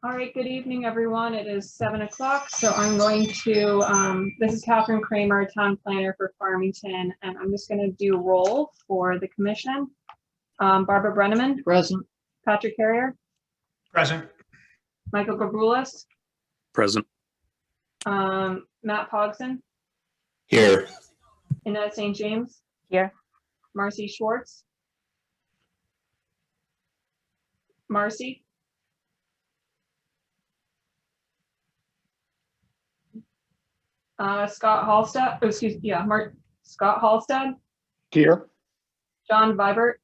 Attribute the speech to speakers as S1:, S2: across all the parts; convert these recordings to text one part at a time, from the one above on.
S1: All right, good evening, everyone. It is 7 o'clock, so I'm going to, this is Catherine Kramer, Town Planner for Farmington, and I'm just going to do roll for the commission. Barbara Brenneman.
S2: Present.
S1: Patrick Carrier.
S3: Present.
S1: Michael Gabroulis.
S4: Present.
S1: Matt Pogson.
S4: Here.
S1: Inez St. James.
S5: Here.
S1: Marcy Schwartz. Marcy. Scott Halstead, Scott Halstead.
S3: Here.
S1: John Vibert.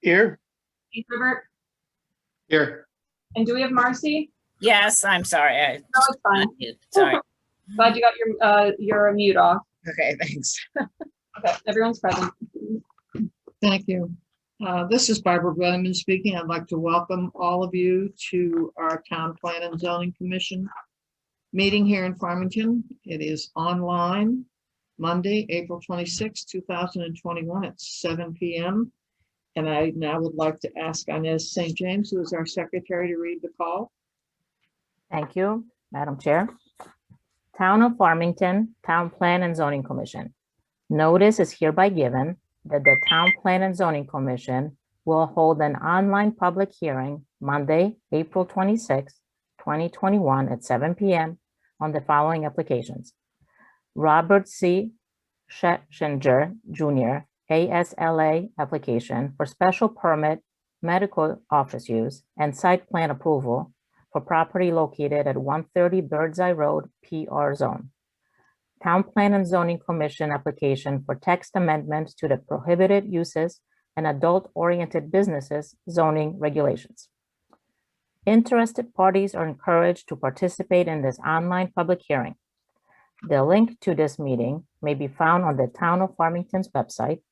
S3: Here.
S1: Keith Rivert.
S3: Here.
S1: And do we have Marcy?
S5: Yes, I'm sorry.
S1: No, it's fine.
S5: Sorry.
S1: Glad you got your mute off.
S5: Okay, thanks.
S1: Okay, everyone's present.
S2: Thank you. This is Barbara Brenneman speaking. I'd like to welcome all of you to our Town Plan and Zoning Commission meeting here in Farmington. It is online, Monday, April 26, 2021 at 7 p.m. And I now would like to ask Inez St. James, who is our secretary, to read the call.
S5: Thank you, Madam Chair. Town of Farmington, Town Plan and Zoning Commission. Notice is hereby given that the Town Plan and Zoning Commission will hold an online public hearing Monday, April 26, 2021 at 7 p.m. on the following applications. Robert C. Schettinger Jr. ASLA application for special permit, medical office use, and site plan approval for property located at 130 Birdseye Road, PR zone. Town Plan and Zoning Commission application for text amendments to the prohibited uses and adult-oriented businesses zoning regulations. Interested parties are encouraged to participate in this online public hearing. The link to this meeting may be found on the Town of Farmington's website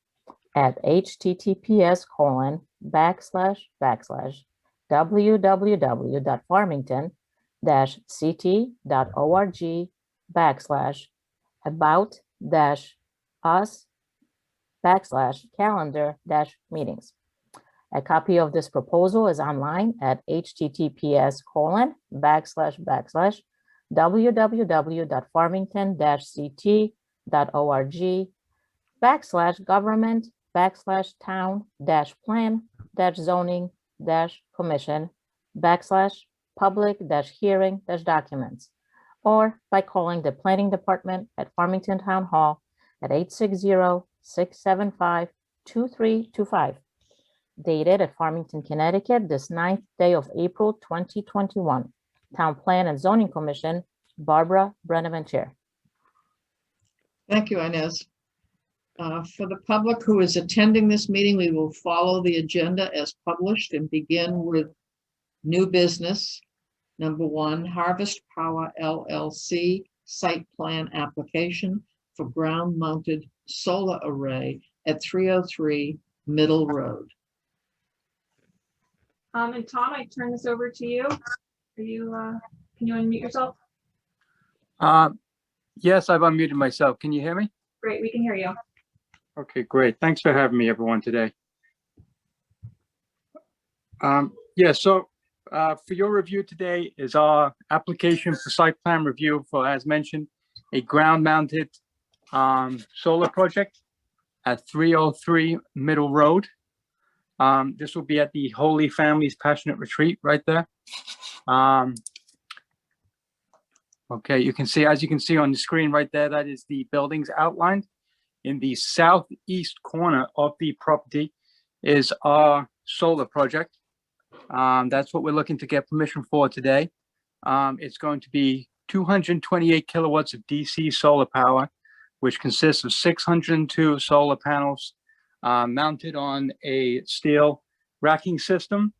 S5: at https://www.farmington-ct.org/about-us/calendar-meetings. A copy of this proposal is online at https://www.farmington-ct.org/government/town-plan-zoning-public-hearing-documents, or by calling the Planning Department at Farmington Town Hall at 860-675-2325. Dated at Farmington, Connecticut, this 9th day of April, 2021. Town Plan and Zoning Commission, Barbara Brenneman, Chair.
S2: Thank you, Inez. For the public who is attending this meeting, we will follow the agenda as published and begin with new business. Number 1, Harvest Power LLC site plan application for ground-mounted solar array at 303 Middle Road.
S1: And Tom, I turn this over to you. Are you, can you unmute yourself?
S6: Yes, I've unmuted myself. Can you hear me?
S1: Great, we can hear you.
S6: Okay, great. Thanks for having me, everyone, today. For your review today is our application for site plan review for, as mentioned, a ground-mounted solar project at 303 Middle Road. This will be at the Holy Families Passionate Retreat right there. Okay, you can see, as you can see on the screen right there, that is the buildings outlined. In the southeast corner of the property is our solar project. That's what we're looking to get permission for today. It's going to be 228 kilowatts of DC solar power, which consists of 602 solar panels mounted on a steel racking system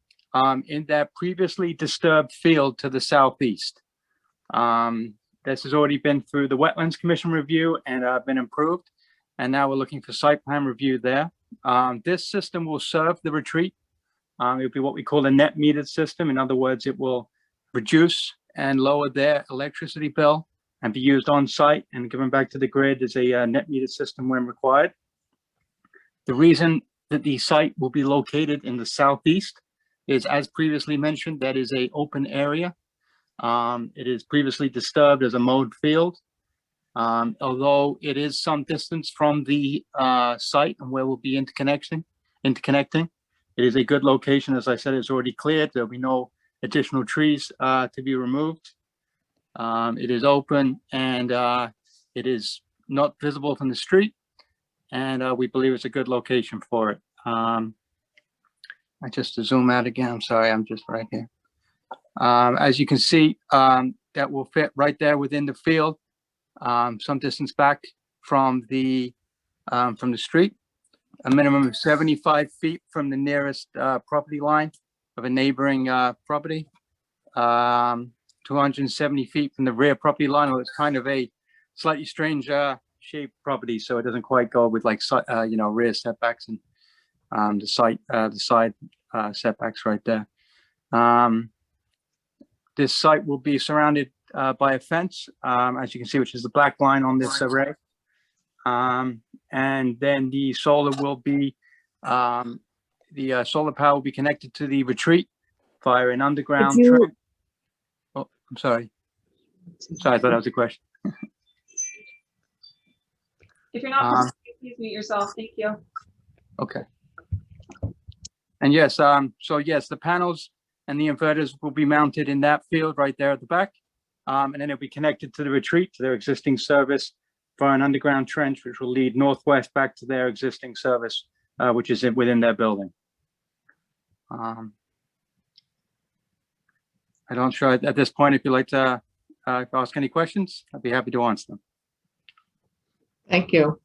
S6: in that previously disturbed field to the southeast. This has already been through the Wetlands Commission review and been improved. And now we're looking for site plan review there. This system will serve the retreat. It will be what we call a net metered system. In other words, it will reduce and lower their electricity bill and be used on site and given back to the grid as a net metered system when required. The reason that the site will be located in the southeast is, as previously mentioned, that is a open area. It is previously disturbed as a mowed field. Although it is some distance from the site and where we'll be interconnecting. It is a good location. As I said, it's already cleared. There'll be no additional trees to be removed. It is open and it is not visible from the street. And we believe it's a good location for it. I just to zoom out again. I'm sorry, I'm just right here. As you can see, that will fit right there within the field, some distance back from the street, a minimum of 75 feet from the nearest property line of a neighboring property, 270 feet from the rear property line. Well, it's kind of a slightly strange shaped property, so it doesn't quite go with like rear setbacks and the side setbacks right there. This site will be surrounded by a fence, as you can see, which is the black line on this array. And then the solar will be, the solar power will be connected to the retreat via an underground. Oh, I'm sorry. Sorry, I thought that was a question.
S1: If you're not, please mute yourself. Thank you.
S6: Okay. And yes, so yes, the panels and the inverters will be mounted in that field right there at the back. And then it'll be connected to the retreat, to their existing service via an underground trench, which will lead northwest back to their existing service, which is within their building. I'm not sure at this point, if you'd like to ask any questions, I'd be happy to answer them.
S2: Thank you.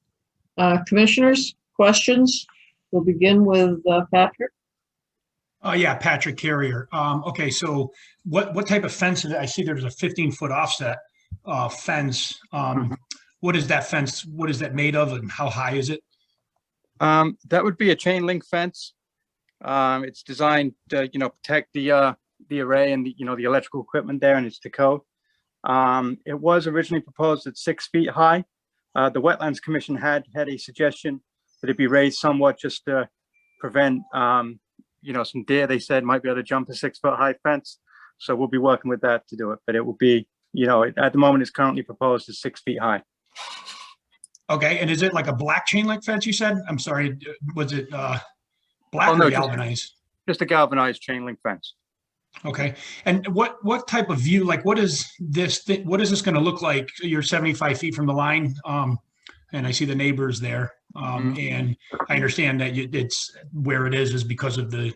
S2: Commissioners, questions? We'll begin with Patrick.
S3: Yeah, Patrick Carrier. Okay, so what type of fence is it? I see there's a 15-foot offset fence. What is that fence? What is that made of and how high is it?
S6: That would be a chain link fence. It's designed to, protect the array and the electrical equipment there, and it's to code. It was originally proposed at 6 feet high. The Wetlands Commission had a suggestion that it be raised somewhat just to prevent, some deer, they said, might be able to jump a 6 foot high fence. So we'll be working with that to do it, but it will be, at the moment it's currently proposed as 6 feet high.
S3: Okay, and is it like a black chain link fence you said? I'm sorry, was it black
S6: no,
S3: or galvanized?
S6: Just a galvanized chain link fence.
S3: Okay, and what type of view, like what is this going to look like? You're 75 feet from the line, and I see the neighbors there, and I understand that it's where it is because of the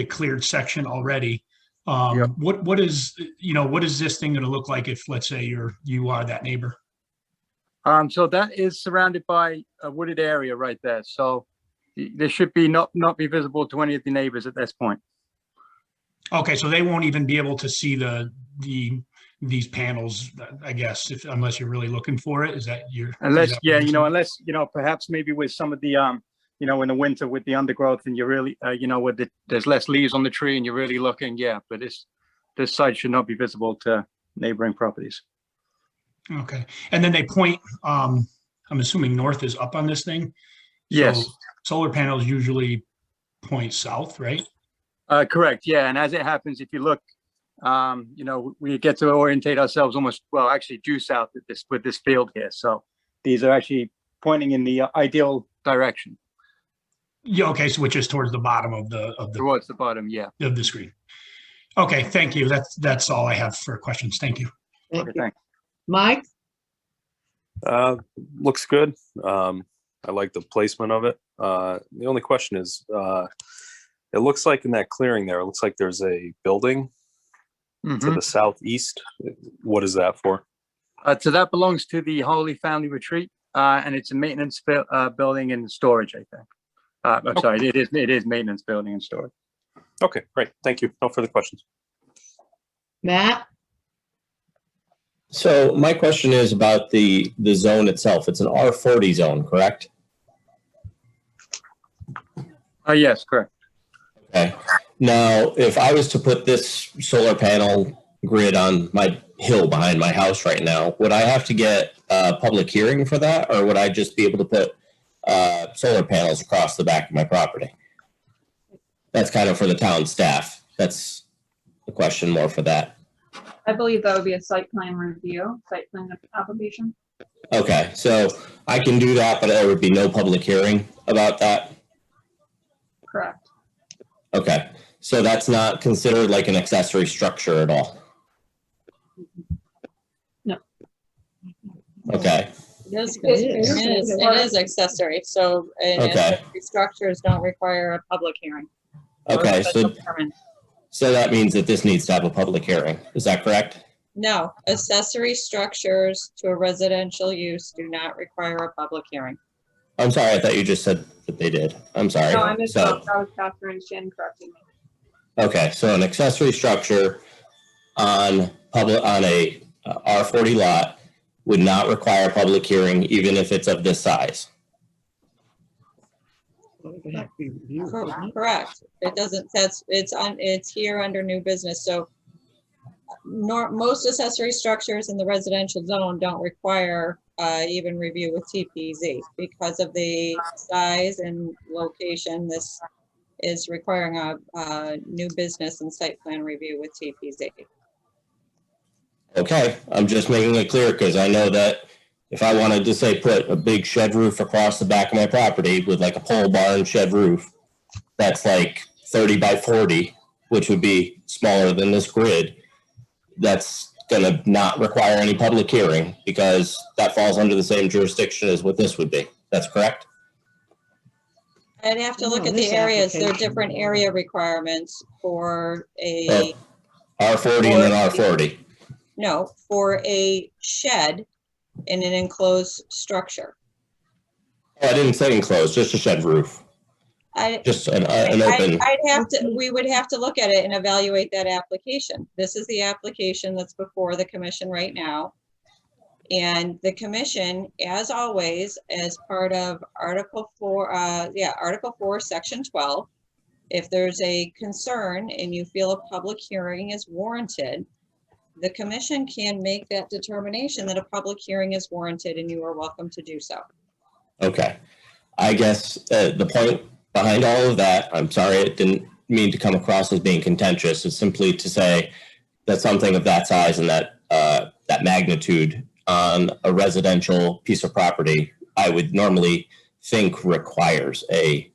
S3: cleared section already.
S6: Yep.
S3: What is this thing going to look like if, let's say, you are that neighbor?
S6: So that is surrounded by a wooded area right there. So there should be not be visible to any of the neighbors at this point.
S3: Okay, so they won't even be able to see these panels, I guess, unless you're really looking for it. Is that your?
S6: Unless perhaps maybe with some of the in the winter with the undergrowth and you're really there's less leaves on the tree and you're really looking, yeah. But this site should not be visible to neighboring properties.
S3: Okay, and then they point. I'm assuming north is up on this thing.
S6: Yes.
S3: So solar panels usually point south, right?
S6: Correct. Yeah. And as it happens, if you look, we get to orientate ourselves almost, actually due south with this field here. So these are actually pointing in the ideal direction.
S3: Yeah. Okay. So which is towards the bottom of the
S6: towards the bottom. Yeah.
S3: Of the screen. Okay. Thank you. That's all I have for questions. Thank you.
S2: Thank you.
S6: Thanks.
S2: Mike?
S4: Looks good. I like the placement of it. The only question is, it looks like in that clearing there, it looks like there's a building to the southeast. What is that for?
S6: So that belongs to the Holy Family Retreat, and it's a maintenance building and storage, I think. I'm sorry, it is maintenance building and storage.
S4: Okay, great. Thank you. No further questions.
S2: Matt?
S7: So my question is about the zone itself. It's an R40 zone, correct?
S6: Yes, correct.
S7: Okay. Now, if I was to put this solar panel grid on my hill behind my house right now, would I have to get a public hearing for that, or would I just be able to put solar panels across the back of my property? That's kind of for the town staff. That's a question more for that.
S1: I believe that would be a site plan review, site plan application.
S7: Okay, so I can do that, but there would be no public hearing about that?
S1: Correct.
S7: Okay, so that's not considered like an accessory structure at all?
S1: No.
S7: Okay,
S8: It is accessory, so and
S7: Okay.
S8: accessory structures don't require a public hearing. or a
S7: okay,
S8: special permit.
S7: so that means that this needs to have a public hearing, is that correct?
S8: No, accessory structures to a residential use do not require a public hearing.
S7: I'm sorry, I thought you just said that they did. I'm sorry.
S1: No, I missed
S7: So,
S1: out. That was Catherine. Jen corrected me.
S7: okay, so an accessory structure on a R40 lot would not require a public hearing, even if it's of this size.
S8: Correct. It doesn't, it's here under new business, so most accessory structures in the residential zone don't require even review with TPZ because of the size and location. This is requiring a new business and site plan review with TPZ.
S7: Okay, I'm just making it clear because I know that if I wanted to say put a big shed roof across the back of my property with like a pole barn shed roof, that's like 30 by 40, which would be smaller than this grid. That's gonna not require any public hearing because that falls under the same jurisdiction as what this would be. That's correct?
S8: I'd have to look
S2: Oh,
S8: at the
S2: this
S8: areas. There are
S2: application.
S8: different area requirements for a,
S7: R40 and then R40.
S8: no, for a shed in an enclosed structure.
S7: Oh, I didn't say enclosed, just a shed roof, just an open.
S8: I'd have to, we would have to look at it and evaluate that application. This is the application that's before the commission right now. And the commission, as always, as part of Article 4, Article 4, Section 12, if there's a concern and you feel a public hearing is warranted, the commission can make that determination that a public hearing is warranted and you are welcome to do so.
S7: Okay. I guess the point behind all of that, I'm sorry, it didn't mean to come across as being contentious. It's simply to say that something of that size and that magnitude on a residential piece of property, I would normally think requires a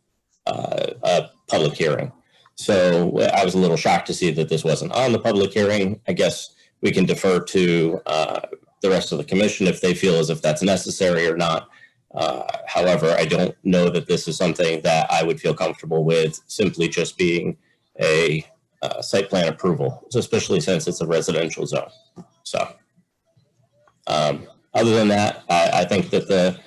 S7: public hearing. So I was a little shocked to see that this wasn't on the public hearing. I guess we can defer to the rest of the commission if they feel as if that's necessary or not. However, I don't know that this is something that I would feel comfortable with simply just being a site plan approval, especially since it's a residential zone. So other than that, I think that the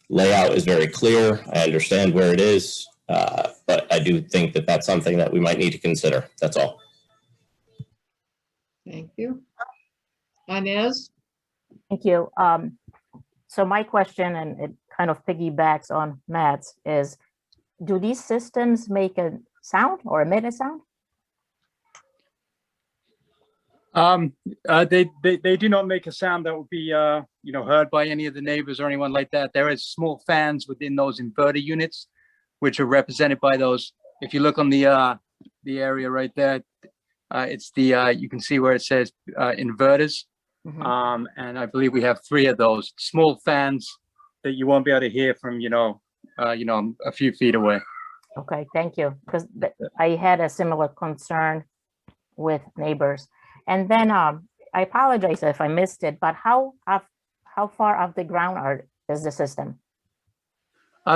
S7: layout is very clear. I understand where it is, but I do think that that's something that we might need to consider. That's all.
S2: Thank you. Inez?
S5: Thank you. So my question, and it kind of piggybacks on Matt's, is do these systems make a sound or emit a sound?
S6: They do not make a sound that would be heard by any of the neighbors or anyone like that. There is small fans within those inverter units, which are represented by those. If you look on the area right there, it's the you can see where it says inverters.
S5: Mhm.
S6: And I believe we have 3 of those small fans that you won't be able to hear from a few feet away.
S5: Okay, thank you, because I had a similar concern with neighbors. And then I apologize if I missed it, but how far off the ground is the system?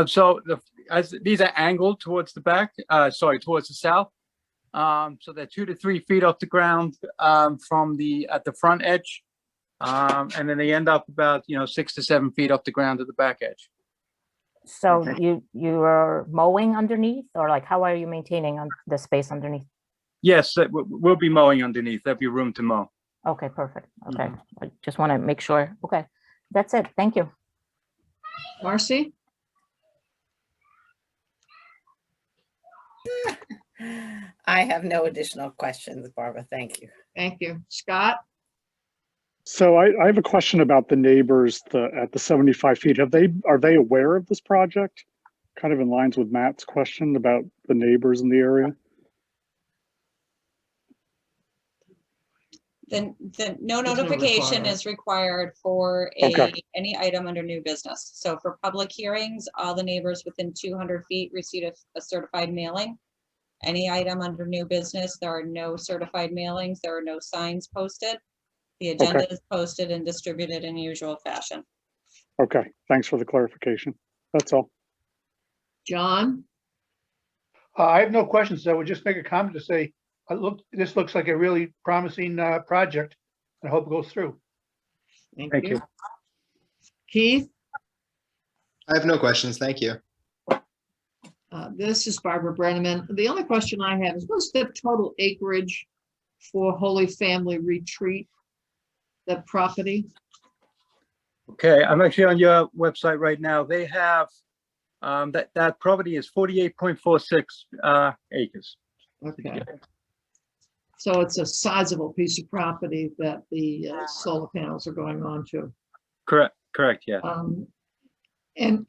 S6: So as these are angled towards the back, towards the south. So they're 2 to 3 feet off the ground from at the front edge. And then they end up about 6 to 7 feet off the ground at the back edge.
S5: So you are mowing underneath, or like how are you maintaining the space underneath?
S6: Yes, we'll be mowing underneath. There'll be room to mow.
S5: Okay, perfect. Okay, I just want to make sure. Okay, that's it. Thank you.
S2: Marcy?
S9: I have no additional questions, Barbara. Thank you.
S2: Thank you. Scott?
S10: So I have a question about the neighbors at the 75 feet. Are they aware of this project? Kind of in lines with Matt's question about the neighbors in the area.
S8: The no
S2: There's no
S8: notification
S2: requirement.
S8: is required for
S10: Okay.
S8: any item under new business. So for public hearings, all the neighbors within 200 feet receive a certified mailing. Any item under new business, there are no certified mailings, there are no signs posted. The agenda is posted and distributed in usual fashion.
S10: Okay, thanks for the clarification. That's all.
S2: John?
S11: I have no questions. I would just make a comment to say, this looks like a really promising project. I hope it goes through.
S2: Thank
S6: Thank
S2: you.
S6: you.
S2: Keith?
S12: I have no questions. Thank you.
S2: This is Barbara Brenneman. The only question I have is what's the total acreage for Holy Family Retreat? That property?
S6: Okay, I'm actually on your website right now. They have, that property is 48.46 acres.
S2: Okay. So it's a sizable piece of property that the solar panels are going on to.
S6: Correct, yeah.
S2: And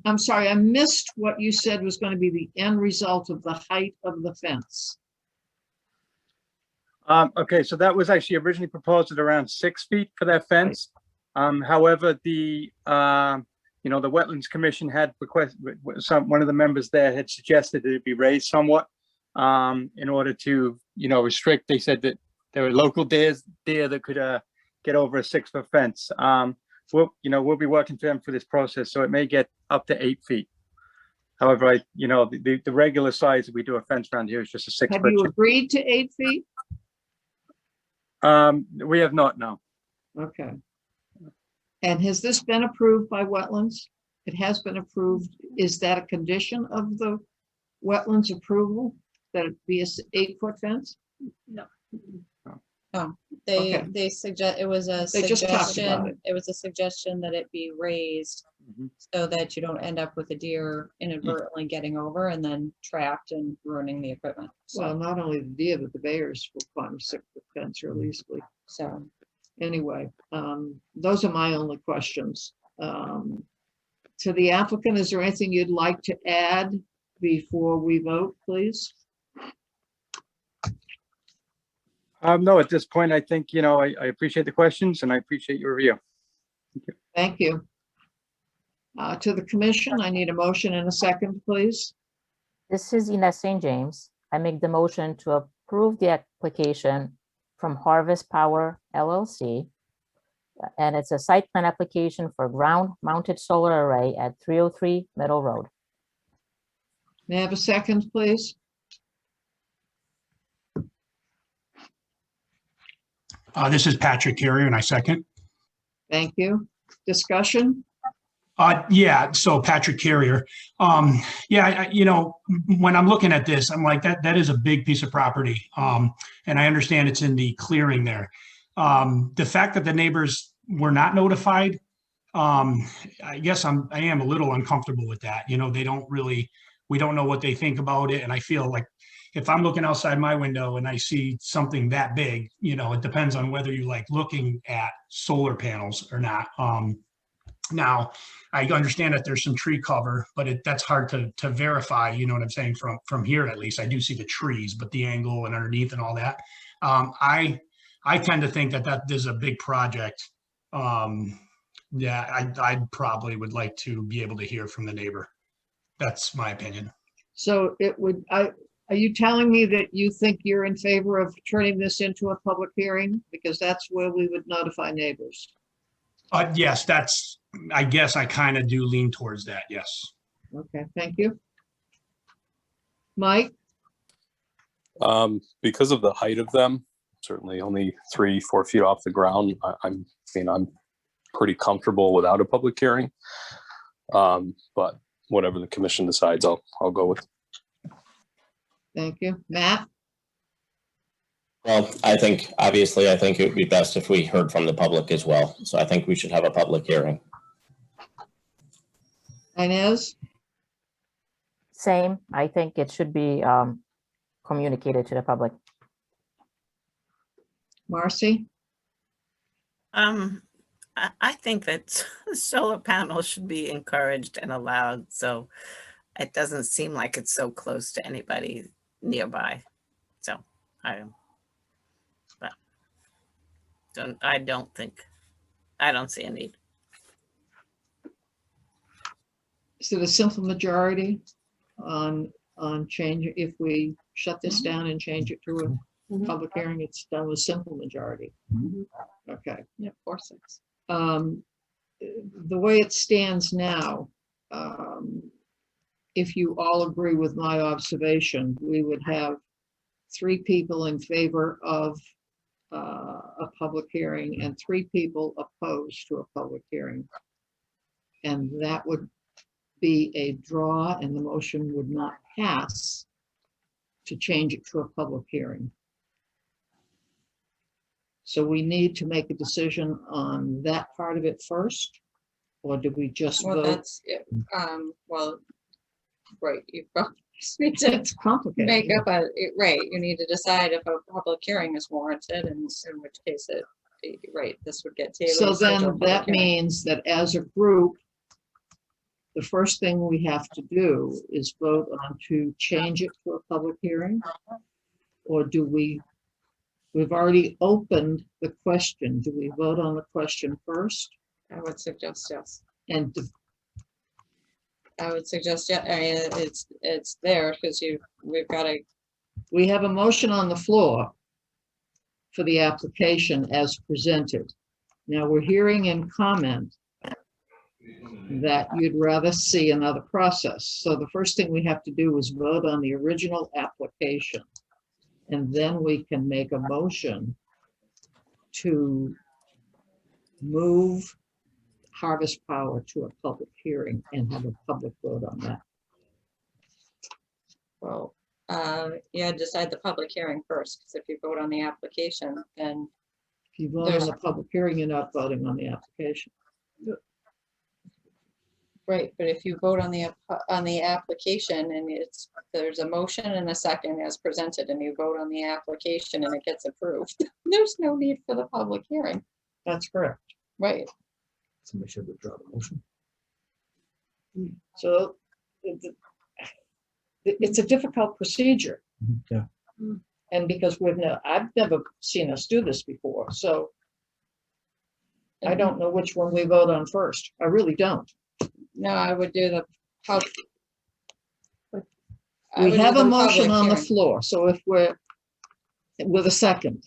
S2: I'm sorry, I missed what you said was going to be the end result of the height of the fence.
S6: Okay, so that was actually originally proposed at around 6 feet for that fence. However, the Wetlands Commission had one of the members there had suggested that it be raised somewhat in order to, restrict. They said that there were local deer that could get over a 6-foot fence. We'll be working to them for this process, so it may get up to 8 feet. However, the regular size that we do a fence around here is just a 6
S2: Have
S6: foot.
S2: you agreed to 8 feet?
S6: We have not, no.
S2: Okay. And has this been approved by Wetlands? It has been approved. Is that a condition of the Wetlands approval, that it be a 8-foot fence?
S1: No.
S2: Okay.
S8: They suggest, it was a
S2: They just talked about
S8: suggestion, it was a suggestion that it be raised
S6: Mhm.
S8: so that you don't end up with a deer inadvertently getting over and then trapped and ruining the equipment.
S2: Well, not only the deer, but the bears will climb a 6-foot fence real easily.
S8: So,
S2: Anyway, those are my only questions. To the applicant, is there anything you'd like to add before we vote, please?
S6: No, at this point, I think, I appreciate the questions and I appreciate your review.
S2: Thank you. To the commission, I need a motion and a second, please.
S5: This is Ines St. James. I make the motion to approve the application from Harvest Power LLC. And it's a site plan application for ground-mounted solar array at 303 Middle Road.
S2: May I have a second, please?
S3: This is Patrick Carrier, and I second.
S2: Thank you. Discussion?
S3: Yeah, so Patrick Carrier. When I'm looking at this, I'm like, that is a big piece of property. And I understand it's in the clearing there. The fact that the neighbors were not notified, I guess I am a little uncomfortable with that. We don't know what they think about it. And I feel like if I'm looking outside my window and I see something that big, it depends on whether you like looking at solar panels or not. Now, I understand that there's some tree cover, but that's hard to verify, you know what I'm saying, from here at least. I do see the trees, but the angle and underneath and all that. I tend to think that is a big project. I probably would like to be able to hear from the neighbor. That's my opinion.
S2: So are you telling me that you think you're in favor of turning this into a public hearing? Because that's where we would notify neighbors.
S3: Yes, I guess I kind of do lean towards that, yes.
S2: Okay, thank you. Mike?
S4: Because of the height of them, certainly only 3-4 feet off the ground, I'm pretty comfortable without a public hearing. But whatever the commission decides, I'll go with.
S2: Thank you. Matt?
S7: Well, I think it would be best if we heard from the public as well. So I think we should have a public hearing.
S2: Inez?
S5: Same, I think it should be communicated to the public.
S2: Marcy?
S9: I think that solar panels should be encouraged and allowed, so it doesn't seem like it's so close to anybody nearby. So I don't see a need.
S2: Is it a simple majority on change, if we shut
S1: Mm-hmm.
S2: this down and change it to a public hearing, it's done with simple majority? Okay.
S1: Yeah, 4-6.
S2: The way it stands now, if you all agree with my observation, we would have 3 people in favor of a public hearing and 3 people opposed to a public hearing. And that would be a draw, and the motion would not pass to change it to a public hearing. So we need to make a decision on that part of it first, or do we just
S8: Well,
S2: vote?
S8: that's, well, right, you need to
S2: It's complicated.
S8: make up right, you need to decide if a public hearing is warranted, and in which case right, this would get tabled.
S2: So then that means that as a group, the first thing we have to do is vote on to change it to a public hearing? Or do we've already opened the question. Do we vote on the question first?
S8: I would suggest yes.
S2: And
S8: I would suggest, yeah, I mean, it's there because we've got to.
S2: we have a motion on the floor for the application as presented. Now we're hearing in comment that you'd rather see another process. So the first thing we have to do is vote on the original application. And then we can make a motion to move Harvest Power to a public hearing and have a public vote on that.
S8: Well, yeah, decide the public hearing first, because if you vote on the application, then
S2: If you vote on the public hearing, you're not voting on the application.
S8: right, but if you vote on the application and there's a motion and a second as presented, and you vote on the application and it gets approved, there's no need for the public hearing.
S2: That's correct.
S8: Right.
S7: Somebody should withdraw the motion.
S2: So it's a difficult procedure.
S7: Yeah.
S2: And because I've never seen us do this before, so I don't know which one we vote on first. I really don't.
S8: No, I would do the pub.
S2: We have a motion on the floor, so if we're with a second.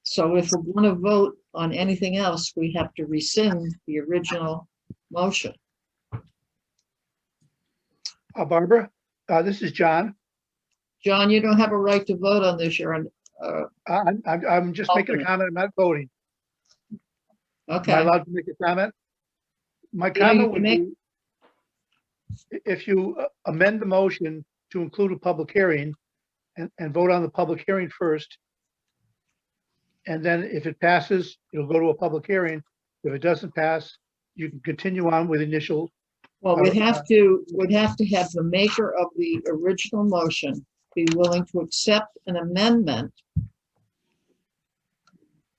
S2: So if we're going to vote on anything else, we have to rescind the original motion.
S11: Barbara, this is John.
S2: John, you don't have a right to vote on this. You're on,
S11: I'm just making a comment. I'm not voting. Am I
S2: okay.
S11: allowed to make a comment? My
S2: Yeah, you
S11: comment
S2: can
S11: would
S2: make-
S11: be, if you amend the motion to include a public hearing and vote on the public hearing first, and then if it passes, it'll go to a public hearing. If it doesn't pass, you can continue on with initial.
S2: Well, we'd have to have the maker of the original motion be willing to accept an amendment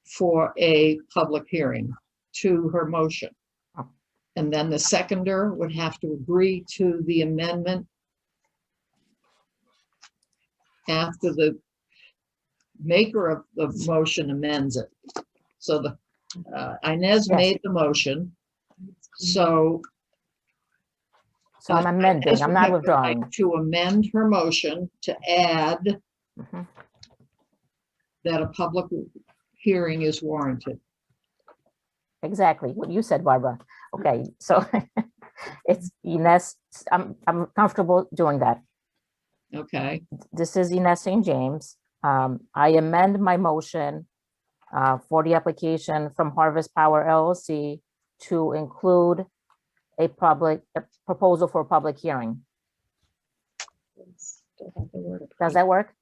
S2: for a public hearing to her motion. And then the seconder would have to agree to the amendment after the maker of the motion amends it. So the Inez made the motion. So
S5: I'm amending,
S2: Inez
S5: I'm
S2: would
S5: not
S2: have the right
S5: withdrawing.
S2: to amend her motion to add
S5: Mhm.
S2: that a public hearing is warranted.
S5: Exactly what you said, Barbara. Okay, so it's Ines, I'm comfortable doing that.
S2: Okay,
S5: This is Ines St. James. I amend my motion for the application from Harvest Power LLC to include a proposal for a public hearing. Does that work?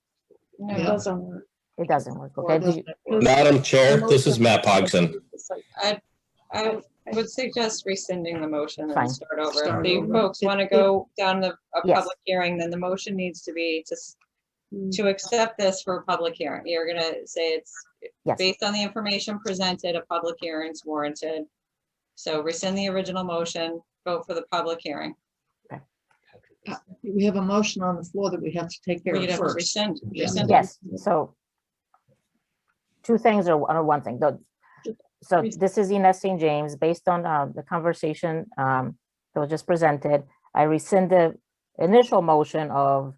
S8: No,
S2: Yeah.
S8: it doesn't work.
S5: It doesn't work,
S2: Well,
S5: okay?
S2: doesn't it work?
S7: Madam Chair, this is Matt Pogson.
S8: I would suggest rescinding the motion
S5: Fine.
S8: and start over.
S2: Start
S8: If you
S2: over.
S8: folks want to go down a
S5: Yes.
S8: public hearing, then the motion needs to be to accept this for a public hearing. You're gonna say it's
S5: Yes.
S8: based on the information presented, a public hearing is warranted. So rescind the original motion, vote for the public hearing.
S2: We have a motion on the floor that we have to take care
S8: Well, you'd
S2: of
S8: have to
S2: first.
S8: rescind.
S2: Yeah.
S8: Rescind it.
S5: Yes, so two things or one thing. So this is Ines St. James, based on the conversation that was just presented. I rescind the initial motion of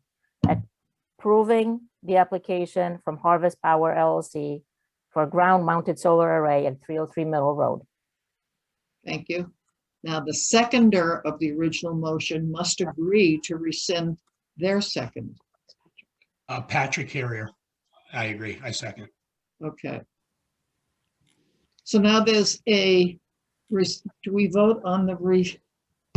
S5: approving the application from Harvest Power LLC for a ground-mounted solar array at 303 Middle Road.
S2: Thank you. Now, the seconder of the original motion must agree to rescind their second.
S3: Patrick Carrier. I agree. I second.
S2: Okay. So now there's a, do we vote on the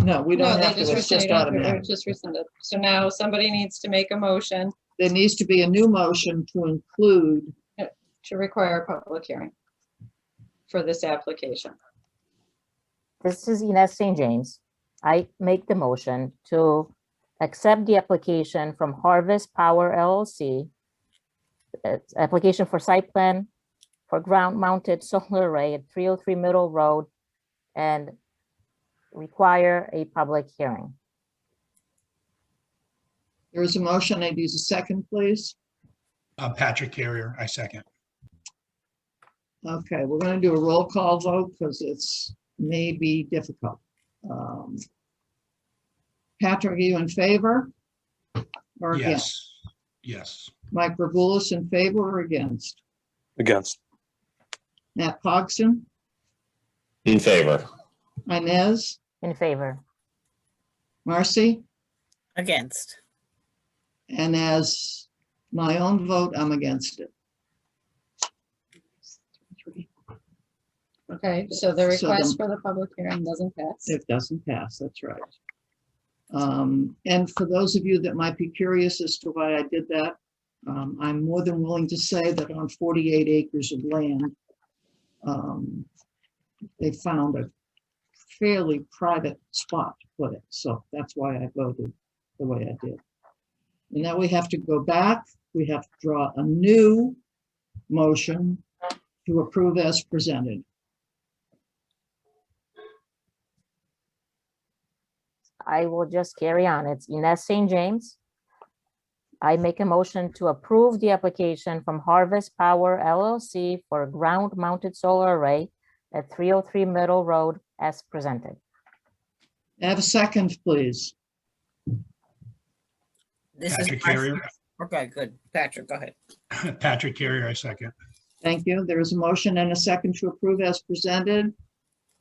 S2: no, we
S8: No,
S2: don't
S8: they
S2: have to,
S8: just
S2: it's just
S8: rescinded. They're
S2: automatic.
S8: just rescinded. So now somebody needs to make a motion
S2: There needs to be a new motion to include,
S8: to require a public hearing for this application.
S5: This is Ines St. James. I make the motion to accept the application from Harvest Power LLC. It's application for site plan for ground-mounted solar array at 303 Middle Road and require a public hearing.
S2: there is a motion, I'd use a second, please.
S3: Patrick Carrier. I second.
S2: Okay, we're gonna do a roll call vote because it's may be difficult. Patrick, are you in favor? Or against?
S3: Yes.
S2: Mike Verbulis in favor or against?
S4: Against.
S2: Matt Pogson,
S7: In favor.
S2: Inez,
S5: In favor.
S2: Marcy,
S9: Against.
S2: and as my own vote, I'm against it.
S8: Okay, so the
S2: So
S8: request for the public hearing doesn't pass.
S2: It doesn't pass, that's right. And for those of you that might be curious as to why I did that, I'm more than willing to say that on 48 acres of land, they found a fairly private spot to put it. So that's why I voted the way I did. And now we have to go back. We have to draw a new motion to approve as presented.
S5: I will just carry on. It's Ines St. James. I make a motion to approve the application from Harvest Power LLC for a ground-mounted solar array at 303 Middle Road as presented.
S2: Have a second, please.
S9: This is
S3: Patrick
S9: Marcy.
S3: Carrier.
S9: Okay, good. Patrick, go ahead.
S3: Patrick Carrier. I second.
S2: Thank you. There is a motion and a second to approve as presented.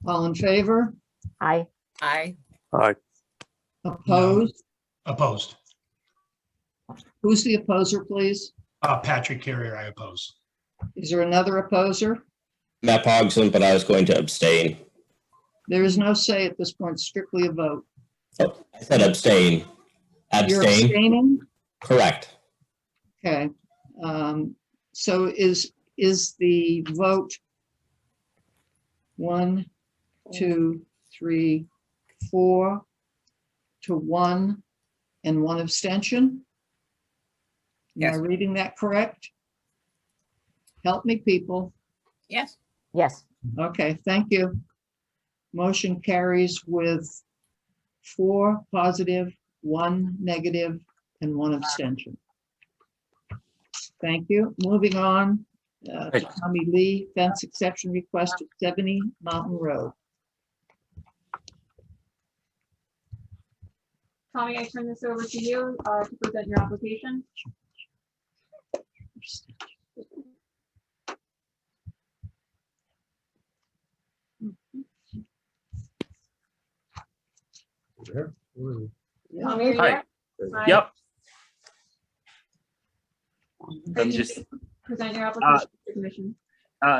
S2: All in favor?
S5: Aye.
S9: Aye.
S4: Aye.
S2: Opposed?
S3: Opposed.
S2: Who's the opposer, please?
S3: Patrick Carrier. I oppose.
S2: Is there another opposer?
S7: Matt Pogson, but I was going to abstain.
S2: There is no say at this point, strictly a vote.
S7: Oh, I said abstain.
S2: You're
S7: Abstain?
S2: abstaining?
S7: Correct.
S2: Okay. So is the vote 1, 2, 3, 4 to 1 and 1 abstention? Am I
S9: Yes.
S2: reading that correct? Help me, people.
S9: Yes.
S5: Yes.
S2: Okay, thank you. Motion carries with 4 positive, 1 negative, and 1 abstention. Thank you. Moving on to
S6: Hey.
S2: Tommy Lee, fence exception request at 70 Mountain Road.
S1: Tommy, I turn this over to you to present your application. Tommy, are you
S6: Hi.
S1: there? Hi.
S6: Yep.
S1: Can
S6: I'm
S1: you
S6: just,
S1: present your application to the commission.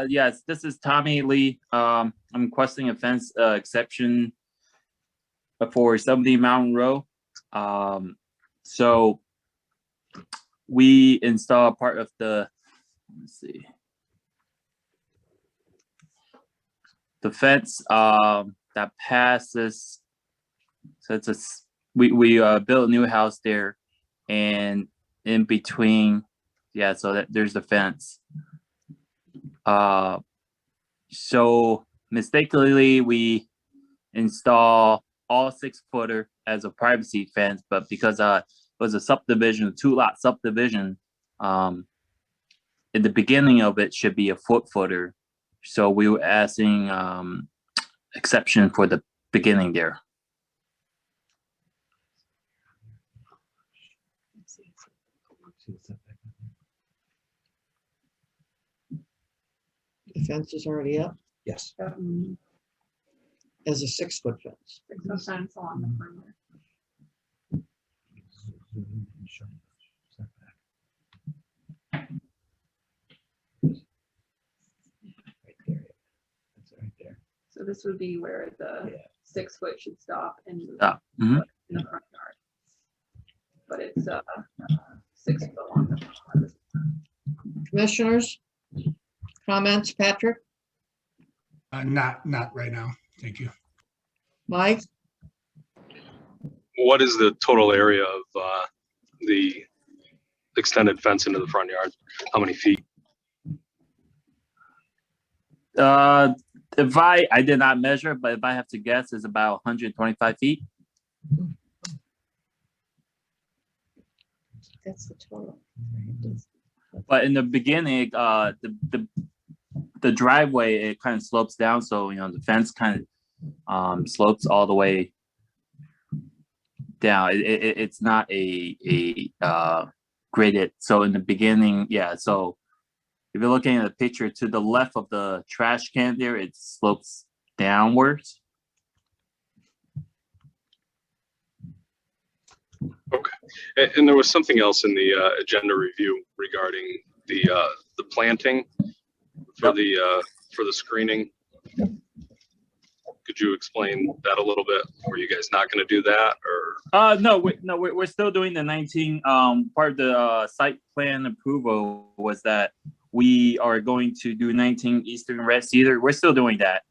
S6: yes, this is Tommy Lee. I'm requesting a fence exception for 70 Mountain Row. So we install part of the, let's see, the fence that passes. So it's we built a new house there, and in between, yeah, so that there's the fence. So mistakenly we install all 6-footer as a privacy fence, but because it was a subdivision, a 2-lot subdivision,
S13: in the beginning of it should be a footer. So we were asking exception for the beginning there.
S2: The fence is already up
S14: Yes.
S2: as a 6-foot fence.
S1: 6 fence along the perimeter. So this would be where the 6 foot should stop and move
S13: Mhm.
S1: in the front yard. But it's 6 foot long.
S2: Commissioners, comments, Patrick,
S3: Not right now. Thank you.
S2: Mike,
S4: What is the total area of the extended fence into the front yard? How many feet?
S13: If I did not measure, but if I have to guess, it's about 125 feet.
S2: that's the total.
S13: But in the beginning, the driveway, it kind of slopes down, so the fence kind of slopes all the way down. It's not a graded. So in the beginning, yeah. So if you're looking at a picture to the left of the trash can there, it slopes downwards.
S4: Okay. And there was something else in the agenda review regarding the planting for the screening. Could you explain that a little bit? Were you guys not going to do that, or?
S13: No, we're still doing the 19. Part of the site plan approval was that we are going to do 19 Eastern Red Cedar. We're still doing that.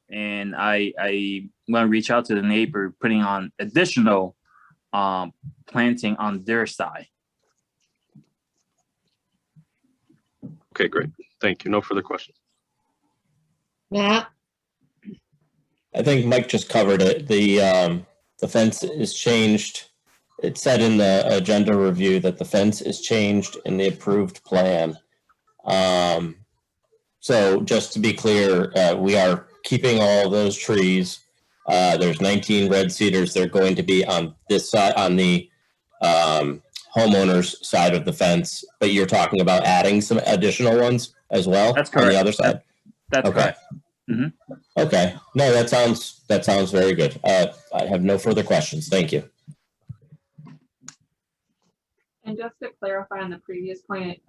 S13: And I want to reach out to the neighbor, putting on additional planting on their side.
S4: Okay, great. Thank you. No further questions.
S2: Matt,
S7: I think Mike just covered it. The fence is changed. It said in the agenda review that the fence is changed in the approved plan. So just to be clear, we are keeping all those trees. There's 19 red cedars. They're going to be on this side, on the homeowner's side of the fence, but you're talking about adding some additional ones as well.
S13: That's
S7: on the
S13: correct.
S7: other side.
S13: That's
S7: Okay.
S13: correct. Mhm.
S7: Okay. No, that sounds very good. I have no further questions. Thank you.
S1: And just to clarify on the previous point,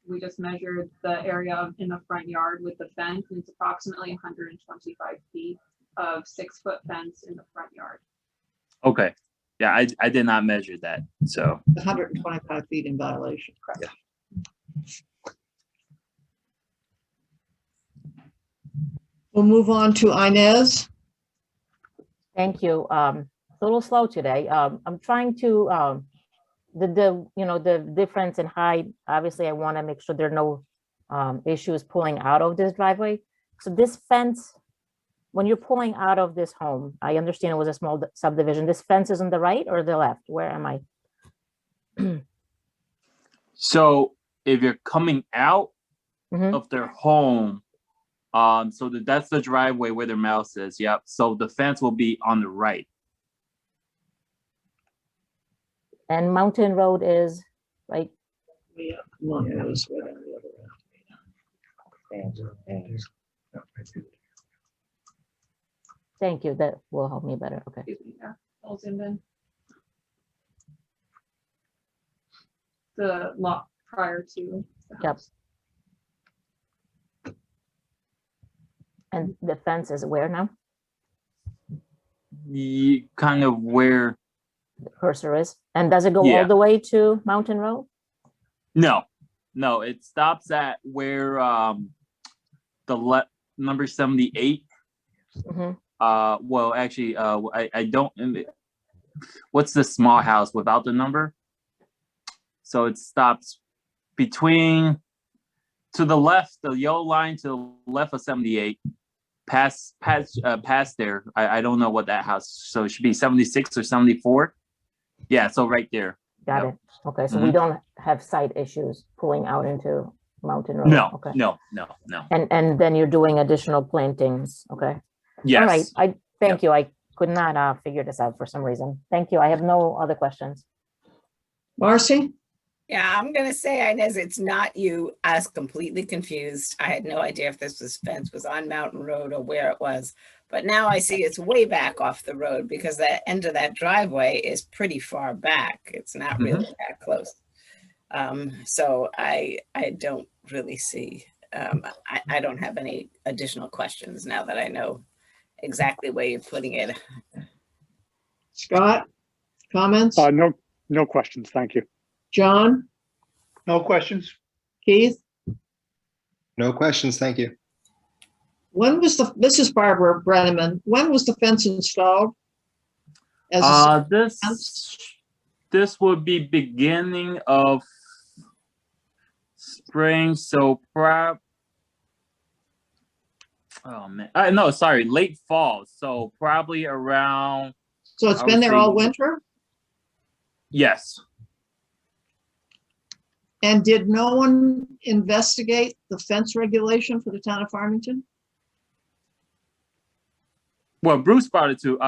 S1: we just measured the area in the front yard with the fence, and it's approximately 125 feet of 6 foot fence in the front yard.
S13: Okay. Yeah, I did not measure that. So
S2: 125 feet in violation.
S1: Correct.
S2: We'll move on to Inez.
S5: Thank you. A little slow today. I'm trying to, the difference in height, obviously I want to make sure there are no issues pulling out of this driveway. So this fence, when you're pulling out of this home, I understand it was a small subdivision. This fence is on the right or the left? Where am I?
S13: So if you're coming out
S5: Mhm.
S13: of their home, so that's the driveway where their mouse is. Yep. So the fence will be on the right.
S5: And Mountain Road is like,
S2: Yeah, one goes way down the other end.
S5: thank you. That will help me better. Okay.
S1: Excuse me, yeah, all zoomed in. The lot prior to the
S5: Yep.
S1: house.
S5: And the fence is where now?
S13: Kind of where,
S5: The cursor is. And does it go
S13: Yeah.
S5: all the way to Mountain Road?
S13: no, it stops at where the number 78.
S5: Mhm.
S13: Well, actually, I don't, what's the small house without the number? So it stops between, to the left, the yellow line to the left of 78, past there. I don't know what that house, so it should be 76 or 74. Yeah, so right there.
S5: Got
S6: Nope.
S5: it. Okay, so we don't have site issues pulling out into Mountain Road?
S13: No,
S5: Okay.
S13: no.
S5: And then you're doing additional plantings, okay?
S13: Yes.
S5: All right, thank you. I could not figure this out for some reason. Thank you. I have no other questions.
S2: Marcy?
S9: Yeah, I'm gonna say, Inez, it's not you. I was completely confused. I had no idea if this fence was on Mountain Road or where it was. But now I see it's way back off the road because the end of that driveway is pretty far back. It's not really that close. So I don't really see, I don't have any additional questions now that I know exactly where you're putting it.
S2: Scott? Comments?
S10: No questions. Thank you.
S2: John?
S11: No questions?
S2: Keith?
S12: No questions, thank you.
S2: When was this is Barbara Brenneman. When was the fence installed? As a
S13: This would be beginning of spring, so no, sorry, late fall. So probably around.
S2: So it's
S13: I
S2: been
S13: would
S2: there
S13: say-
S2: all winter?
S13: Yes.
S2: And did no one investigate the fence regulation for the town of Farmington?
S13: Well, Bruce brought it to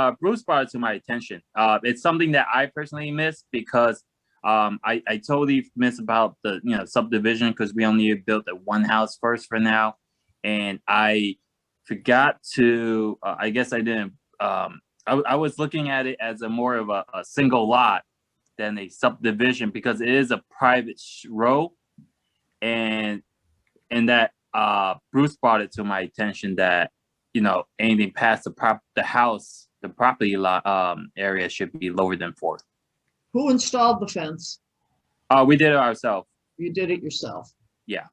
S13: my attention. It's something that I personally missed because I totally missed about the subdivision because we only built the one house first for now, and I forgot to. I guess I didn't. I was looking at it as a more of a single lot than a subdivision because it is a private road, and that Bruce brought it to my attention that anything past the property lot area should be lower than 4.
S2: Who installed the fence?
S13: We did it ourselves.
S2: You did it yourself.
S13: Yeah.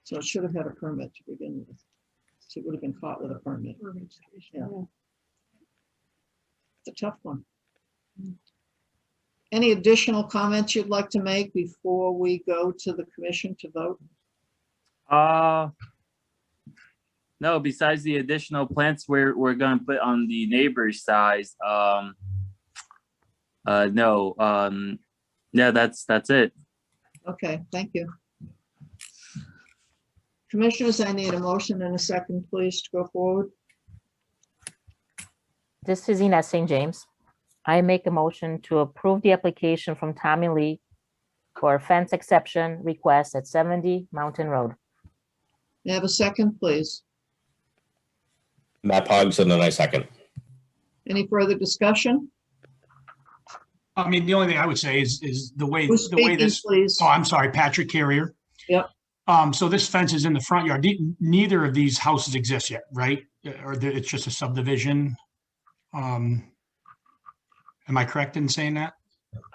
S2: So it should have had a permit to begin with. So it would have been caught with a permit. Yeah. It's a tough one. Any additional comments you'd like to make before we go to the commission to vote?
S13: No, besides the additional plants we're going to put on the neighbor's side, no, yeah, that's it.
S2: Okay, thank you. Commissioners, I need a motion and a second, please, to go forward.
S5: This is Ines St. James. I make a motion to approve the application from Tommy Lee for a fence exception request at 70 Mountain Road.
S2: May I have a second, please?
S7: Matt Poggs, and then I second.
S2: Any further discussion?
S3: I mean, the only thing I would say is the way
S2: Who's speaking,
S3: this.
S2: please?
S3: Oh, I'm sorry, Patrick Carrier.
S2: Yep.
S3: So this fence is in the front yard. Neither of these houses exist yet, right? Or it's just a subdivision. Am I correct in saying that?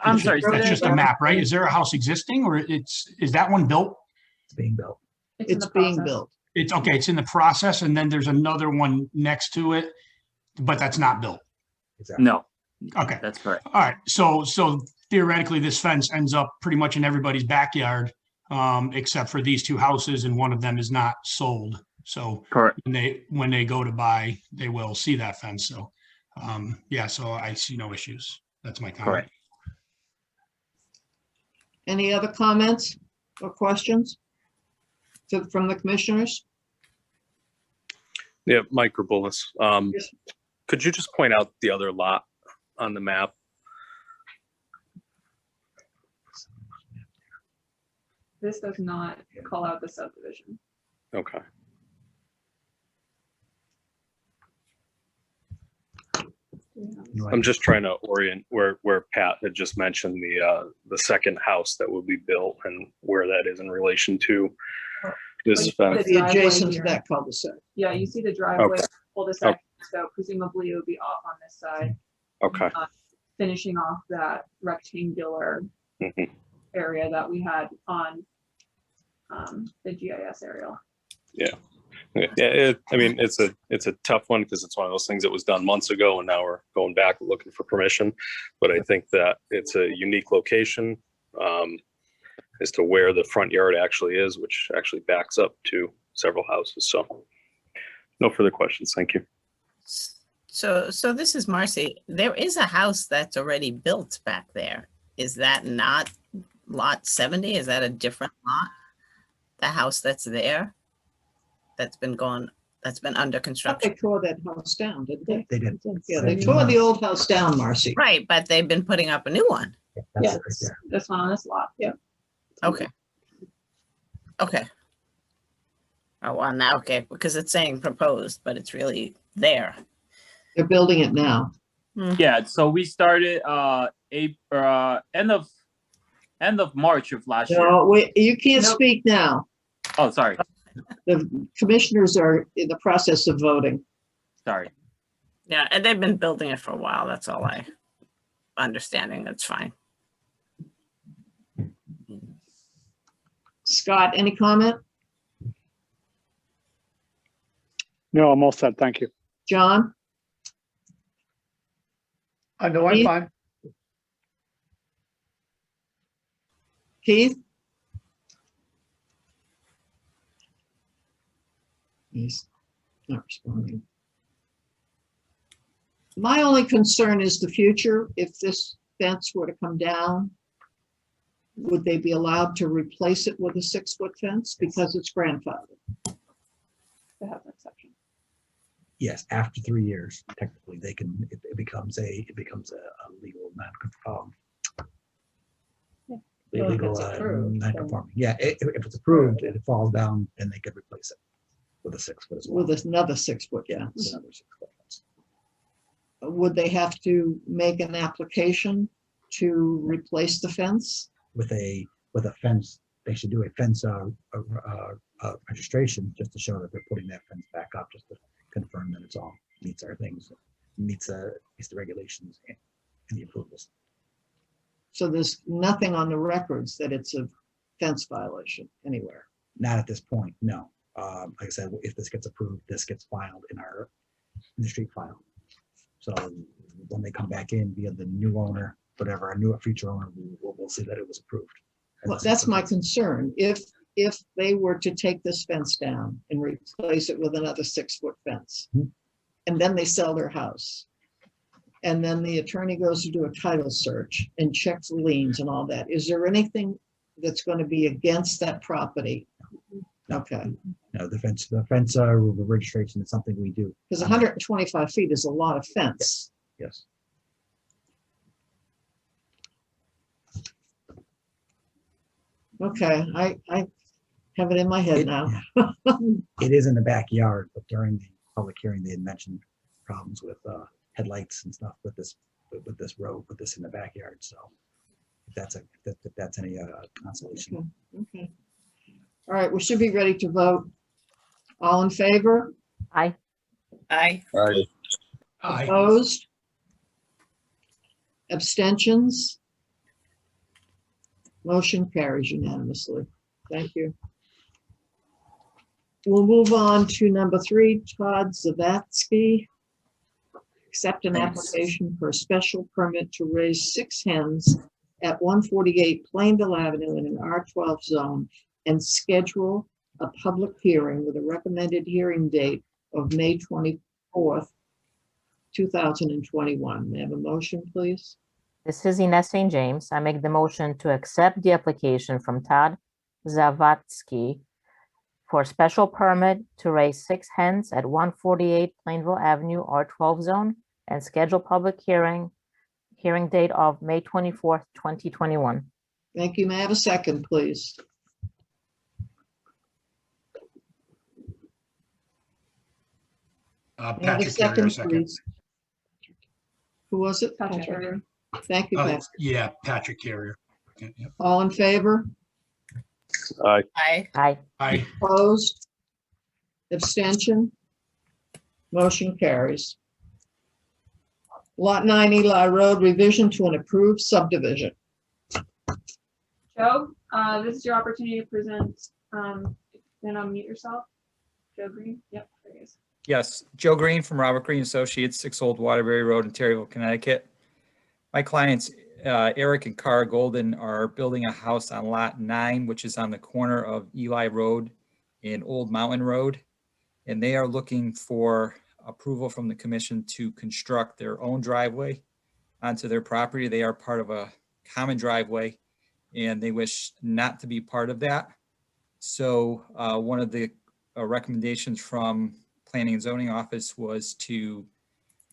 S13: I'm sorry. say
S3: That's
S13: that
S3: just a
S13: again?
S3: map, right? Is there a house existing, or is that one built?
S14: It's being built.
S2: It's being built.
S3: It's okay. It's in the process, and then there's another one next to it, but that's not built.
S14: Exactly.
S13: No,
S3: Okay.
S13: that's correct.
S3: All right. So theoretically, this fence ends up pretty much in everybody's backyard, except for these 2 houses, and one of them is not sold. So
S13: Correct.
S3: when they go to buy, they will see that fence. So yeah. So I see no issues. That's my comment.
S13: Correct.
S2: Any other comments or questions from the commissioners?
S4: Yeah, Mike Rabulis.
S2: Yes.
S4: Could you just point out the other lot on the map?
S1: This does not call out the subdivision.
S4: Okay. I'm just trying to orient where Pat had just mentioned the second house that will be built and where that is in relation to this fence.
S2: The adjacent to
S1: here.
S2: that cul-de-sac.
S1: Yeah, you see the driveway,
S4: Okay.
S1: cul-de-sac, so presumably it would be off on this side,
S4: Okay.
S1: finishing off that rectangular
S4: Mhm.
S1: area that we had on the GIS aerial.
S4: Yeah. I mean, it's a tough one because it's one of those things that was done months ago and now we're going back looking for permission. But I think that it's a unique location as to where the front yard actually is, which actually backs up to several houses. So no further questions. Thank you.
S9: So So this is Marcy. There is a house that's already built back there. Is that not lot 70? Is that a different lot? The house that's there? That's been under
S2: But
S9: construction?
S2: they tore that house down, didn't they?
S14: They did.
S2: Yeah, they tore the old house down, Marcy.
S9: Right, but they've been putting up a new one.
S14: That's
S1: Yes,
S14: it right there.
S1: this one on this lot, yeah.
S9: Okay. Okay. Oh, well, now, okay, because it's saying proposed, but it's really there.
S2: They're building it now.
S13: Yeah, so we started end of March of last year.
S2: No, wait, you can't
S1: Nope.
S2: speak now.
S13: Oh, sorry,
S2: The commissioners are in the process of voting.
S13: sorry.
S9: Yeah, and they've been building it for a while. That's all I understanding. That's fine.
S2: Scott, any comment?
S10: No, I'm all set. Thank you.
S2: John?
S11: No, I'm
S2: Keith?
S11: fine.
S2: Keith? He's not responding. My only concern is the future. If this fence were to come down, would they be allowed to replace it with a 6-foot fence because it's grandfathered?
S1: They have an exception.
S14: Yes, after 3 years, technically, they can, it becomes a legal
S1: Yeah.
S2: Well, if
S14: illegal
S2: it's approved, then-
S14: non-conforming. Yeah, if it's approved and it falls down, then they could replace it with a 6-foot as well.
S2: With another 6-foot, yeah.
S14: It's another 6-foot fence.
S2: Would they have to make an application to replace the fence?
S14: With a fence, they should do a fence registration just to show that they're putting that fence back up, just to confirm that it's all meets our things, meets the regulations and the approvals.
S2: So there's nothing on the records that it's a fence violation anywhere.
S14: Not at this point, no. Like I said, if this gets approved, this gets filed in the street file. So when they come back in via the new owner, whatever, a future owner, we'll see that it was approved.
S2: Well, that's my concern. If they were to take this fence down and replace it with another 6-foot fence,
S14: Mhm.
S2: and then they sell their house, and then the attorney goes to do a title search and checks liens and all that, is there anything that's going to be against that property? Okay,
S14: No, the fence registration is something we do.
S2: because 125 feet is a lot of fence.
S14: Yes.
S2: Okay, I have it in my head now.
S14: It is in the backyard, but during the public hearing, they had mentioned problems with headlights and stuff with this road, with this in the backyard, so if that's any consolation.
S2: Okay. All right, we should be ready to vote. All in favor?
S5: Aye.
S9: Aye.
S4: Aye.
S3: Aye.
S2: Opposed? Abstentions? Motion carries unanimously. Thank you. We'll move on to number 3, Todd Zavatsky. Accept an application for a special permit to raise 6 hens at 148 Plainville Avenue in an R12 zone and schedule a public hearing with a recommended hearing date of May 24th, 2021. May I have a motion, please?
S5: This is Ines St. James. I make the motion to accept the application from Todd Zavatsky for a special permit to raise 6 hens at 148 Plainville Avenue, R12 zone, and schedule public hearing date of May 24th, 2021.
S2: Thank you. May I have a second, please? May I have a
S3: Patrick Carrier, second.
S2: please? Who was it?
S1: Patrick Carrier.
S2: Thank you, Patrick.
S3: Yeah, Patrick Carrier. Okay, yep.
S2: All in favor?
S4: Aye.
S9: Aye.
S5: Aye.
S3: Aye.
S2: Opposed? Abstention? Motion carries. Lot 9 Eli Road, revision to an approved subdivision.
S1: Joe, this is your opportunity to present, then unmute yourself. Joe Green, yep, there he is.
S15: Yes, Joe Green from Robert Green Associates, 6 Old Waterbury Road, Ontario, Connecticut. My clients, Eric and Cara Golden, are building a house on Lot 9, which is on the corner of Eli Road and Old Mountain Road. And they are looking for approval from the commission to construct their own driveway onto their property. They are part of a common driveway and they wish not to be part of that. So one of the recommendations from Planning and Zoning Office was to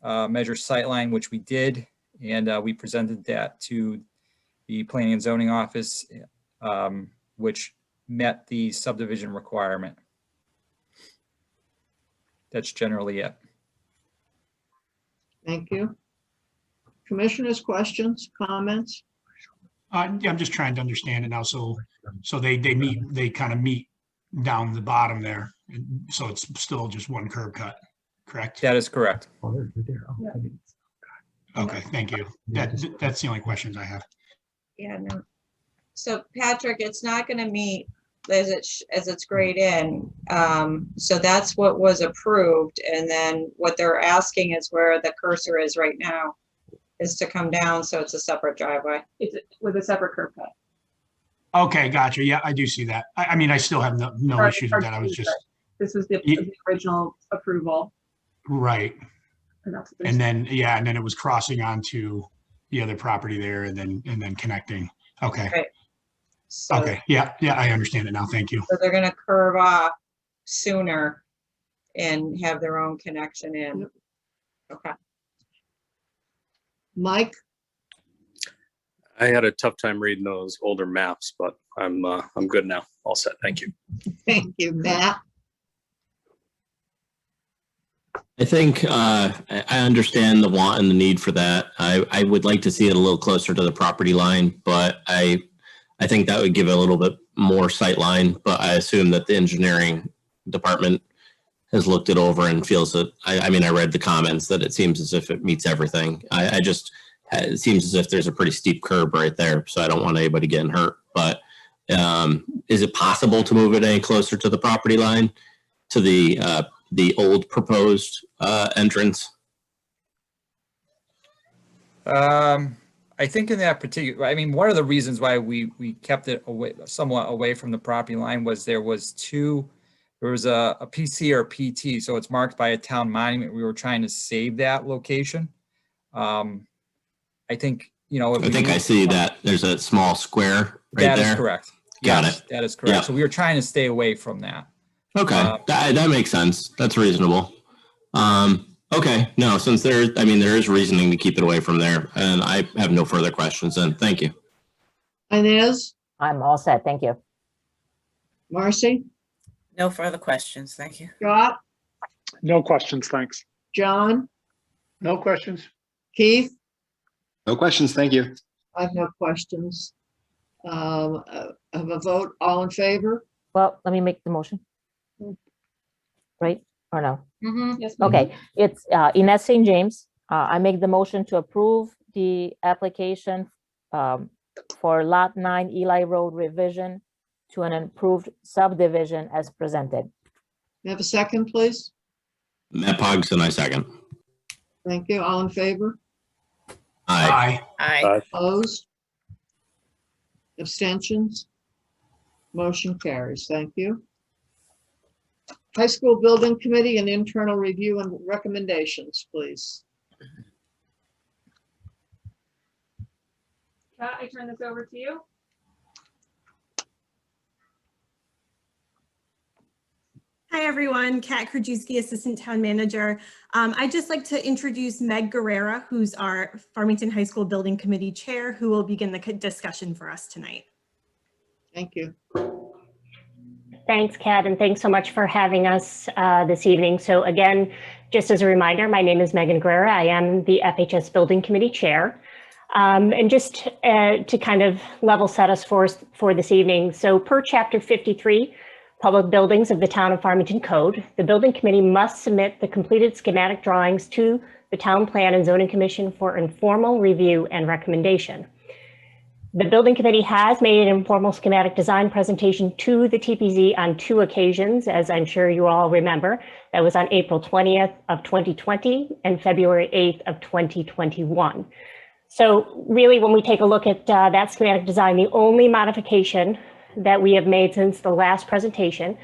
S15: measure sightline, which we did, and we presented that to the Planning and Zoning Office, which met the subdivision requirement. That's generally it.
S2: Thank you. Commissioners, questions, comments?
S3: Yeah, I'm just trying to understand it now. So they kind of meet down the bottom there. And so it's still just one curb cut, correct?
S15: That is correct.
S14: Oh, they're there. Oh,
S1: Yeah.
S14: I mean,
S3: Okay, thank you. That's the only questions I have.
S8: Yeah, no. So Patrick, it's not gonna meet as it's grade in. So that's what was approved. And then what they're asking is where the cursor is right now is to come down. So it's a separate driveway.
S1: It's with a separate curb cut.
S3: Okay, gotcha. Yeah, I do see that. I mean, I still have no
S1: Or-
S3: issues
S1: or
S3: with that. I was just,
S1: This was the
S3: Ye-
S1: original approval.
S3: right.
S1: And that's what they're
S3: And then, yeah, and then it was crossing onto the other property there and then connecting. Okay.
S8: Right. So,
S3: Okay. Yeah. Yeah. I understand it now. Thank you.
S8: so they're gonna curve off sooner and have their own connection in. Okay.
S2: Mike?
S4: I had a tough time reading those older maps, but I'm good now. All set. Thank you.
S2: Thank you, Matt.
S7: I think I understand the want and the need for that. I would like to see it a little closer to the property line, but I think that would give it a little bit more sight line, but I assume that the engineering department has looked it over and feels that, I mean, I read the comments that it seems as if it meets everything. It seems as if there's a pretty steep curb right there, so I don't want anybody getting hurt, but is it possible to move it any closer to the property line, to the old proposed entrance?
S15: I think in that particular, I mean, one of the reasons why we kept it away, somewhat away from the property line was there was a PC or a PT, so it's marked by a town monument. We were trying to save that location. I think,
S7: I think I see that there's a small square right there.
S15: That is correct.
S7: Got
S15: Yes,
S7: it.
S15: that is correct.
S7: Yeah.
S15: So we were trying to stay away from that.
S7: Okay, that makes sense. That's reasonable. Okay, no, since there is reasoning to keep it away from there, and I have no further questions then. Thank you.
S2: Inez?
S5: I'm all set. Thank you.
S2: Marcy?
S9: No further questions. Thank you.
S2: Scott?
S10: No questions, thanks.
S2: John?
S11: No questions?
S2: Keith?
S12: No questions, thank you.
S2: I have no questions. Have a vote, all in favor?
S5: Well, let me make the motion. Right, or no?
S1: Yes, ma'am.
S5: Okay, it's Ines St. James. I make the motion to approve the application for Lot 9 Eli Road revision to an improved subdivision as presented.
S2: You have a second, please?
S7: Matt Pogson, I second.
S2: Thank you. All in favor?
S7: Aye.
S9: Aye.
S2: Opposed? Abstentions? Motion carries. Thank you. High School Building Committee and internal review and recommendations, please.
S1: Kat, I turn this over to you.
S16: Hi, everyone. Kat Krajewski, Assistant Town Manager. I'd just like to introduce Meg Guerrera, who's our Farmington High School Building Committee Chair, who will begin the discussion for us tonight.
S2: Thank you.
S17: Thanks, Kat, and thanks so much for having us this evening. So again, just as a reminder, my name is Megan Guerrera. I am the FHS Building Committee Chair. And just to kind of level set us for this evening, so per Chapter 53, Public Buildings of the Town of Farmington Code, the Building Committee must submit the completed schematic drawings to the Town Plan and Zoning Commission for informal review and recommendation. The Building Committee has made an informal schematic design presentation to the TPZ on 2 occasions, as I'm sure you all remember. That was on April 20th of 2020 and February 8th of 2021. So really, when we take a look at that schematic design, the only modification that we have made since the last presentation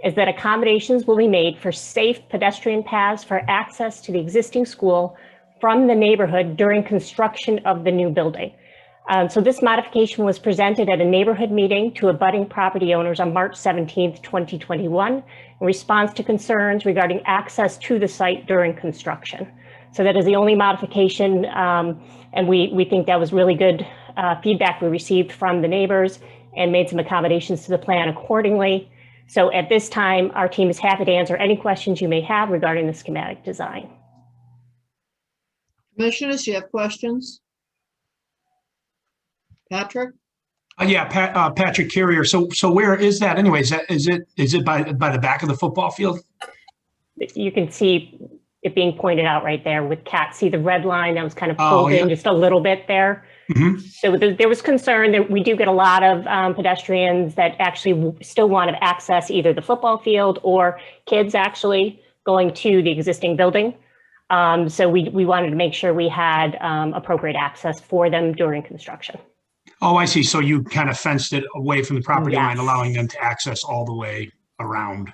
S17: is that accommodations will be made for safe pedestrian paths for access to the existing school from the neighborhood during construction of the new building. So this modification was presented at a neighborhood meeting to abutting property owners on March 17th, 2021, in response to concerns regarding access to the site during construction. So that is the only modification, and we think that was really good feedback we received from the neighbors and made some accommodations to the plan accordingly. So at this time, our team is happy to answer any questions you may have regarding the schematic design.
S2: Commissioners, you have questions? Patrick?
S3: Yeah, Patrick Carrier. So where is that anyway? Is it by the back of the football field?
S17: You can see it being pointed out right there with Kat. See the red line that was kind of pulled in just a little bit there.
S3: Mm-hmm.
S17: So there was concern that we do get a lot of pedestrians that actually still want to access either the football field or kids actually going to the existing building. So we wanted to make sure we had appropriate access for them during construction.
S3: Oh, I see. So you kind of fenced it away from the property line, allowing them to access all the way around,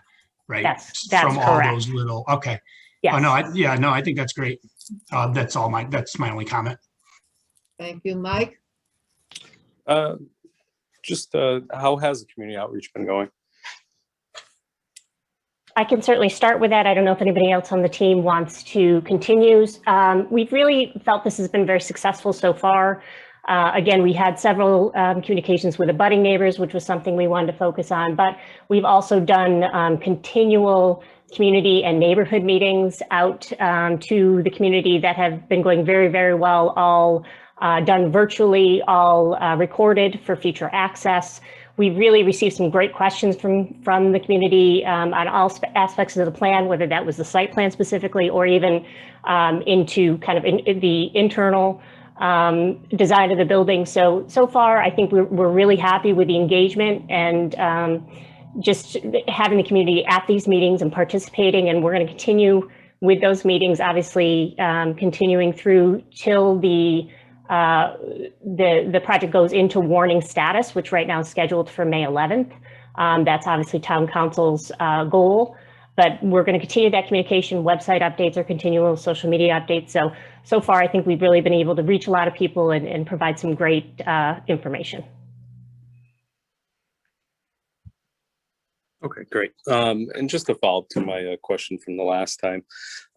S3: right?
S17: That's
S3: from
S17: correct.
S3: all those little, okay.
S17: Yes.
S3: Oh, no, I think that's great. That's my only comment.
S2: Thank you, Mike.
S4: Just how has the community outreach been going?
S17: I can certainly start with that. I don't know if anybody else on the team wants to continue. We've really felt this has been very successful so far. Again, we had several communications with abutting neighbors, which was something we wanted to focus on, but we've also done continual community and neighborhood meetings out to the community that have been going very, very well, all done virtually, all recorded for future access. We really received some great questions from the community on all aspects of the plan, whether that was the site plan specifically, or even into kind of the internal design of the building. So far, I think we're really happy with the engagement and just having the community at these meetings and participating. And we're going to continue with those meetings, obviously continuing through till the project goes into warning status, which right now is scheduled for May 11th. That's obviously town council's goal. But we're going to continue that communication. Website updates are continual, social media updates. So far, I think we've really been able to reach a lot of people and provide some great information.
S4: Okay, great. And just to follow up to my question from the last time,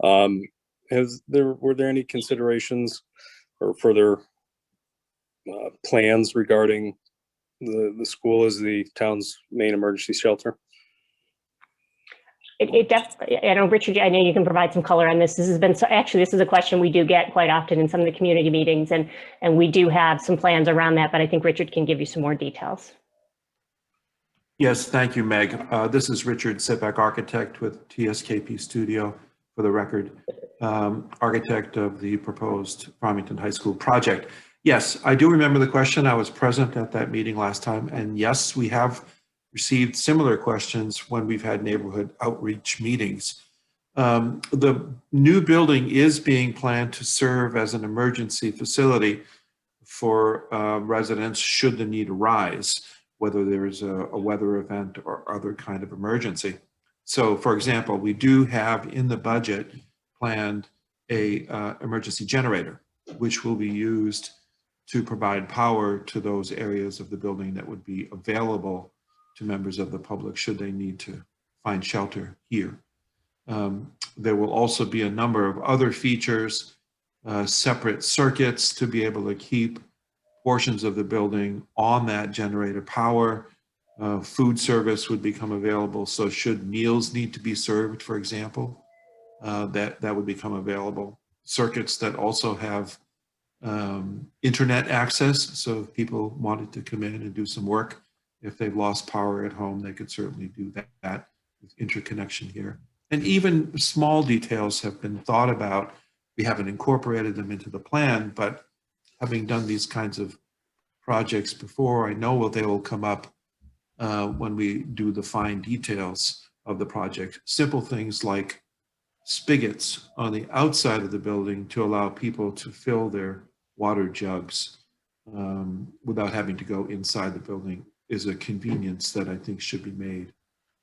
S4: were there any considerations or further plans regarding the school as the town's main emergency shelter?
S17: It definitely, I know, Richard, I know you can provide some color on this. This has been, actually, this is a question we do get quite often in some of the community meetings, and we do have some plans around that, but I think Richard can give you some more details.
S18: Yes, thank you, Meg. This is Richard Setback, architect with TSKP Studio, for the record, architect of the proposed Farmington High School project. Yes, I do remember the question. I was present at that meeting last time, and yes, we have received similar questions when we've had neighborhood outreach meetings. The new building is being planned to serve as an emergency facility for residents should the need arise, whether there's a weather event or other kind of emergency. So, for example, we do have in the budget planned a emergency generator, which will be used to provide power to those areas of the building that would be available to members of the public should they need to find shelter here. There will also be a number of other features, separate circuits to be able to keep portions of the building on that generator power. Food service would become available, so should meals need to be served, for example, that would become available. Circuits that also have internet access, so if people wanted to come in and do some work, if they've lost power at home, they could certainly do that with interconnection here. And even small details have been thought about. We haven't incorporated them into the plan, but having done these kinds of projects before, I know they will come up when we do the fine details of the project. Simple things like spigots on the outside of the building to allow people to fill their water jugs without having to go inside the building is a convenience that I think should be made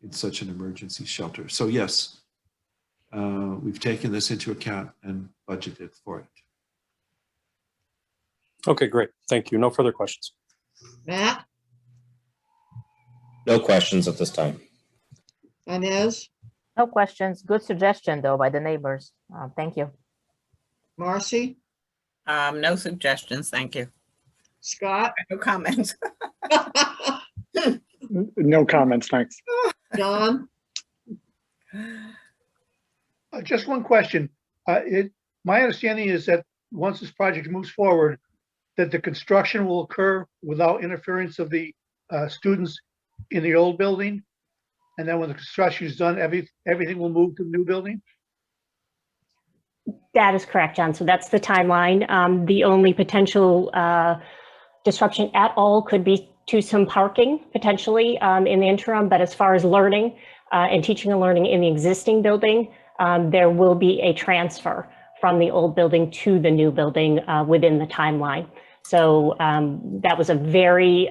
S18: in such an emergency shelter. So yes, we've taken this into account and budgeted for it.
S4: Okay, great. Thank you. No further questions.
S2: Matt,
S7: No questions at this time.
S2: Inez,
S5: No questions. Good suggestion, though, by the neighbors. Thank you.
S2: Marcy,
S9: No suggestions, thank you.
S2: Scott,
S9: No comments.
S10: No comments, thanks.
S2: John,
S11: Just one question. My understanding is that once this project moves forward, that the construction will occur without interference of the students in the old building. And then when the construction is done, everything will move to the new building?
S17: That is correct, John. So that's the timeline. The only potential disruption at all could be to some parking potentially in the interim. But as far as learning and teaching and learning in the existing building, there will be a transfer from the old building to the new building within the timeline. So that was a very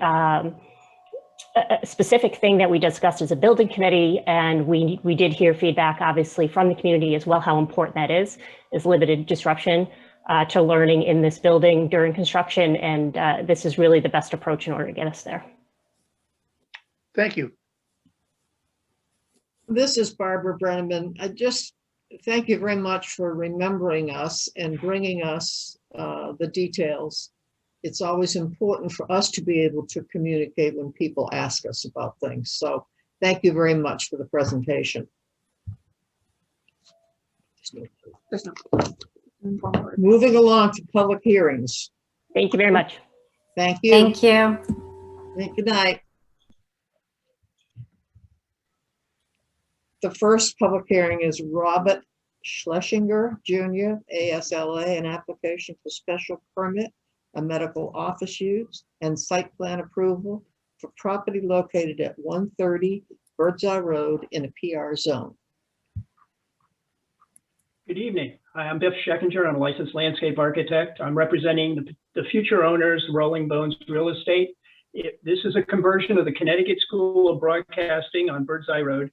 S17: specific thing that we discussed as a building committee, and we did hear feedback, obviously, from the community as well, how important that is limited disruption to learning in this building during construction, and this is really the best approach in order to get us there.
S11: Thank you.
S2: this is Barbara Brenneman. I just thank you very much for remembering us and bringing us the details. It's always important for us to be able to communicate when people ask us about things. So thank you very much for the presentation. Moving along to public hearings.
S17: Thank you very much.
S2: Thank you.
S19: Thank you.
S2: Good night. The first public hearing is Robert Schlesinger Jr., ASLA, an application for special permit, a medical office use, and site plan approval for property located at 130 Birdseye Road in a PR zone.
S20: Good evening. Hi, I'm Biff Schekinger. I'm a licensed landscape architect. I'm representing the future owners, Rolling Bones Real Estate. This is a conversion of the Connecticut School of Broadcasting on Birdseye Road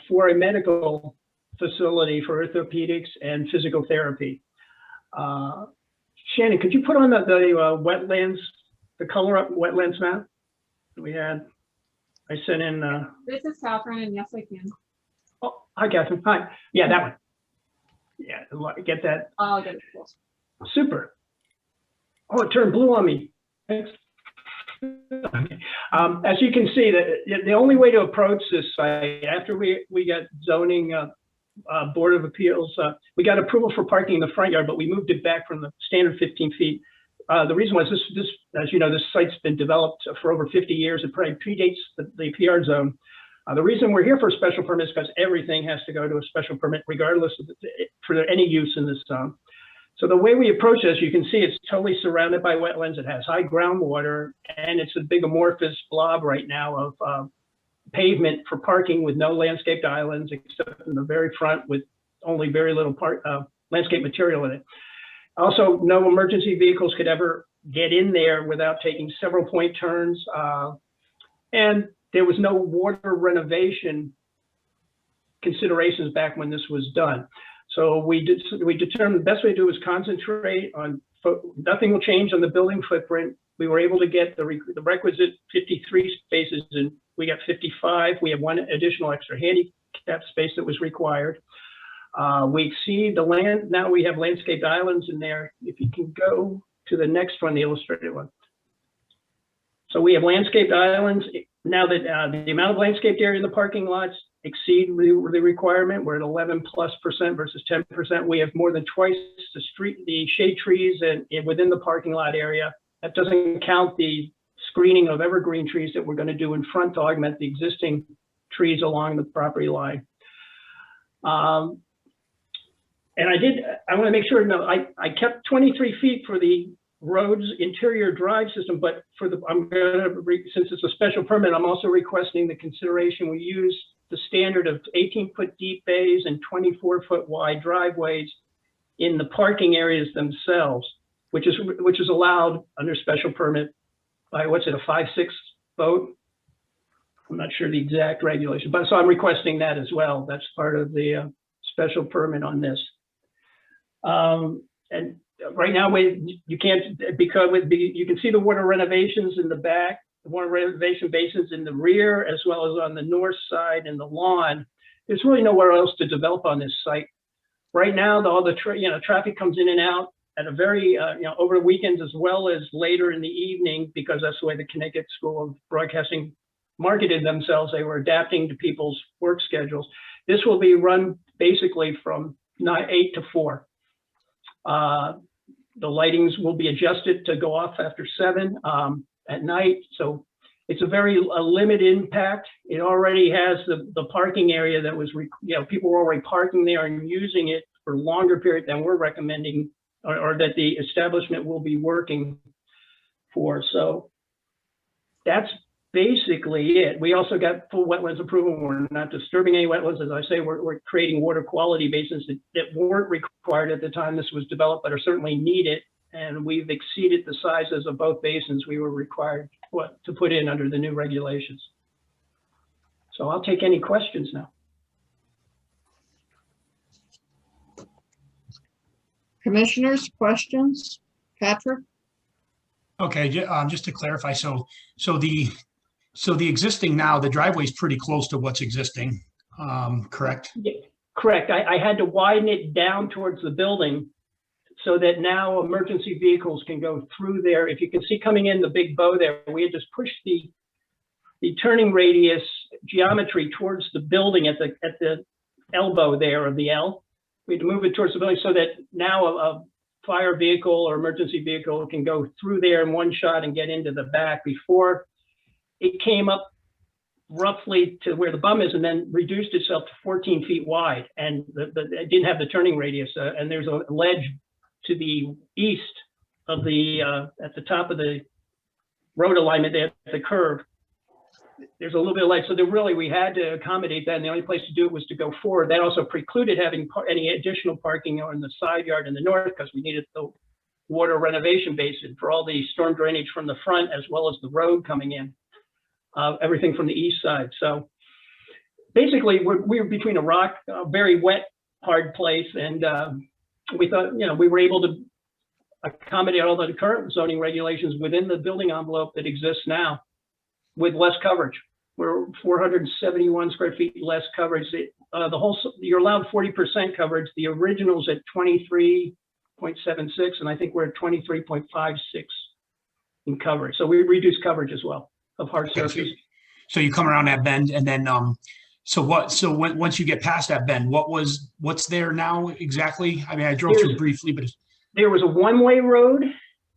S20: for a medical facility for orthopedics and physical therapy. Shannon, could you put on the wetlands, the color up wetlands map we had? I sent in.
S1: This is Catherine, and yes, I can.
S20: Oh, hi, Catherine. Hi. Yeah, that one. Yeah, get that.
S1: I'll get it close.
S20: Super. Oh, it turned blue on me. Thanks. Okay. As you can see, the only way to approach this site, after we got zoning Board of Appeals, we got approval for parking in the front yard, but we moved it back from the standard 15 feet. The reason was this, as you know, this site's been developed for over 50 years. It probably predates the PR zone. The reason we're here for a special permit is because everything has to go to a special permit, regardless of for any use in this zone. So the way we approach this, you can see it's totally surrounded by wetlands. It has high groundwater, and it's a big amorphous blob right now of pavement for parking with no landscaped islands, except in the very front with only very little landscape material in it. Also, no emergency vehicles could ever get in there without taking several point turns. And there was no water renovation considerations back when this was done. So we determined the best way to do is concentrate on, nothing will change on the building footprint. We were able to get the requisite 53 spaces, and we got 55. We have one additional extra handicap space that was required. We exceed the land. Now we have landscaped islands in there. If you can go to the next one, the illustrated one. So we have landscaped islands. Now that the amount of landscaped area in the parking lots exceed the requirement, we're at 11+% versus 10%. We have more than twice the shade trees and within the parking lot area. That doesn't count the screening of evergreen trees that we're going to do in front to augment the existing trees along the property line. And I want to make sure, no, I kept 23 feet for the road's interior drive system, but since it's a special permit, I'm also requesting the consideration we use the standard of 18-foot deep bays and 24-foot wide driveways in the parking areas themselves, which is allowed under special permit by, what's it, a 5/6 vote? I'm not sure the exact regulation, but so I'm requesting that as well. That's part of the special permit on this. And right now, you can't, because you can see the water renovations in the back, the water renovation basins in the rear, as well as on the north side and the lawn. There's really nowhere else to develop on this site. Right now, all the traffic comes in and out at a very, over the weekends as well as later in the evening, because that's the way the Connecticut School of Broadcasting marketed themselves. They were adapting to people's work schedules. This will be run basically from 8 to 4. The lightings will be adjusted to go off after 7 at night. So it's a very limited impact. It already has the parking area that was, people were already parking there and using it for a longer period than we're recommending, or that the establishment will be working for. So that's basically it. We also got full wetlands approval. We're not disturbing any wetlands. As I say, we're creating water quality basins that weren't required at the time this was developed, but are certainly needed. And we've exceeded the sizes of both basins we were required to put in under the new regulations. So I'll take any questions now.
S2: Commissioners, questions? Patrick?
S3: Okay, just to clarify, so the existing now, the driveway is pretty close to what's existing, correct?
S20: Yeah, correct. I had to widen it down towards the building so that now emergency vehicles can go through there. If you can see coming in the big bow there, we had just pushed the turning radius geometry towards the building at the elbow there of the L. We had to move it towards the building so that now a fire vehicle or emergency vehicle can go through there in one shot and get into the back. Before, it came up roughly to where the bum is and then reduced itself to 14 feet wide, and it didn't have the turning radius. And there's a ledge to the east of the at the top of the road alignment there, at the curve. There's a little bit of light, so we had to accommodate that, and the only place to do it was to go forward. That also precluded having any additional parking on the side yard in the north, because we needed the water renovation basin for all the storm drainage from the front, as well as the road coming in, everything from the east side. So basically, we were between a very wet, hard place, and we thought, we were able to accommodate all the current zoning regulations within the building envelope that exists now, with less coverage. We're 471 square feet less coverage. You're allowed 40% coverage. The original's at 23.76, and I think we're at 23.56 in coverage. So we reduced coverage as well of hard surface.
S3: So you come around that bend, and then once you get past that bend, what's there now exactly? I mean, I drove through briefly, but
S20: there was a one-way road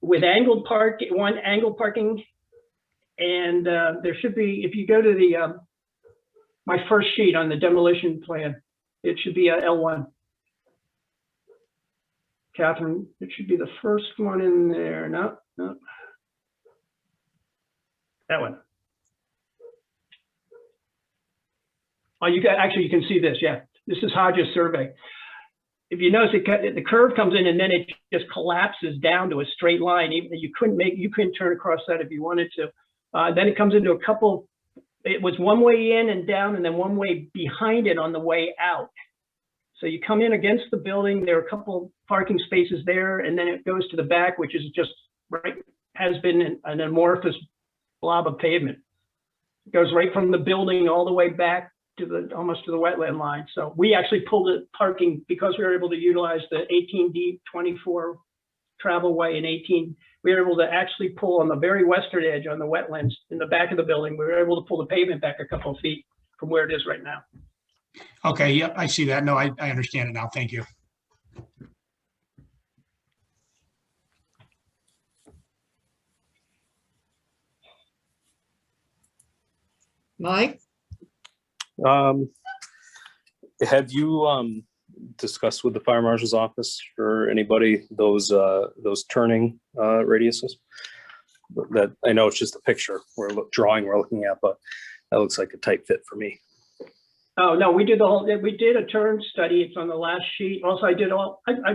S20: with angled parking. And there should be, if you go to the my first sheet on the demolition plan, it should be a L1. Catherine, it should be the first one in there. No, that one. Oh, you can see this. Yeah, this is Hodges Survey. If you notice, the curve comes in and then it just collapses down to a straight line. Even you couldn't turn across that if you wanted to. Then it comes into a couple, it was one way in and down, and then one way behind it on the way out. So you come in against the building, there are a couple parking spaces there, and then it goes to the back, which is just has been an amorphous blob of pavement. It goes right from the building all the way back to almost to the wetland line. So we actually pulled the parking because we were able to utilize the 18D 24 travel way and 18. We were able to actually pull on the very western edge on the wetlands in the back of the building. We were able to pull the pavement back a couple of feet from where it is right now.
S3: Okay, yep, I see that. No, I understand it now. Thank you.
S2: Mike?
S4: Have you discussed with the fire marshal's office for anybody those turning radiuses? That I know it's just a picture we're looking at, but that looks like a tight fit for me.
S20: Oh no, we did a turn study. It's on the last sheet. Also, I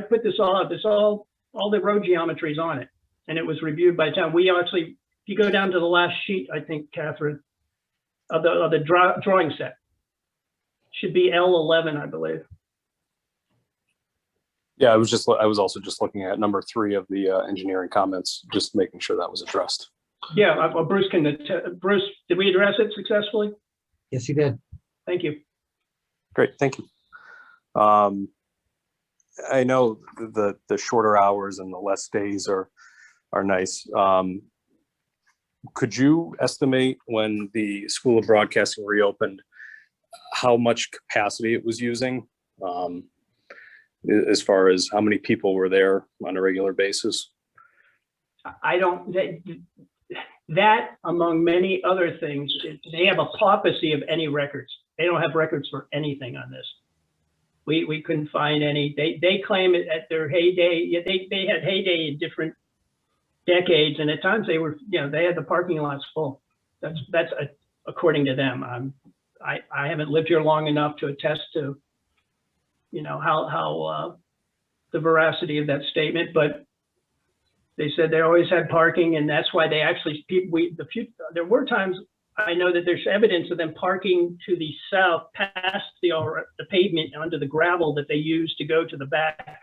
S20: put this all up. It's all the road geometries on it, and it was reviewed by town. We actually, if you go down to the last sheet, I think, Catherine, of the drawing set. Should be L11, I believe.
S4: Yeah, I was also just looking at number 3 of the engineering comments, just making sure that was addressed.
S20: Yeah, Bruce Bruce, did we address it successfully?
S14: Yes, you did.
S20: Thank you.
S4: Great, thank you. I know the shorter hours and the less days are nice. Could you estimate when the School of Broadcasting reopened, how much capacity it was using? As far as how many people were there on a regular basis?
S20: I don't, that among many other things, they have a paucity of any records. They don't have records for anything on this. We couldn't find any. They claim it at their heyday. Yeah, they had heyday in different decades, and at times they were, they had the parking lots full. That's according to them. I haven't lived here long enough to attest to, how the veracity of that statement, but they said they always had parking, and that's why they actually, there were times I know that there's evidence of them parking to the south past the pavement onto the gravel that they use to go to the back,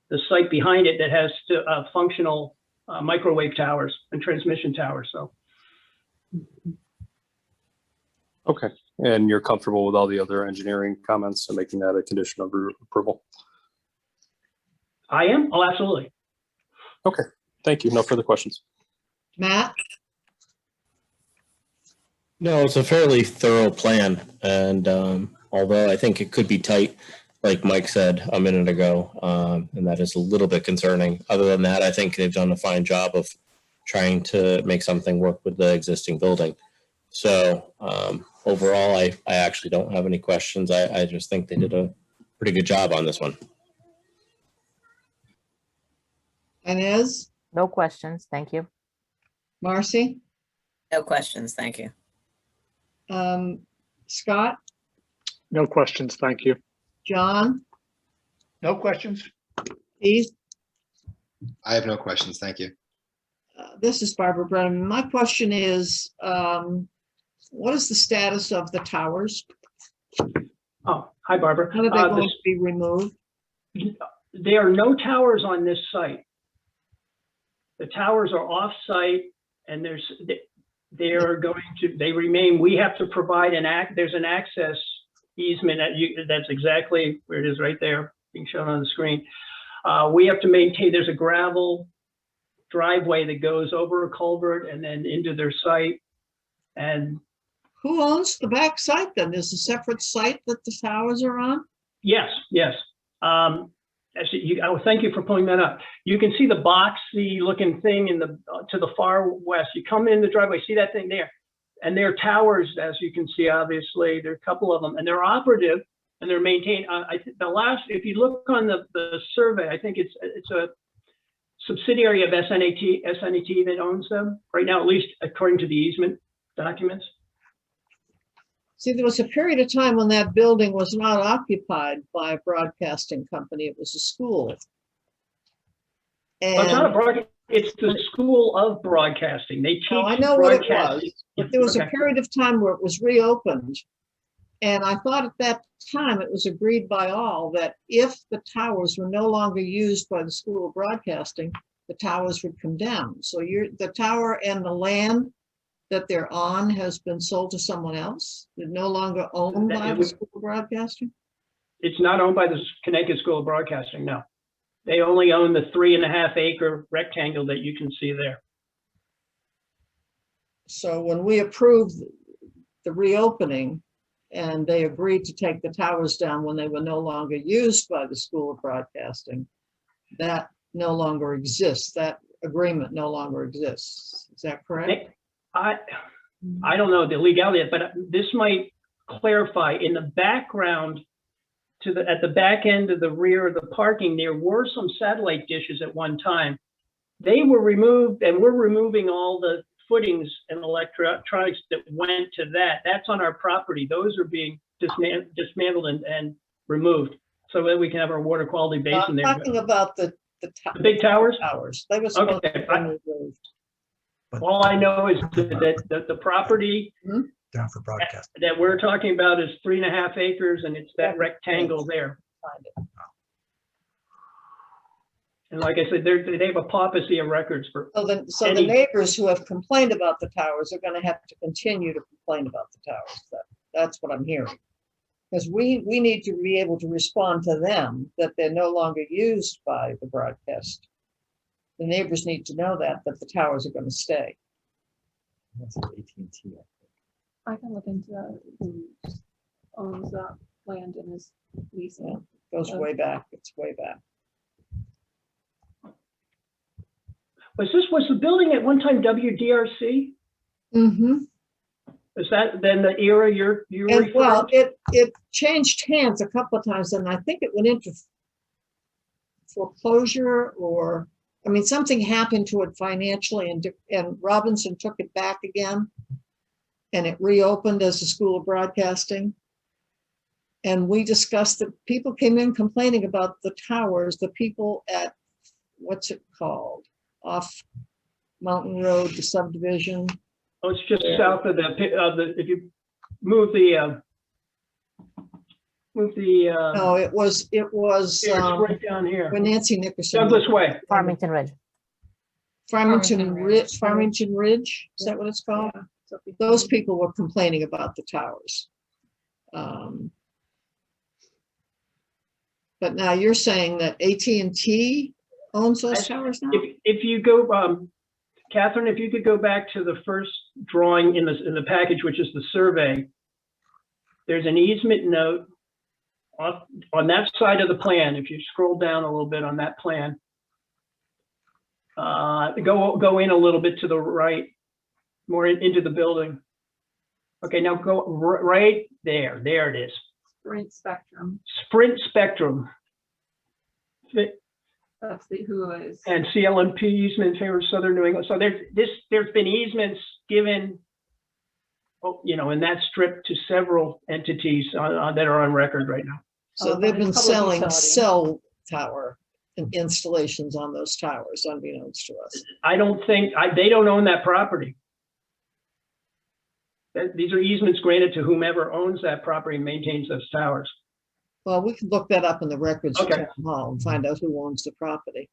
S20: the site behind it that has functional microwave towers and transmission towers. So.
S4: Okay, and you're comfortable with all the other engineering comments and making that a condition of approval?
S20: I am. Oh, absolutely.
S4: Okay, thank you. No further questions.
S2: Matt?
S7: No, it's a fairly thorough plan, and although I think it could be tight, like Mike said a minute ago, and that is a little bit concerning. Other than that, I think they've done a fine job of trying to make something work with the existing building. So overall, I actually don't have any questions. I just think they did a pretty good job on this one.
S2: Inez?
S5: No questions, thank you.
S2: Marcy?
S9: No questions, thank you.
S2: Scott?
S10: No questions, thank you.
S2: John?
S11: No questions.
S2: Keith?
S12: I have no questions, thank you.
S2: This is Barbara Brennan. My question is, what is the status of the towers?
S20: Oh, hi, Barbara.
S2: How are they going to be removed?
S20: There are no towers on this site. The towers are off-site, and they remain. We have to provide there's an access easement that's exactly where it is right there, being shown on the screen. We have to maintain, there's a gravel driveway that goes over a culvert and then into their site. And
S2: who owns the back site then? There's a separate site that the towers are on?
S20: Yes. Actually, thank you for pulling that up. You can see the boxy looking thing to the far west. You come in the driveway, see that thing there, and they're towers, as you can see. Obviously, there are a couple of them, and they're operative and they're maintained. If you look on the survey, I think it's a subsidiary of SNET that owns them right now, at least according to the easement documents.
S2: See, there was a period of time when that building was not occupied by a broadcasting company. It was a school. And
S20: well, it's not a broadcast. It's the School of Broadcasting. They teach
S2: I know what it was, but there was a period of time where it was reopened. And I thought at that time it was agreed by all that if the towers were no longer used by the School of Broadcasting, the towers would come down. So the tower and the land that they're on has been sold to someone else? They're no longer owned by the School of Broadcasting?
S20: It's not owned by the Connecticut School of Broadcasting, no. They only own the 3.5 acre rectangle that you can see there.
S2: So when we approved the reopening and they agreed to take the towers down when they were no longer used by the School of Broadcasting, that no longer exists. That agreement no longer exists. Is that correct?
S20: I don't know the legality, but this might clarify. In the background, at the back end of the rear of the parking, there were some satellite dishes at one time. They were removed, and we're removing all the footings and electronics that went to that. That's on our property. Those are being dismantled and removed so that we can have our water quality basin there.
S2: I'm talking about the
S20: big towers?
S2: They were supposed to be
S20: removed. All I know is that the property
S14: down for broadcast.
S20: that we're talking about is 3.5 acres, and it's that rectangle there. And like I said, they have a papacy of records for.
S2: So the
S20: any-
S2: neighbors who have complained about the towers are gonna have to continue to complain about the towers. That's what I'm hearing. Because we need to be able to respond to them that they're no longer used by the broadcast. The neighbors need to know that the towers are gonna stay.
S14: That's AT&T.
S1: I can look into that. Who owns that land and is leasing it.
S2: Goes way back, it's way back.
S20: Was the building at one time WDRC?
S2: Mm-hmm.
S20: Is that then the era you were
S2: And well,
S20: referring to?
S2: it changed hands a couple of times, and I think it went into foreclosure, or, I mean, something happened to it financially, and Robinson took it back again, and it reopened as a school of broadcasting. And we discussed that people came in complaining about the towers, the people at, what's it called? Off Mountain Road, the subdivision.
S20: Oh, it's just south of if you move the.
S2: No, it was
S20: here, it's right down here.
S2: when Nancy Nickerson.
S20: Douglas Way.
S5: Farmington Ridge.
S2: Farmington Ridge, is that what it's called? Those people were complaining about the towers. But now you're saying that AT&T owns those towers now?
S20: If you go, Catherine, if you could go back to the first drawing in the package, which is the survey, there's an easement note on that side of the plan. If you scroll down a little bit on that plan, go in a little bit to the right, more into the building. Okay, now go right there. There it is.
S1: Sprint Spectrum.
S20: Sprint Spectrum.
S1: That's who is.
S20: And CLMP easement in favor of Southern New England. So there's been easements given, in that strip to several entities that are on record right now.
S2: So they've been selling cell tower installations on those towers, unbeknownst to us.
S20: I don't think, they don't own that property. These are easements granted to whomever owns that property and maintains those towers.
S2: Well, we can look that up in the records of
S20: Okay.
S2: Town Hall and find out who owns the property.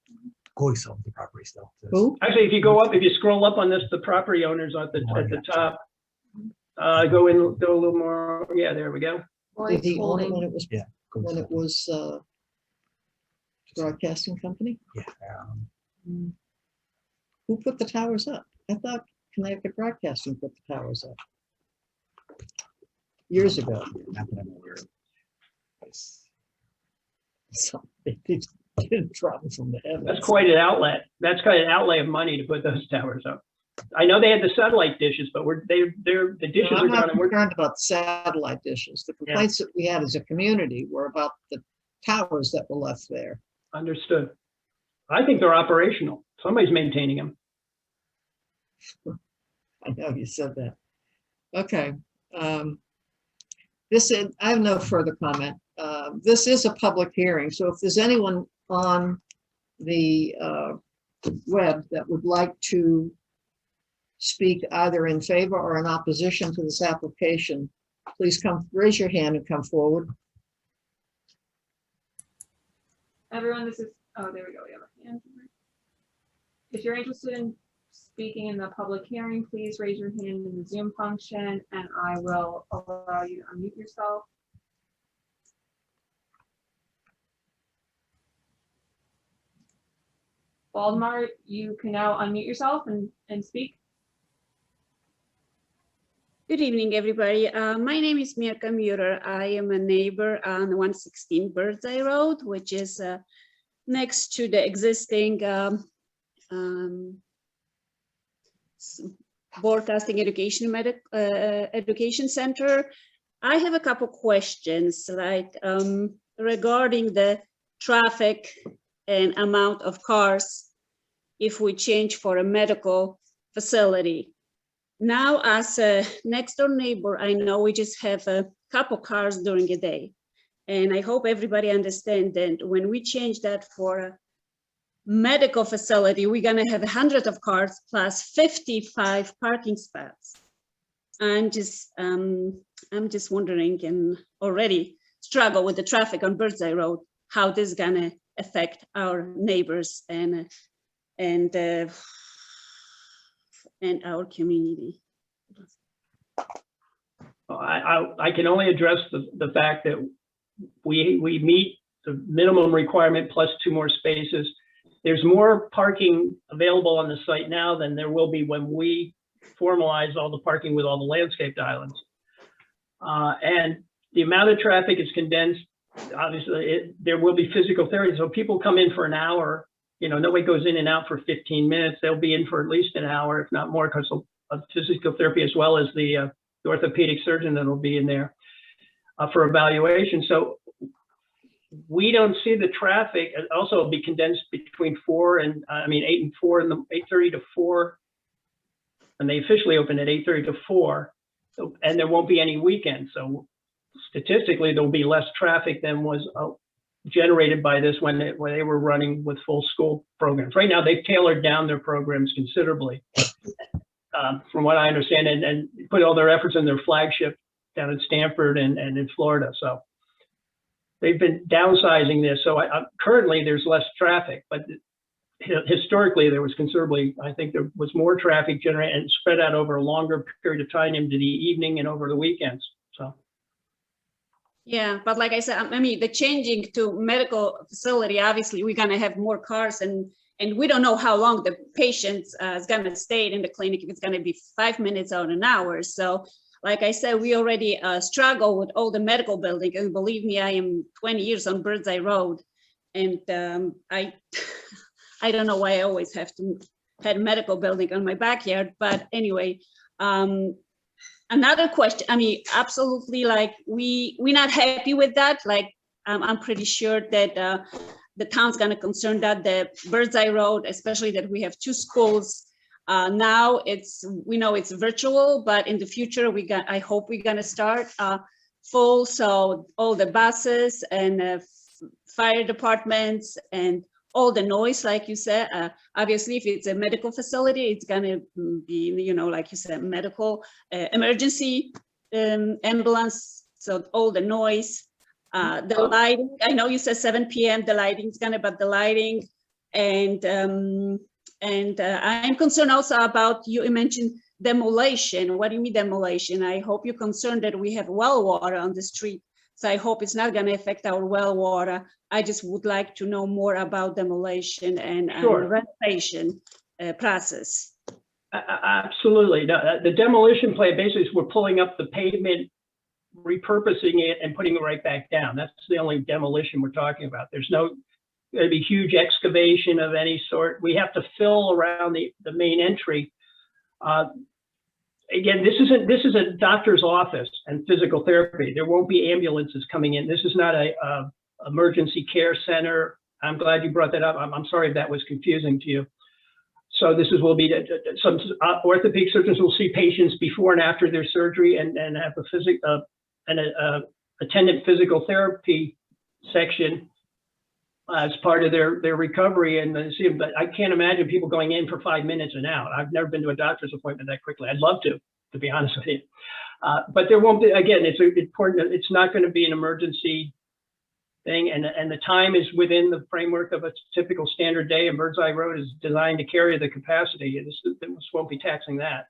S14: Goyce owns the property still.
S2: Who?
S20: Actually, if you scroll up on this, the property owners at the top, go a little more. Yeah, there we go.
S2: Did he own it when it was,
S14: Yeah.
S2: when it was broadcasting company?
S14: Yeah.
S2: Who put the towers up? I thought Connecticut Broadcasting put the towers up years ago.
S14: Not that I'm aware of.
S2: So they didn't drop it from the heavens.
S20: That's quite an outlet. That's quite an outlay of money to put those towers up. I know they had the satellite dishes, but the dishes
S2: I'm
S20: are
S2: not
S20: down. And
S2: concerned about satellite dishes. The complaints that we had as a community were about the towers that were left there.
S20: Understood. I think they're operational. Somebody's maintaining them.
S2: I know you said that. Okay. I have no further comment. This is a public hearing, so if there's anyone on the web that would like to speak either in favor or in opposition to this application, please raise your hand and come forward.
S1: Everyone, this is, oh, there we go. We have a hand. If you're interested in speaking in the public hearing, please raise your hand in the Zoom function and I will allow you to unmute yourself. Waldemar, you can now unmute yourself and speak.
S19: Good evening, everybody. My name is Mirka Muir. I am a neighbor on 116 Birdseye Road, which is next to the existing Broadcasting Education Center. I have a couple questions, like regarding the traffic and amount of cars if we change for a medical facility. Now, as a next door neighbor, I know we just have a couple cars during the day. And I hope everybody understands that when we change that for a medical facility, we're gonna have 100 of cars plus 55 parking spots. I'm just wondering, and already struggle with the traffic on Birdseye Road, how this is gonna affect our neighbors and our community.
S20: I can only address the fact that we meet the minimum requirement plus 2 more spaces. There's more parking available on the site now than there will be when we formalize all the parking with all the landscaped islands. And the amount of traffic is condensed. Obviously, there will be physical therapy. So people come in for an hour, you know, nobody goes in and out for 15 minutes. They'll be in for at least an hour, if not more, because of physical therapy, as well as the orthopedic surgeon that will be in there for evaluation. So we don't see the traffic. Also, it'll be condensed between 8 and 4, and 8:30 to 4, and they officially open at 8:30 to 4. So, and there won't be any weekends. So statistically, there'll be less traffic than was generated by this when they were running with full school programs. Right now, they've tailored down their programs considerably, from what I understand, and put all their efforts in their flagship down in Stanford and in Florida. So they've been downsizing this. So currently there's less traffic, but historically there was considerably, I think there was more traffic generated and spread out over a longer period of time into the evening and over the weekends. So.
S19: Yeah, but like I said, I mean, the changing to medical facility, obviously we're gonna have more cars, and we don't know how long the patient is gonna stay in the clinic, if it's gonna be 5 minutes or an hour. So like I said, we already struggle with all the medical building, and believe me, I am 20 years on Birdseye Road, and I don't know why I always have to have a medical building on my backyard. But anyway, another question, I mean, absolutely, like we're not happy with that. Like I'm pretty sure that the town's gonna concern that the Birdseye Road, especially that we have 2 schools. Now we know it's virtual, but in the future I hope we're gonna start full. So all the buses and fire departments and all the noise, like you said, obviously if it's a medical facility, it's gonna be, you know, like you said, medical emergency ambulance. So all the noise, the lighting, I know you said 7 p.m. the lighting's gonna, but the lighting and I'm concerned also about, you mentioned demolition. What do you mean demolition? I hope you're concerned that we have well water on the street. So I hope it's not going to affect our well water. I just would like to know more about demolition and renovation process.
S20: Absolutely. The demolition plan basically is we're pulling up the pavement, repurposing it, and putting it right back down. That's the only demolition we're talking about. There's no going to be huge excavation of any sort. We have to fill around the main entry. Again, this is a doctor's office and physical therapy. There won't be ambulances coming in. This is not a emergency care center. I'm glad you brought that up. I'm sorry if that was confusing to you. So will be some orthopedic surgeons will see patients before and after their surgery and have a attendant physical therapy section as part of their recovery, and see them. But I can't imagine people going in for 5 minutes and out. I've never been to a doctor's appointment that quickly. I'd love to be honest with you. But there won't be, again, it's important, it's not going to be an emergency thing, and the time is within the framework of a typical standard day, and Birdseye Road is designed to carry the capacity. This won't be taxing that.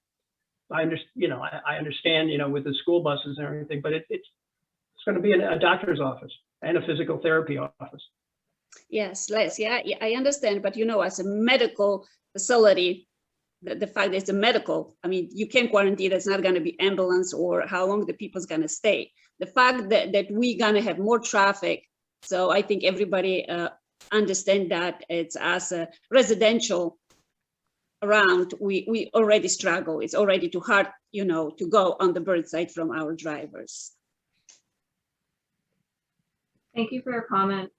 S20: I understand, with the school buses and everything, but it's going to be a doctor's office and a physical therapy office.
S19: Yes, Les, yeah, I understand, but as a medical facility, the fact that it's a medical, I mean, you can't guarantee that's not going to be ambulance or how long the people's going to stay. The fact that we're going to have more traffic, so I think everybody understand that it's as a residential around, we already struggle. It's already too hard, to go on the Birdseye from our drivers.
S1: Thank you for your comment.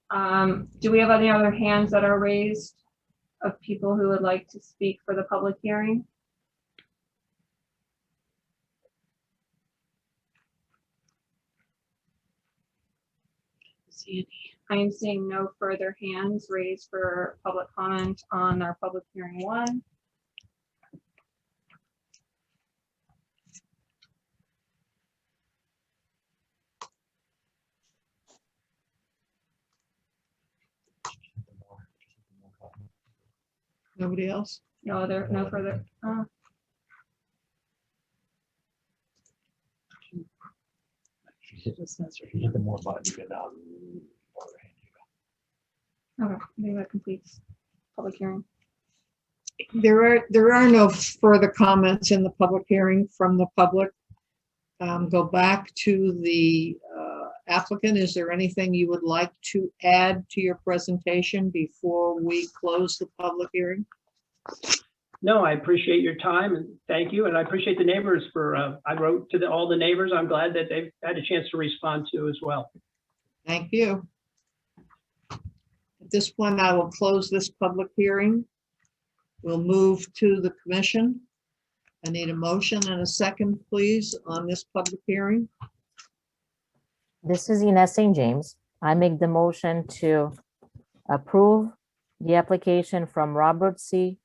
S1: Do we have any other hands that are raised of people who would like to speak for the public hearing? I am seeing no further hands raised for public comment on our public hearing 1.
S2: Nobody else?
S1: No further.
S14: Hit the sensor. If you hit the more button, you get out.
S1: Okay, I think that completes public hearing.
S2: There are no further comments in the public hearing from the public. Go back to the applicant. Is there anything you would like to add to your presentation before we close the public hearing?
S20: No, I appreciate your time and thank you. And I appreciate the neighbors for, I wrote to all the neighbors. I'm glad that they've had a chance to respond to as well.
S2: Thank you. At this point, I will close this public hearing. We'll move to the commission. I need a motion and a second, please, on this public hearing.
S5: This is Ines St. James. I make the motion to approve the application from Robert C.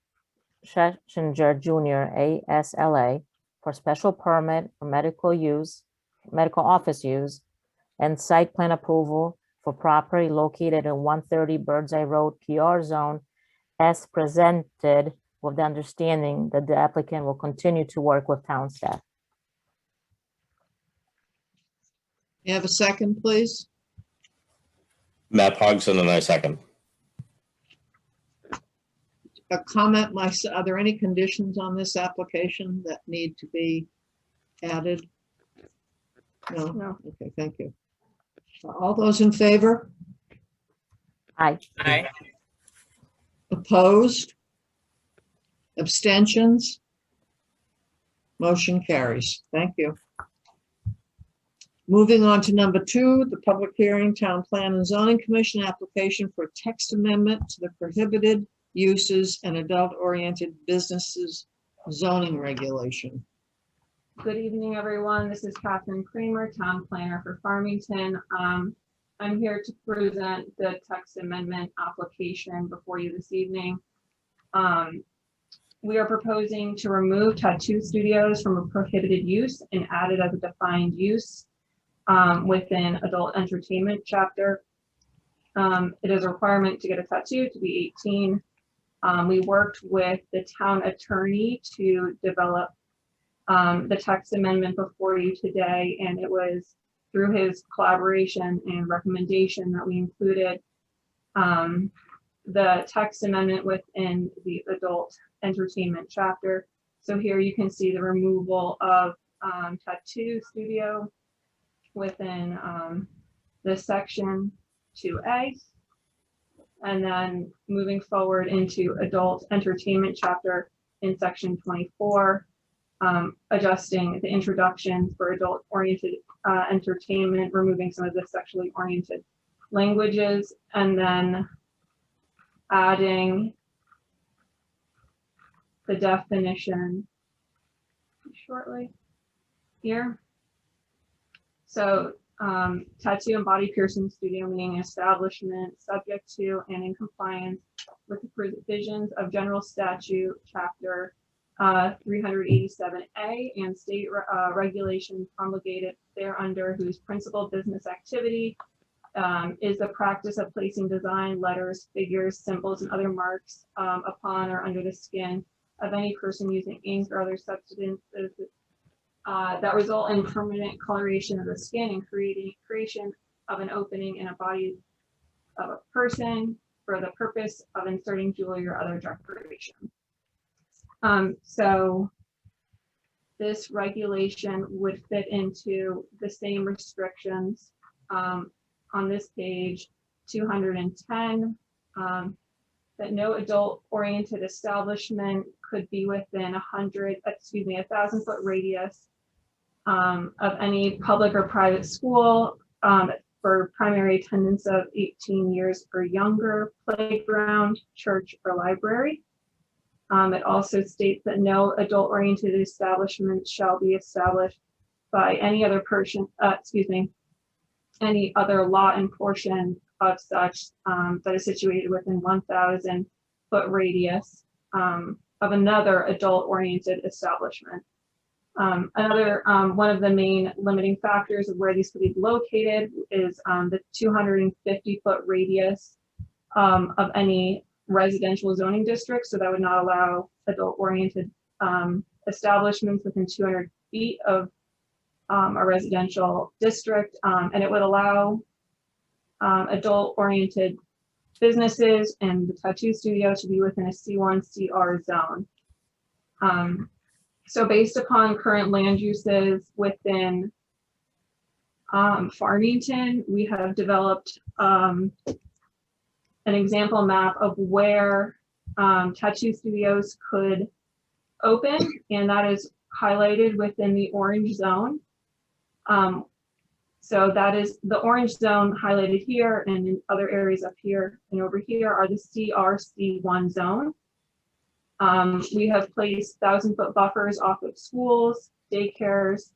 S5: Schlesinger Jr., ASLA, for special permit for medical office use, and site plan approval for property located in 130 Birdseye Road, PR zone, as presented, with the understanding that the applicant will continue to work with town staff.
S2: You have a second, please?
S7: Matt Pogson, and I second.
S2: A comment, are there any conditions on this application that need to be added? No?
S1: No.
S2: Okay, thank you. All those in favor?
S5: Aye.
S9: Aye.
S2: Opposed? Abstentions? Motion carries. Thank you. Moving on to number 2, the public hearing, Town Plan and Zoning Commission application for text amendment to the prohibited uses and adult-oriented businesses zoning regulation.
S1: Good evening, everyone. This is Catherine Kramer, Town Planner for Farmington. I'm here to present the text amendment application before you this evening. We are proposing to remove tattoo studios from a prohibited use and add it as a defined use within adult entertainment chapter. It is a requirement to get a tattoo to be 18. We worked with the town attorney to develop the text amendment before you today, and it was through his collaboration and recommendation that we included the text amendment within the adult entertainment chapter. So here you can see the removal of tattoo studio within this section 2A. And then moving forward into adult entertainment chapter in section 24, adjusting the introduction for adult oriented entertainment, removing some of the sexually oriented languages, and then adding the definition shortly here. So tattoo and body piercing studio meaning an establishment subject to and in compliance with the provisions of General Statute Chapter 387A and state regulation promulgated thereunder, whose principal business activity is the practice of placing design, letters, figures, symbols, and other marks upon or under the skin of any person using ink or other substances that result in permanent coloration of the skin and creation of an opening in a body of a person for the purpose of inserting jewelry or other decoration. So this regulation would fit into the same restrictions on this page 210, that no adult-oriented establishment could be within 1,000-foot radius of any public or private school for primary attendance of 18 years or younger, playground, church, or library. It also states that no adult-oriented establishment shall be established by any other person, any other lot and portion of such that is situated within 1,000-foot radius of another adult-oriented establishment. Another one of the main limiting factors of where these could be located is the 250-foot radius of any residential zoning district, so that would not allow adult-oriented establishments within 200 feet of a residential district, and it would allow adult-oriented businesses and the tattoo studio to be within a C1 CR zone. So based upon current land uses within Farmington, we have developed an example map of where tattoo studios could open, and that is highlighted within the orange zone. So that is the orange zone highlighted here, and in other areas up here and over here are the CRC1 zone. We have placed 1,000-foot buffers off of schools, daycares,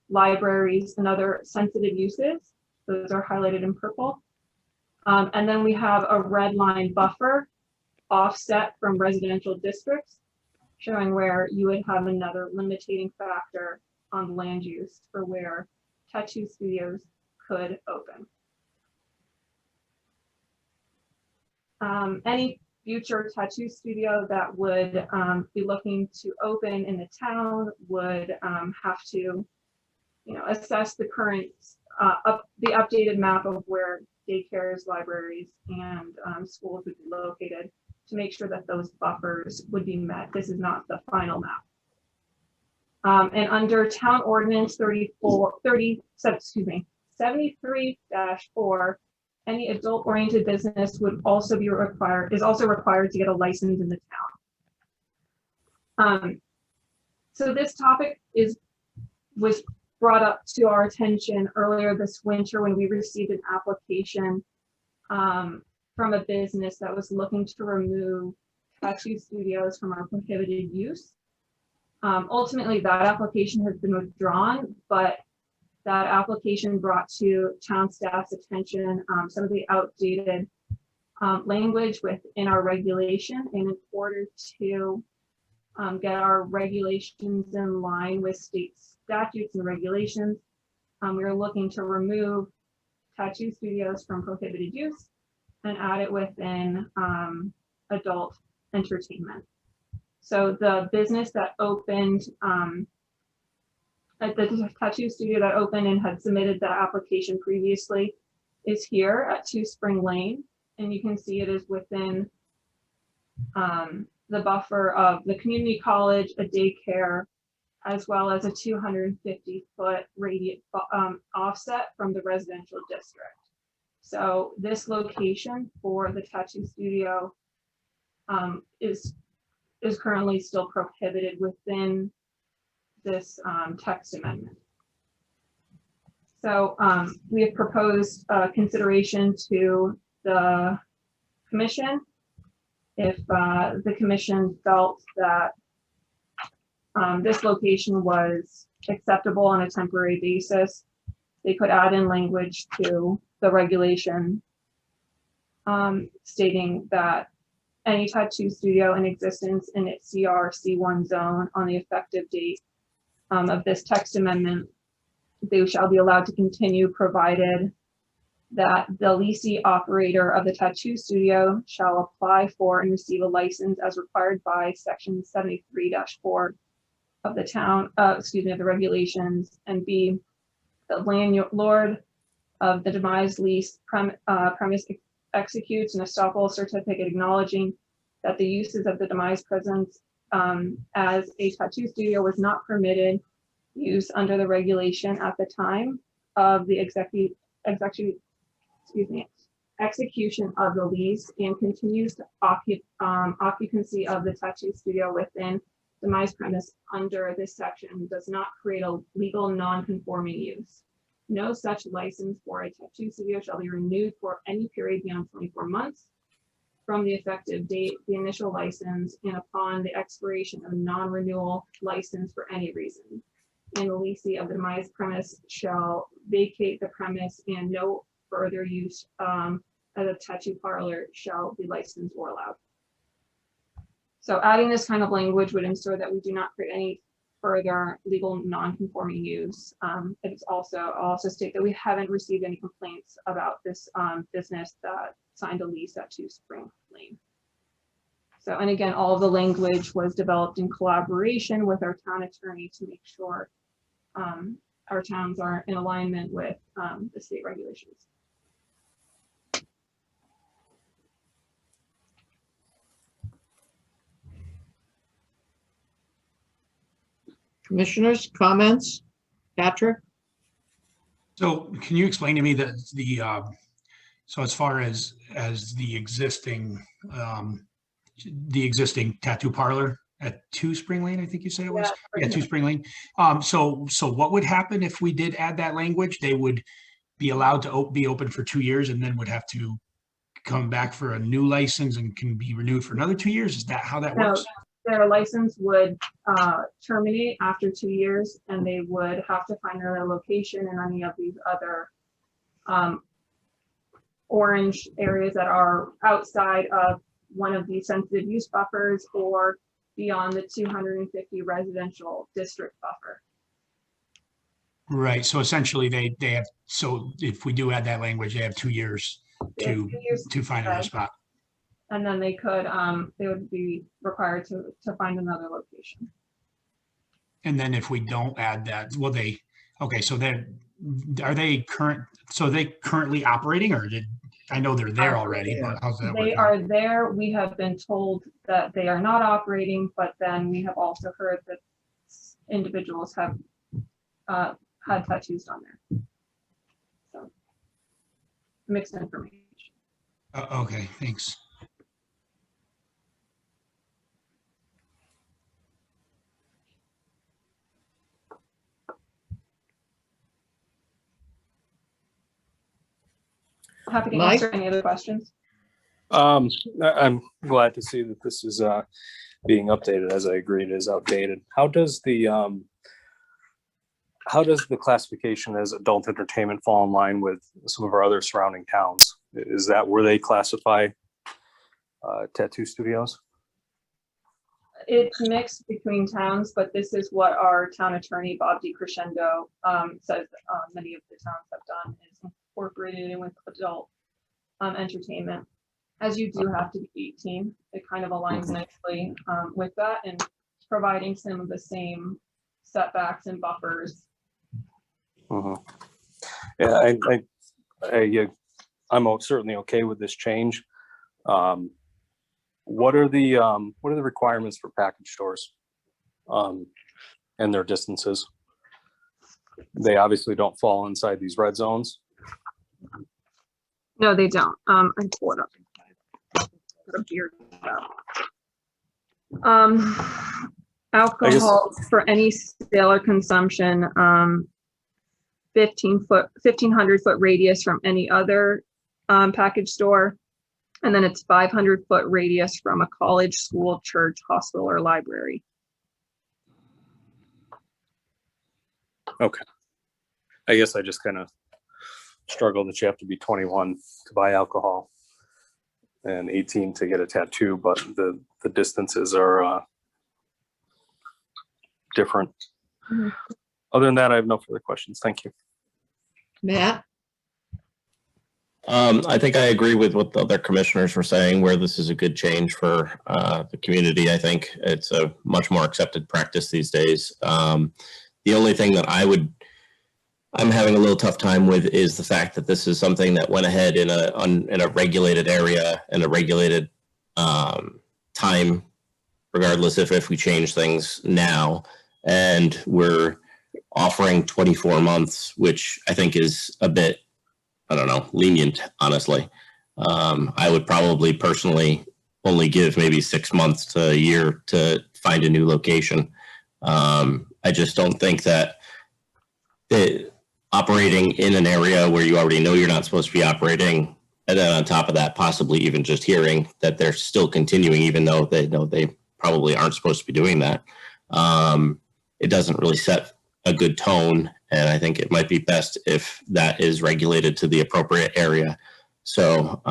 S1: libraries, and other sensitive uses. Those are highlighted in purple. And then we have a red line buffer offset from residential districts, showing where you would have another limiting factor on the land use for where tattoo studios could open. Any future tattoo studio that would be looking to open in the town would have to, assess the current, the updated map of where daycares, libraries, and schools would be located to make sure that those buffers would be met. This is not the final map. And under Town Ordinance 73-4, any adult-oriented business would also be required, is also required to get a license in the town. So this topic was brought up to our attention earlier this winter when we received an application from a business that was looking to remove tattoo studios from our prohibited use. Ultimately, that application has been withdrawn, but that application brought to town staff's attention some of the outdated language within our regulation, and in order to get our regulations in line with state statutes and regulations, we are looking to remove tattoo studios from prohibited use and add it within adult entertainment. So the business that opened, at the tattoo studio that opened and had submitted the application previously is here at 2 Spring Lane. And you can see it is within the buffer of the community college, a daycare, as well as a 250-foot radius offset from the residential district. So this location for the tattoo studio is currently still prohibited within this text amendment. So we have proposed consideration to the commission. If the commission felt that this location was acceptable on a temporary basis, they could add in language to the regulation stating that any tattoo studio in existence in its CR-C1 zone on the effective date of this text amendment, they shall be allowed to continue, provided that the leasee operator of the tattoo studio shall apply for and receive a license as required by section 73-4 of the town, of the regulations, and be the landlord of the demised lease premise executes an estoppel certificate acknowledging that the uses of the demised presence as a tattoo studio was not permitted use under the regulation at the time of the execution of the lease, and continues to occupancy of the tattoo studio within demised premise under this section does not create a legal non-conforming use. No such license for a tattoo studio shall be renewed for any period beyond 24 months from the effective date, the initial license, and upon the expiration of a non-renewal license for any reason. And the leasee of the demised premise shall vacate the premise, and no further use as a tattoo parlor shall be licensed or allowed. So adding this kind of language would ensure that we do not create any further legal non-conforming use. It's also, I'll also state that we haven't received any complaints about this business that signed a lease at 2 Spring Lane. So, and again, all of the language was developed in collaboration with our town attorney to make sure our towns are in alignment with the state regulations.
S2: Commissioners, comments? Patrick?
S3: So can you explain to me so as far as the existing tattoo parlor at 2 Spring Lane, I think you said it was? Yeah, 2 Spring Lane. So what would happen if we did add that language? They would be allowed to be open for 2 years and then would have to come back for a new license and can be renewed for another 2 years? Is that how that works?
S1: Their license would terminate after 2 years, and they would have to find another location in any of these other orange areas that are outside of one of these sensitive use buffers or beyond the 250 residential district buffer.
S3: Right. So essentially they have, so if we do add that language, they have 2 years to find a new spot.
S1: And then they could, they would be required to find another location.
S3: And then if we don't add that, well, okay, so are they currently operating, or I know they're there already, but how's that working?
S1: They are there. We have been told that they are not operating, but then we have also heard that individuals have had tattoos on there. So mixed information.
S3: Okay, thanks.
S1: Happy to
S2: Mike?
S1: answer any other questions.
S4: I'm glad to see that this is being updated, as I agreed is outdated. How does the classification as adult entertainment fall in line with some of our other surrounding towns? Is that where they classify tattoo studios?
S1: It's mixed between towns, but this is what our town attorney, Bob DiCrescendo, says many of the towns have done, is incorporated in with adult entertainment. As you do have to be 18, it kind of aligns nicely with that and providing some of the same setbacks and buffers.
S4: Yeah, I'm certainly okay with this change. What are the requirements for package stores and their distances? They obviously don't fall inside these red zones.
S1: No, they don't. I pull it up. Alcohol for any sale or consumption, 1,500 foot radius from any other package store. And then it's 500 foot radius from a college, school, church, hospital, or library.
S4: Okay. I guess I just kind of struggle that you have to be 21 to buy alcohol and 18 to get a tattoo, but the distances are different. Other than that, I have no further questions. Thank you.
S2: Matt?
S7: I think I agree with what the other commissioners were saying, where this is a good change for the community. I think it's a much more accepted practice these days. The only thing that I'm having a little tough time with is the fact that this is something that went ahead in a regulated area and a regulated time, regardless if we change things now, and we're offering 24 months, which I think is a bit, I don't know, lenient, honestly. I would probably personally only give maybe 6 months to a year to find a new location. I just don't think that operating in an area where you already know you're not supposed to be operating, and then on top of that, possibly even just hearing that they're still continuing, even though they know they probably aren't supposed to be doing that, it doesn't really set a good tone. And I think it might be best if that is regulated to the appropriate area. So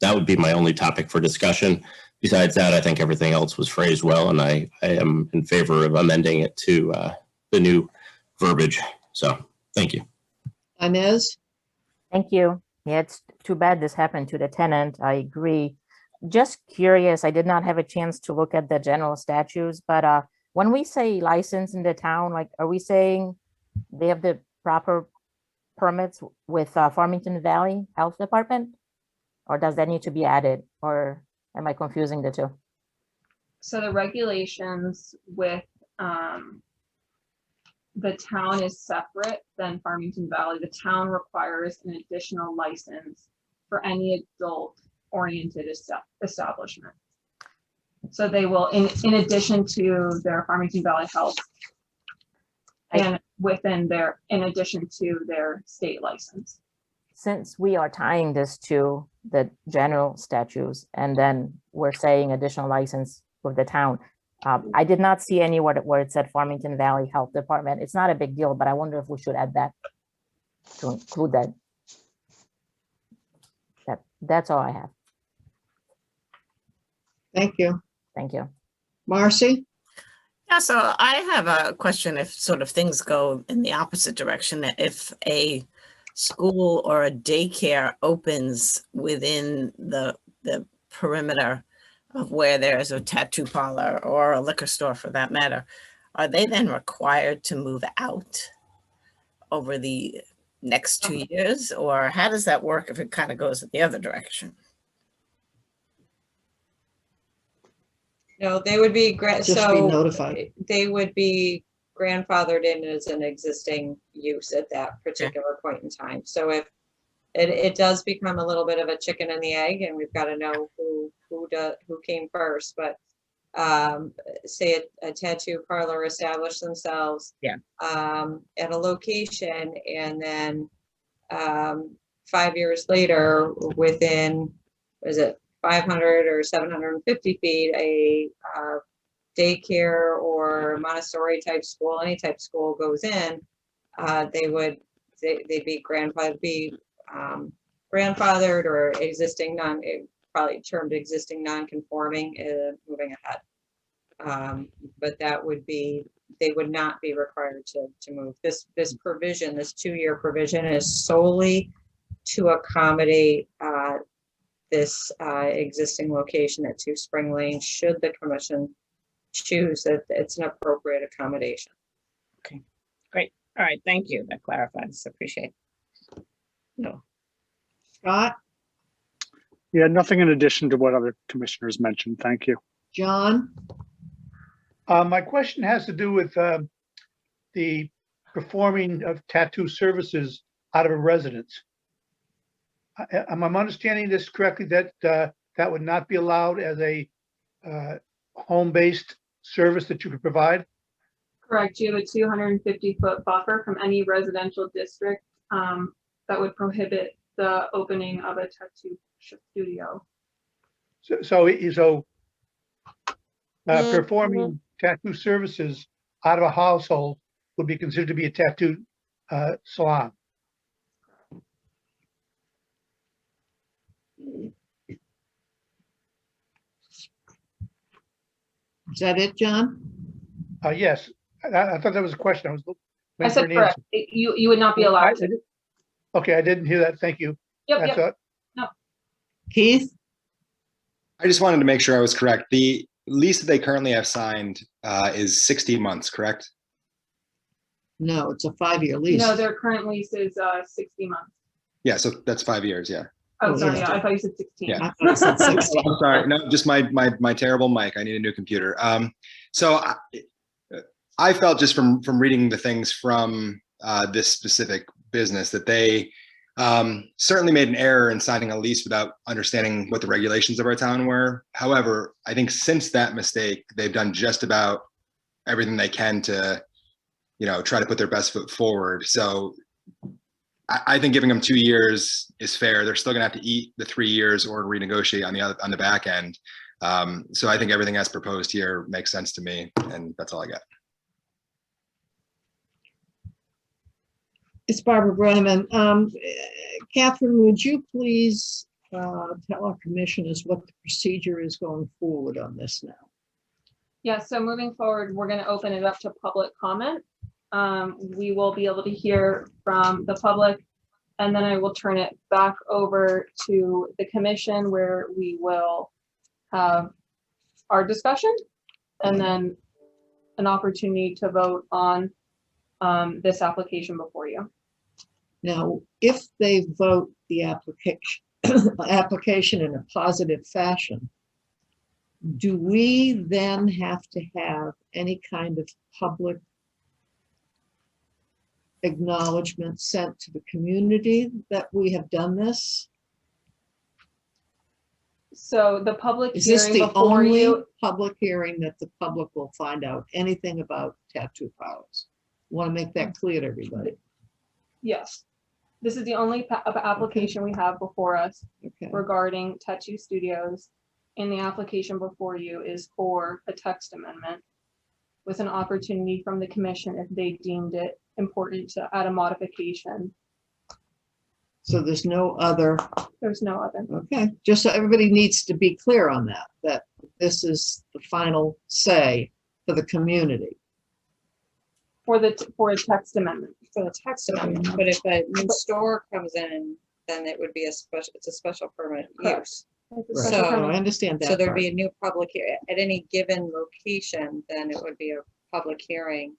S7: that would be my only topic for discussion. besides that, I think everything else was phrased well, and I am in favor of amending it to the new verbiage. So thank you.
S2: Inez?
S5: Thank you. Yeah, it's too bad this happened to the tenant. I agree. Just curious, I did not have a chance to look at the general statutes, but when we say license in the town, like, are we saying they have the proper permits with Farmington Valley Health Department? Or does that need to be added? Or am I confusing the two?
S1: So the regulations with the town is separate than Farmington Valley. The town requires an additional license for any adult-oriented establishment. So they will, in addition to their Farmington Valley Health, and in addition to their state license.
S5: Since we are tying this to the general statutes, and then we're saying additional license with the town, I did not see anywhere where it said Farmington Valley Health Department. It's not a big deal, but I wonder if we should add that to include that. That's all I have.
S2: Thank you.
S5: Thank you.
S2: Marcy?
S9: Yeah, so I have a question if sort of things go in the opposite direction, if a school or a daycare opens within the perimeter of where there is a tattoo parlor or a liquor store for that matter, are they then required to move out over the next 2 years? Or how does that work if it kind of goes in the other direction?
S8: No, they would be,
S2: Just be notified.
S8: they would be grandfathered in as an existing use at that particular point in time. So if it does become a little bit of a chicken and the egg, and we've got to know who came first, but say a tattoo parlor established themselves at a location, and then 5 years later, within, is it 500 or 750 feet, a daycare or Montessori type school, any type school goes in, they'd be grandfathered or existing probably termed existing non-conforming, moving ahead. But that would be, they would not be required to move. This provision, this 2-year provision, is solely to accommodate this existing location at 2 Spring Lane, should the commission choose that it's an appropriate accommodation.
S9: Okay, great. All right, thank you. That clarifies. Appreciate it.
S2: No. Scott?
S10: Yeah, nothing in addition to what other commissioners mentioned. Thank you.
S2: John?
S11: My question has to do with the performing of tattoo services out of a residence. Am I understanding this correctly, that that would not be allowed as a home-based service that you could provide?
S1: Correct. You have a 250-foot buffer from any residential district that would prohibit the opening of a tattoo studio.
S11: So performing tattoo services out of a household would be considered to be a tattoo salon.
S2: Is that it, John?
S11: Yes, I thought that was a question.
S1: I said correct. You would not be allowed to.
S11: Okay, I didn't hear that. Thank you.
S1: Yep. No.
S2: Keith?
S12: I just wanted to make sure I was correct. The lease that they currently have signed is 60 months, correct?
S2: No, it's a 5-year lease.
S1: No, their current lease is 60 months.
S12: Yeah, so that's 5 years, yeah.
S1: Oh, sorry. Yeah, I thought you said 16.
S12: Yeah.
S2: I thought it said 60.
S12: I'm sorry. No, just my terrible mic. I need a new computer. So I felt just from reading the things from this specific business that they certainly made an error in signing a lease without understanding what the regulations of our town were. However, I think since that mistake, they've done just about everything they can to, try to put their best foot forward. So I think giving them 2 years is fair. They're still going to have to eat the 3 years or renegotiate on the back end. So I think everything as proposed here makes sense to me, and that's all I got.
S2: It's Barbara Brenneman. Catherine, would you please tell our commissioners what the procedure is going forward on this now.
S1: Yeah, so moving forward, we're going to open it up to public comment. We will be able to hear from the public, and then I will turn it back over to the commission where we will have our discussion and then an opportunity to vote on this application before you.
S2: Now, if they vote the application in a positive fashion, do we then have to have any kind of public acknowledgement sent to the community that we have done this?
S1: So the public
S2: Is this
S1: hearing
S2: the
S1: before
S2: only
S1: you,
S2: public hearing that the public will find out anything about tattoo parlors? Want to make that clear to everybody.
S1: yes. This is the only application we have before us
S2: Okay.
S1: regarding tattoo studios. And the application before you is for a text amendment with an opportunity from the commission if they deemed it important to add a modification.
S2: So there's no other.
S1: There's no other.
S2: Okay, just so everybody needs to be clear on that, that this is the final say for the community.
S1: For a text amendment.
S8: For the text amendment, but if a new store comes in, then it would be it's a special permit use.
S2: Right. So I understand that.
S8: So there'd
S2: part.
S8: be a new public hearing at any given location, then it would be a public hearing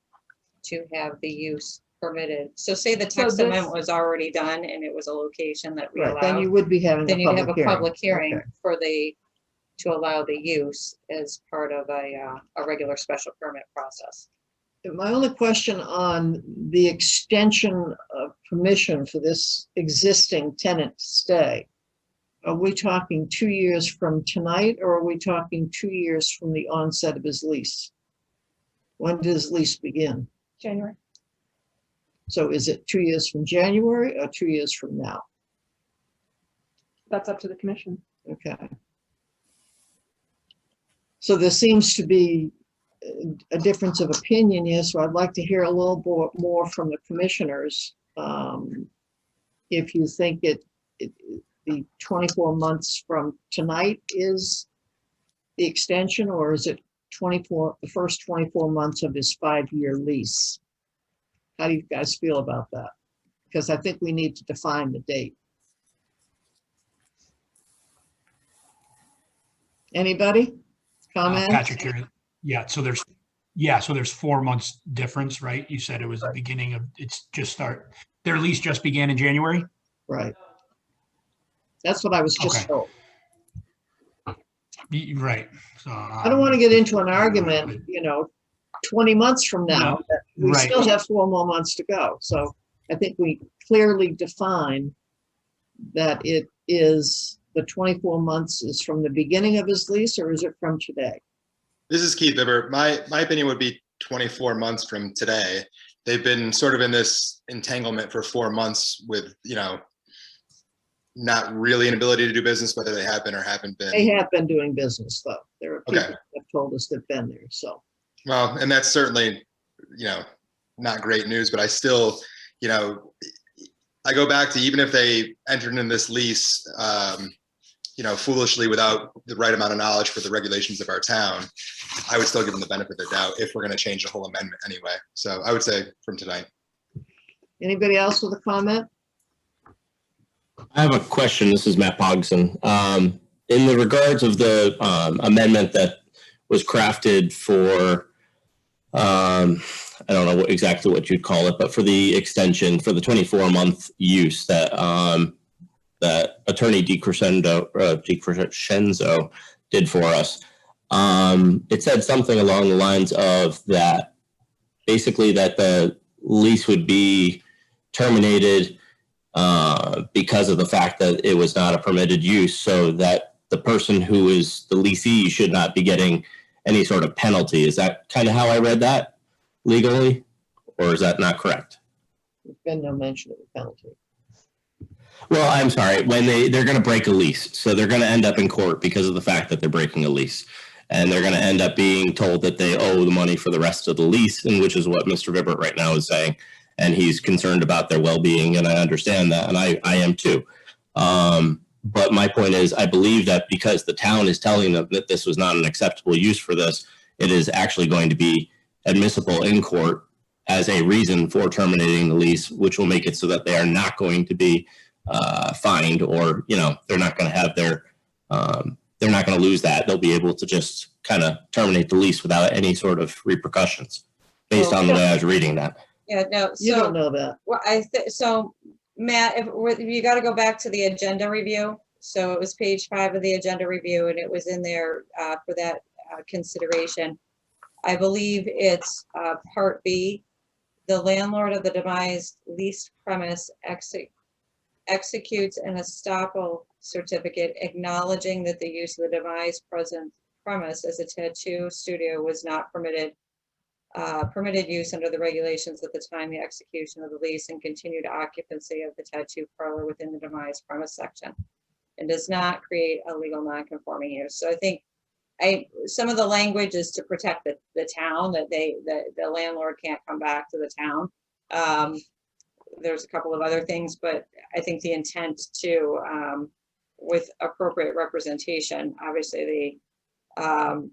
S8: to have the use permitted. So say the
S1: So
S8: text
S1: this-
S8: amendment was already done and it was a location that we
S2: Right,
S8: allowed.
S2: then you would be having
S8: Then
S2: a
S8: you'd have a
S2: public
S8: public hearing
S2: Okay.
S8: for to allow the use as part of a regular special permit process.
S2: My only question on the extension of permission for this existing tenant to stay, are we talking 2 years from tonight, or are we talking 2 years from the onset of his lease? When does his lease begin?
S1: January.
S2: So is it 2 years from January or 2 years from now?
S1: That's up to the commission.
S2: Okay. So there seems to be a difference of opinion here, so I'd like to hear a little more from the commissioners. If you think the 24 months from tonight is the extension, or is it the first 24 months of his 5-year lease? How do you guys feel about that? Because I think we need to define the date. Anybody? Comment?
S3: Patrick here. Yeah, so there's 4 months difference, right? You said it was the beginning of, their lease just began in January?
S2: Right. That's what I was just told.
S3: Right. So,
S2: I don't want to get into an argument, 20 months from now,
S3: No,
S2: that we
S3: right.
S2: still have 4 more months to go. So I think we clearly define that it is the 24 months is from the beginning of his lease, or is it from today?
S12: This is Keith Bibber. My opinion would be 24 months from today. They've been sort of in this entanglement for 4 months with, not really an ability to do business, whether they have been or haven't been.
S2: They have been doing business, though. There are people
S12: Okay.
S2: that have told us they've been there, so.
S12: Well, and that's certainly, not great news, but I still, I go back to even if they entered in this lease, foolishly without the right amount of knowledge for the regulations of our town, I would still give them the benefit of the doubt if we're going to change the whole amendment anyway. So I would say from tonight.
S2: Anybody else with a comment?
S7: I have a question. This is Matt Pogson. In the regards of the amendment that was crafted for, I don't know exactly what you'd call it, but for the extension for the 24-month use that that Attorney DiCrescenzo did for us, it said something along the lines of that, basically that the lease would be terminated because of the fact that it was not a permitted use, so that the person who is the leasee should not be getting any sort of penalty. Is that kind of how I read that legally, or is that not correct?
S2: There's been no mention of a penalty.
S7: Well, I'm sorry, when they're going to break a lease, so they're going to end up in court because of the fact that they're breaking a lease, and they're going to end up being told that they owe the money for the rest of the lease, and which is what Mr. Vibert right now is saying, and he's concerned about their well-being, and I understand that, and I am too. But my point is, I believe that because the town is telling them that this was not an acceptable use for this, it is actually going to be admissible in court as a reason for terminating the lease, which will make it so that they are not going to be fined, or, you know, they're not going to have their, they're not going to lose that. They'll be able to just kind of terminate the lease without any sort of repercussions based on the way I was reading that.
S8: Yeah, no,
S2: You
S8: so,
S2: don't know that.
S8: well, so Matt, you got to go back to the agenda review. So it was page 5 of the agenda review, and it was in there for that consideration. I believe it's part B. The landlord of the demised leased premise executes an estoppel certificate acknowledging that the use of the demised present premise as a tattoo studio was not permitted use under the regulations at the time the execution of the lease, and continued occupancy of the tattoo parlor within the demised premise section, and does not create a legal non-conforming use. So I think some of the language is to protect the town, that the landlord can't come back to the town. There's a couple of other things, but I think the intent to, with appropriate representation, obviously the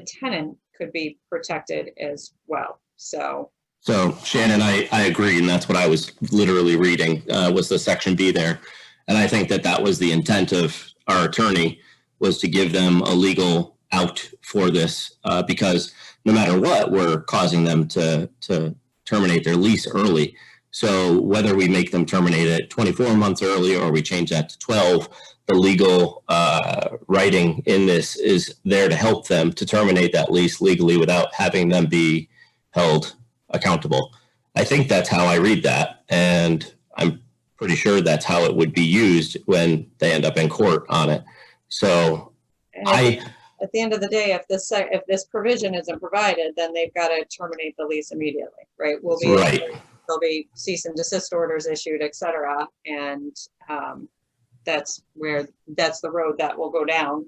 S8: tenant could be protected as well. So
S7: Shannon, I agree, and that's what I was literally reading, was the section B there. And I think that that was the intent of our attorney, was to give them a legal out for this, because no matter what, we're causing them to terminate their lease early. So whether we make them terminate it 24 months early or we change that to 12, the legal writing in this is there to help them to terminate that lease legally without having them be held accountable. I think that's how I read that, and I'm pretty sure that's how it would be used when they end up in court on it. So
S8: at the end of the day, if this provision isn't provided, then they've got to terminate the lease immediately, right? There'll be cease and desist orders issued, et cetera. And that's the road that will go down.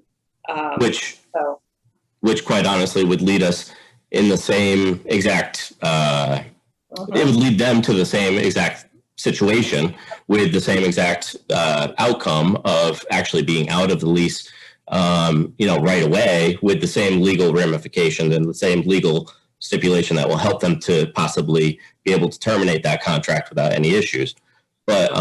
S7: Which quite honestly would lead us in the same exact, it would lead them to the same exact situation with the same exact outcome of actually being out of the lease, right away, with the same legal ramifications and the same legal stipulation that will help them to possibly be able to terminate that contract without any issues. But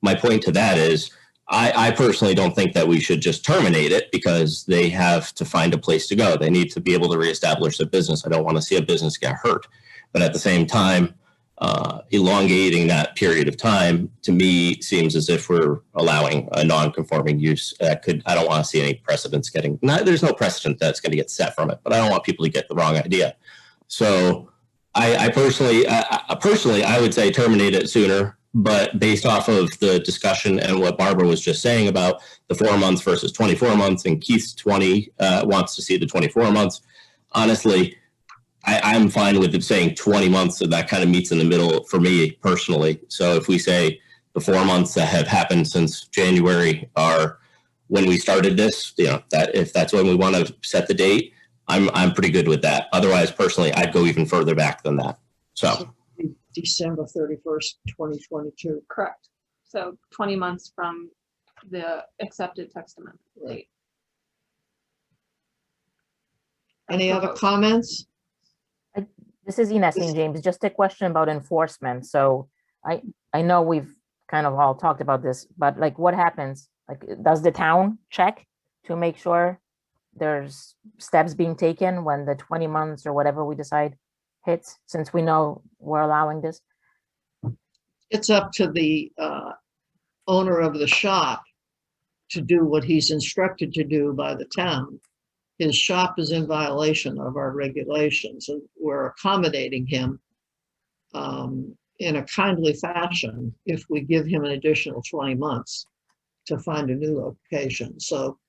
S7: my point to that is, I personally don't think that we should just terminate it, because they have to find a place to go. They need to be able to reestablish their business. I don't want to see a business get hurt. But at the same time, elongating that period of time, to me, seems as if we're allowing a non-conforming use. I don't want to see any precedents there's no precedent that's going to get set from it, but I don't want people to get the wrong idea. So I personally, I would say terminate it sooner, but based off of the discussion and what Barbara was just saying about the 4 months versus 24 months, and Keith's 20 wants to see the 24 months, honestly, I'm fine with it saying 20 months, so that kind of meets in the middle for me personally. So if we say the 4 months that have happened since January are when we started this, that if that's when we want to set the date, I'm pretty good with that. Otherwise, personally, I'd go even further back than that. So
S2: December 31st, 2022.
S1: Correct. So 20 months from the accepted text amendment date.
S2: Any other comments?
S5: This is Ines St. James. Just a question about enforcement. So I know we've kind of all talked about this, but like, what happens? Like, does the town check to make sure there's steps being taken when the 20 months or whatever we decide hits, since we know we're allowing this?
S2: It's up to the owner of the shop to do what he's instructed to do by the town. His shop is in violation of our regulations, and we're accommodating him in a kindly fashion if we give him an additional 20 months to find a new location. So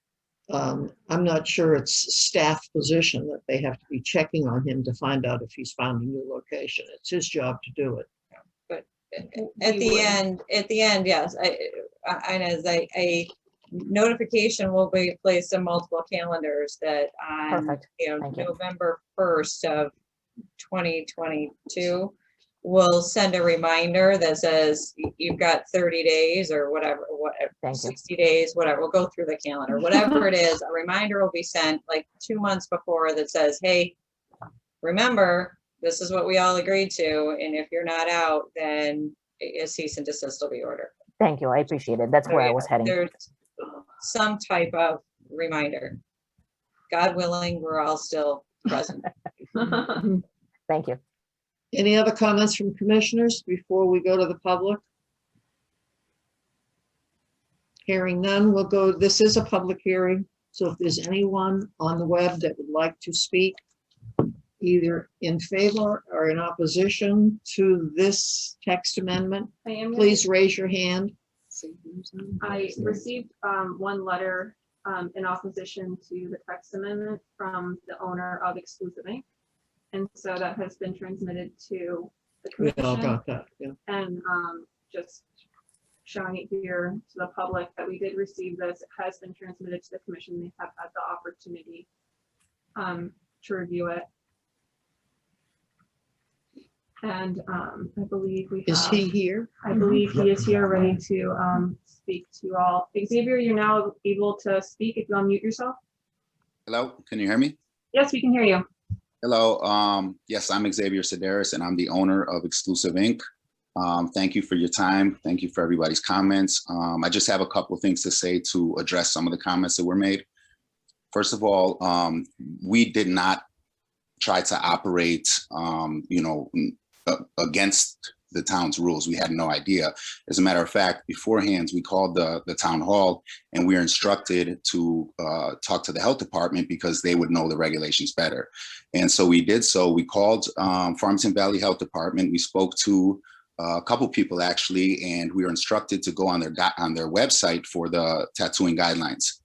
S2: I'm not sure it's staff position that they have to be checking on him to find out if he's found a new location. It's his job to do it.
S8: But at the end, yes, I know a notification will be placed in multiple calendars that on November 1st of 2022, will send a reminder that says you've got 30 days or whatever,
S5: Thank you.
S8: 60 days, whatever. We'll go through the calendar, whatever it is. A reminder will be sent like 2 months before that says, hey, remember, this is what we all agreed to. And if you're not out, then a cease and desist will be ordered.
S5: Thank you. I appreciate it. That's where I was heading.
S8: There's some type of reminder. God willing, we're all still present.
S5: Thank you.
S2: Any other comments from commissioners before we go to the public? Hearing none, we'll go, this is a public hearing, so if there's anyone on the web that would like to speak, either in favor or in opposition to this text amendment, please raise your hand.
S1: I received one letter in opposition to the text amendment from the owner of Exclusive Inc. And so that has been transmitted to the
S2: We
S1: commission.
S2: all got that, yeah.
S1: And just showing it here to the public that we did receive this. It has been transmitted to the commission. They have had the opportunity to review it. And I believe we have.
S2: Is he here?
S1: I believe he is here ready to speak to you all. Xavier, you're now able to speak if you unmute yourself.
S21: Hello, can you hear me?
S1: Yes, we can hear you.
S21: Hello, yes, I'm Xavier Sedaris and I'm the owner of Exclusive Inc. Thank you for your time. Thank you for everybody's comments. I just have a couple of things to say to address some of the comments that were made. First of all, we did not try to operate, against the town's rules. We had no idea. As a matter of fact, beforehand, we called the town hall and we were instructed to talk to the health department because they would know the regulations better. And so we did so. We called Farmington Valley Health Department. We spoke to a couple people actually, and we were instructed to go on their website for the tattooing guidelines.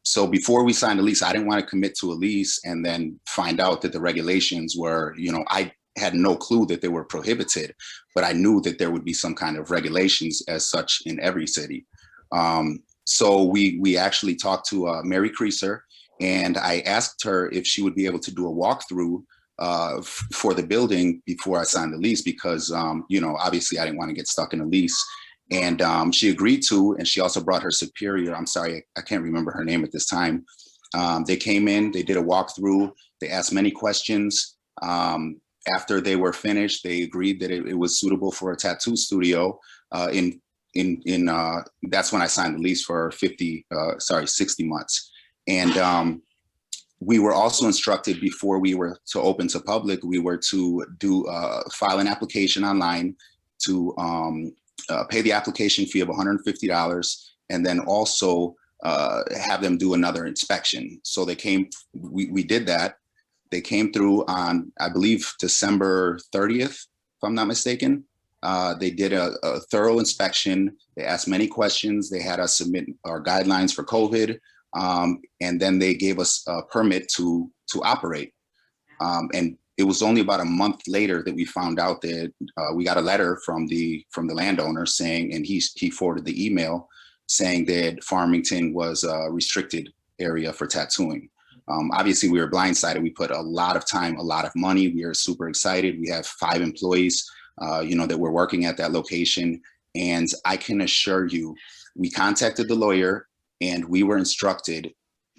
S21: So before we signed a lease, I didn't want to commit to a lease and then find out that the regulations were, I had no clue that they were prohibited, but I knew that there would be some kind of regulations as such in every city. So we actually talked to Mary Creaser, and I asked her if she would be able to do a walkthrough for the building before I signed the lease, because, obviously I didn't want to get stuck in a lease. And she agreed to, and she also brought her superior. I'm sorry, I can't remember her name at this time. They came in, they did a walkthrough, they asked many questions. After they were finished, they agreed that it was suitable for a tattoo studio. That's when I signed the lease for 60 months. And we were also instructed before we were to open to public, we were to file an application online to pay the application fee of $150 and then also have them do another inspection. So they came, we did that. They came through on, I believe, December 30th, if I'm not mistaken. They did a thorough inspection. They asked many questions. They had us submit our guidelines for COVID. And then they gave us a permit to operate. And it was only about a month later that we found out that we got a letter from the landowner saying, and he forwarded the email saying that Farmington was a restricted area for tattooing. Obviously, we were blindsided. We put a lot of time, a lot of money. We are super excited. We have 5 employees, that were working at that location. And I can assure you, we contacted the lawyer and we were instructed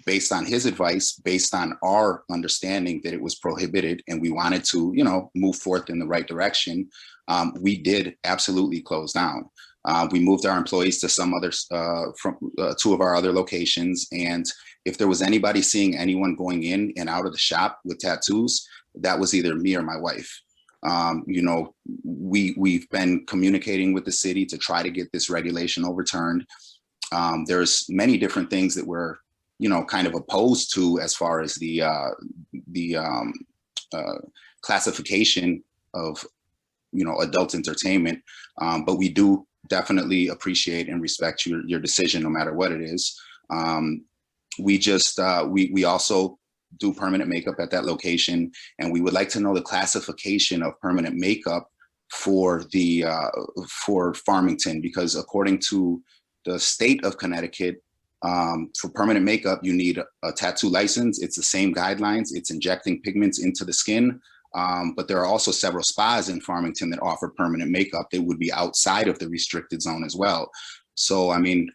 S21: based on his advice, based on our understanding that it was prohibited and we wanted to, move forth in the right direction. We did absolutely close down. We moved our employees to some others from 2 of our other locations. And if there was anybody seeing anyone going in and out of the shop with tattoos, that was either me or my wife. We've been communicating with the city to try to get this regulation overturned. There's many different things that we're, kind of opposed to as far as the classification of, adult entertainment. But we do definitely appreciate and respect your decision, no matter what it is. We just, we also do permanent makeup at that location, and we would like to know the classification of permanent makeup for for Farmington, because according to the state of Connecticut, for permanent makeup, you need a tattoo license. It's the same guidelines. It's injecting pigments into the skin. But there are also several spas in Farmington that offer permanent makeup that would be outside of the restricted zone as well. So, I mean,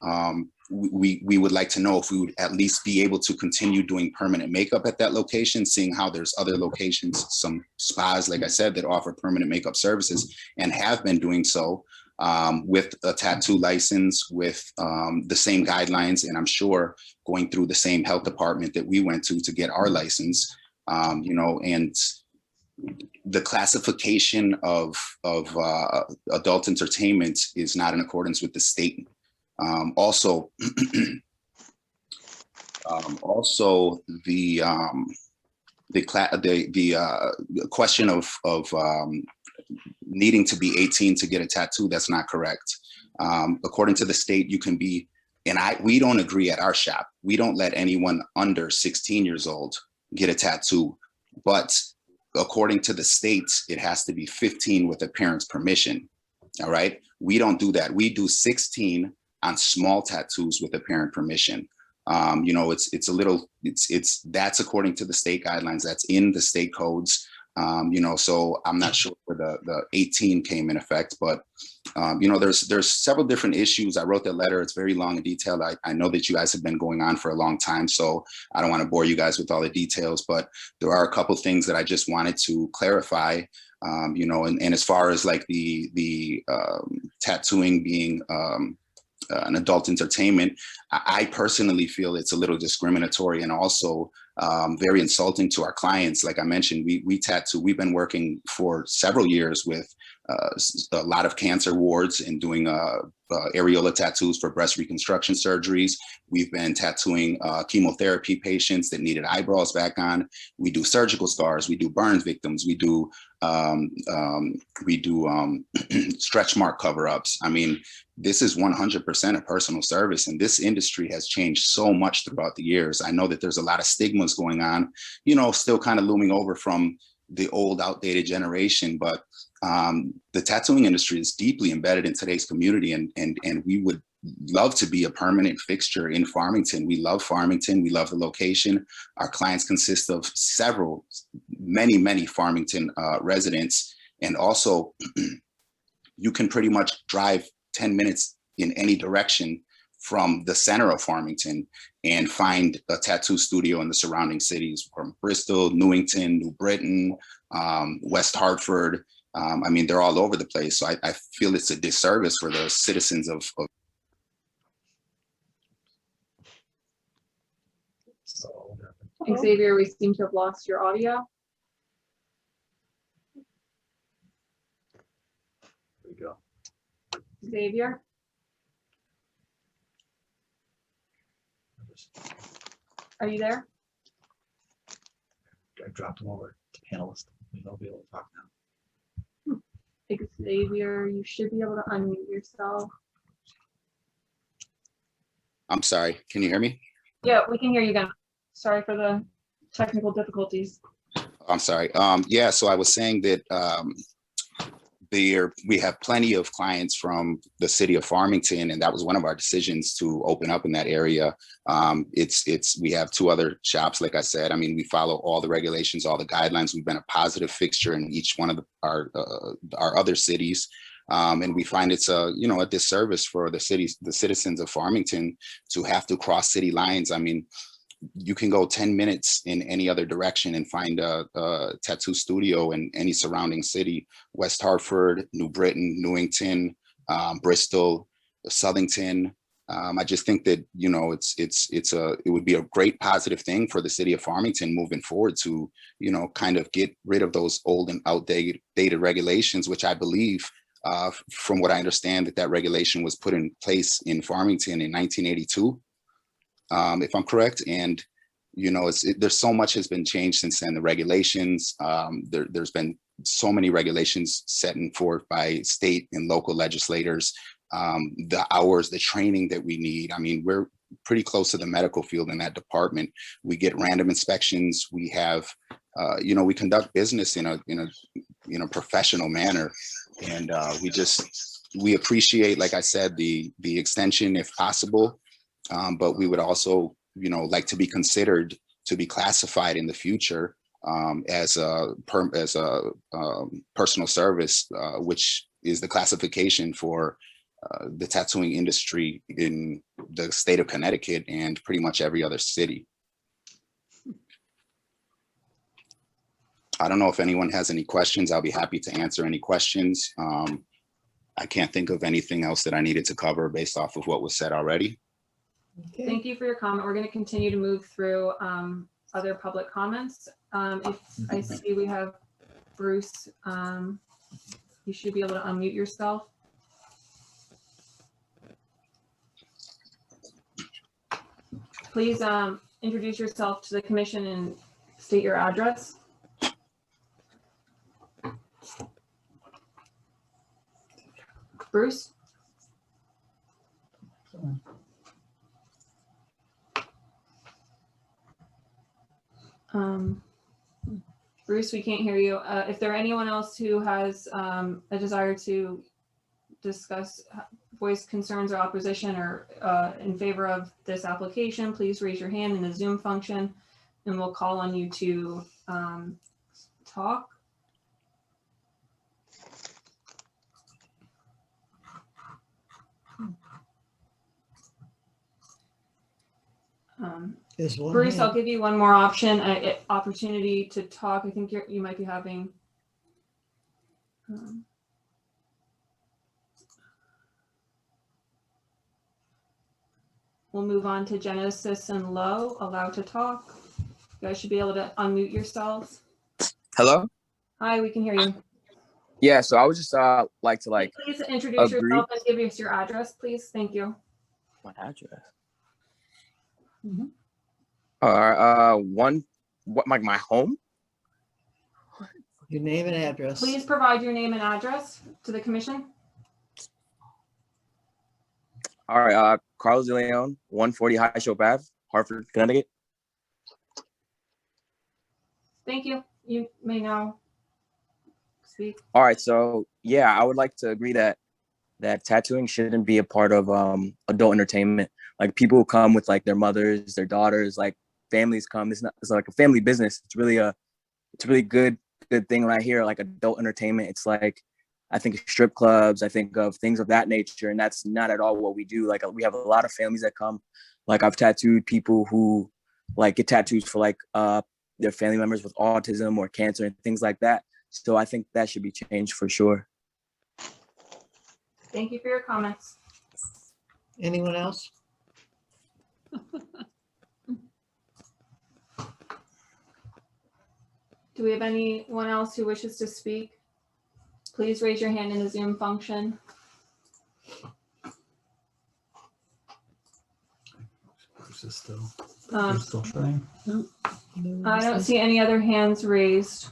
S21: we would like to know if we would at least be able to continue doing permanent makeup at that location, seeing how there's other locations, some spas, like I said, that offer permanent makeup services and have been doing so with a tattoo license, with the same guidelines, and I'm sure going through the same health department that we went to get our license, you know, and the classification of adult entertainment is not in accordance with the state. Also, the question of needing to be 18 to get a tattoo, that's not correct. According to the state, you can be, and we don't agree at our shop. We don't let anyone under 16 years old get a tattoo, but according to the states, it has to be 15 with a parent's permission. All right, we don't do that. We do 16 on small tattoos with a parent permission. You know, that's according to the state guidelines. That's in the state codes. You know, so I'm not sure where the 18 came in effect, but you know, there's several different issues. I wrote that letter. It's very long and detailed. I know that you guys have been going on for a long time, so I don't want to bore you guys with all the details, but there are a couple things that I just wanted to clarify. You know, and as far as like the tattooing being an adult entertainment, I personally feel it's a little discriminatory and also very insulting to our clients. Like I mentioned, we tattoo. We've been working for several years with a lot of cancer wards and doing areola tattoos for breast reconstruction surgeries. We've been tattooing chemotherapy patients that needed eyebrows back on. We do surgical scars. We do burn victims. We do stretch mark cover-ups. I mean, this is 100% a personal service, and this industry has changed so much throughout the years. I know that there's a lot of stigmas going on, you know, still kind of looming over from the old outdated generation, but the tattooing industry is deeply embedded in today's community, and we would love to be a permanent fixture in Farmington. We love Farmington. We love the location. Our clients consist of many Farmington residents, and also you can pretty much drive 10 minutes in any direction from the center of Farmington and find a tattoo studio in the surrounding cities from Bristol, Newington, New Britain, West Hartford. I mean, they're all over the place. So I feel it's a disservice for the citizens of
S1: Xavier, we seem to have lost your audio.
S14: There we go.
S1: Xavier? Are you there?
S14: I dropped them over to panelist. They'll be able to talk now.
S1: Xavier, you should be able to unmute yourself.
S21: I'm sorry, can you hear me?
S1: Yeah, we can hear you again. Sorry for the technical difficulties.
S21: I'm sorry. Yeah, so I was saying that we have plenty of clients from the city of Farmington, and that was one of our decisions to open up in that area. We have 2 other shops, like I said. I mean, we follow all the regulations, all the guidelines. We've been a positive fixture in each one of our other cities. And we find it's a disservice for the citizens of Farmington to have to cross city lines. I mean, you can go 10 minutes in any other direction and find a tattoo studio in any surrounding city: West Hartford, New Britain, Newington, Bristol, Southington. I just think that, you know, it would be a great positive thing for the city of Farmington moving forward to, you know, kind of get rid of those old and outdated regulations, which I believe, from what I understand, that regulation was put in place in Farmington in 1982. If I'm correct. And, you know, there's so much has been changed since then. The regulations, there's been so many regulations set forth by state and local legislators, the hours, the training that we need. I mean, we're pretty close to the medical field in that department. We get random inspections. We have, you know, we conduct business in a professional manner. And we appreciate, like I said, the extension if possible. But we would also, you know, like to be considered to be classified in the future as a personal service, which is the classification for the tattooing industry in the state of Connecticut and pretty much every other city. I don't know if anyone has any questions. I'll be happy to answer any questions. I can't think of anything else that I needed to cover based off of what was said already.
S1: Thank you for your comment. We're going to continue to move through other public comments. If I see we have Bruce, you should be able to unmute yourself. Please introduce yourself to the commission and state your address. Bruce? Bruce, we can't hear you. If there are anyone else who has a desire to discuss, voice concerns or opposition or in favor of this application, please raise your hand in the Zoom function and we'll call on you to talk. Bruce, I'll give you one more opportunity to talk. I think you might be having. We'll move on to Genesis and Lowe. Allow to talk. You guys should be able to unmute yourselves.
S6: Hello?
S1: Hi, we can hear you.
S6: Yeah, so I would just like to
S1: Please introduce yourself and give us your address, please. Thank you.
S6: My address.
S1: Mm-hmm.
S6: My home?
S2: Your name and address.
S1: Please provide your name and address to the commission.
S6: All right, Carlos De Leon, 140 High Shore Ave, Hartford, Connecticut.
S1: Thank you. You may now speak.
S6: All right, so yeah, I would like to agree that tattooing shouldn't be a part of adult entertainment. Like people come with like their mothers, their daughters, like families come. It's like a family business. It's really good thing right here. Like adult entertainment. It's like, I think of strip clubs. I think of things of that nature, and that's not at all what we do. Like we have a lot of families that come. Like I've tattooed people who like get tattoos for like their family members with autism or cancer and things like that. So I think that should be changed for sure.
S1: Thank you for your comments.
S2: Anyone else?
S1: Do we have anyone else who wishes to speak? Please raise your hand in the Zoom function.
S14: Bruce is still
S1: trying. I don't see any other hands raised.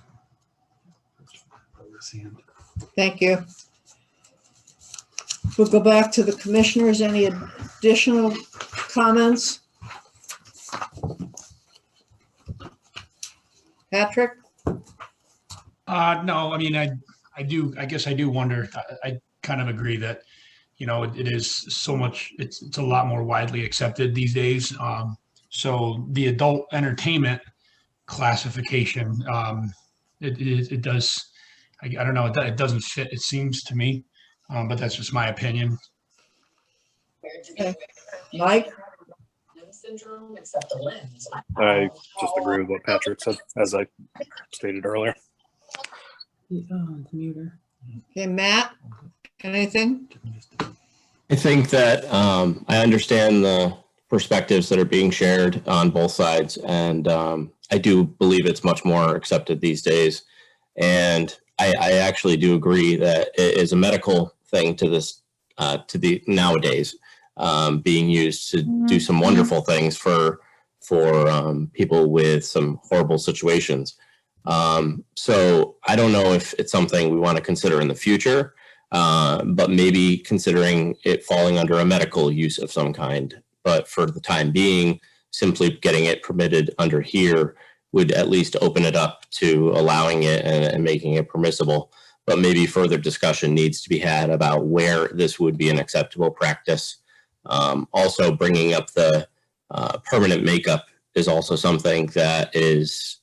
S2: Thank you. We'll go back to the commissioners. Any additional comments? Patrick?
S3: No, I mean, I guess I do wonder, I kind of agree that, you know, it is so much, it's a lot more widely accepted these days. So the adult entertainment classification, it does, I don't know, it doesn't fit, it seems to me, but that's just my opinion.
S2: Okay. Mike?
S4: I just agree with what Patrick said, as I stated earlier.
S2: Okay, Matt, anything?
S7: I think that I understand the perspectives that are being shared on both sides, and I do believe it's much more accepted these days. And I actually do agree that it is a medical thing to this, to the nowadays, being used to do some wonderful things for people with some horrible situations. So I don't know if it's something we want to consider in the future, but maybe considering it falling under a medical use of some kind. But for the time being, simply getting it permitted under here would at least open it up to allowing it and making it permissible. But maybe further discussion needs to be had about where this would be an acceptable practice. Also bringing up the permanent makeup is also something that is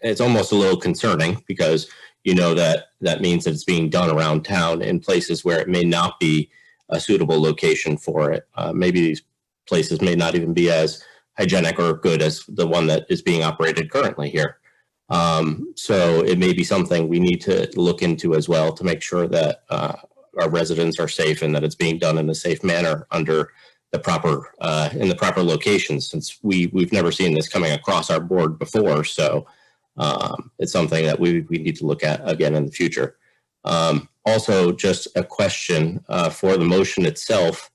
S7: it's almost a little concerning because you know that means that it's being done around town in places where it may not be a suitable location for it. Maybe these places may not even be as hygienic or good as the one that is being operated currently here. So it may be something we need to look into as well to make sure that our residents are safe and that it's being done in a safe manner under the proper in the proper locations, since we've never seen this coming across our board before. So it's something that we need to look at again in the future. Also, just a question for the motion itself.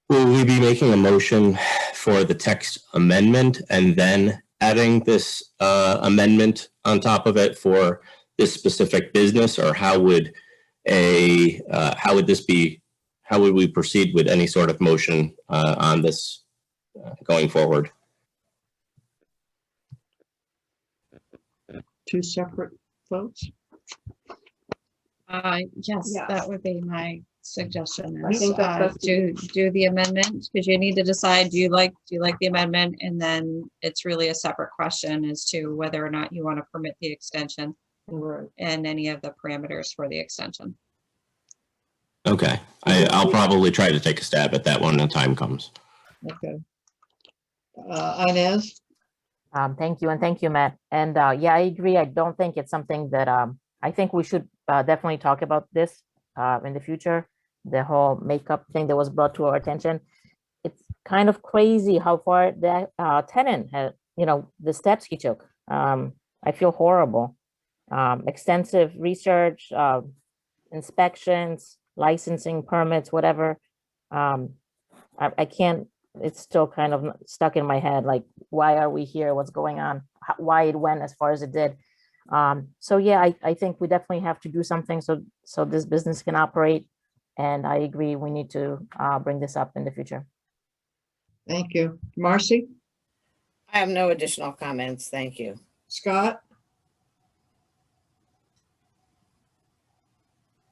S7: Will we be making a motion for the text amendment and then adding this amendment on top of it for this specific business, or how would this be? How would we proceed with any sort of motion on this going forward?
S2: Two separate votes?
S13: Yes, that would be my suggestion.
S1: I
S13: Is,
S1: think that's
S13: do the amendment, because you need to decide, do you like the amendment? And then it's really a separate question as to whether or not you want to permit the extension and any of the parameters for the extension.
S7: Okay, I'll probably try to take a stab at that when the time comes.
S2: Okay. Inez?
S5: Thank you, and thank you, Matt. And yeah, I agree. I don't think it's something that I think we should definitely talk about this in the future. The whole makeup thing that was brought to our attention. It's kind of crazy how far the tenant had, the steps he took. I feel horrible. Extensive research, inspections, licensing, permits, whatever. I can't, it's still kind of stuck in my head. Like, why are we here? What's going on? Why it went as far as it did. So yeah, I think we definitely have to do something so this business can operate. And I agree, we need to bring this up in the future.
S2: Thank you. Marcy?
S9: I have no additional comments. Thank you.
S2: Scott?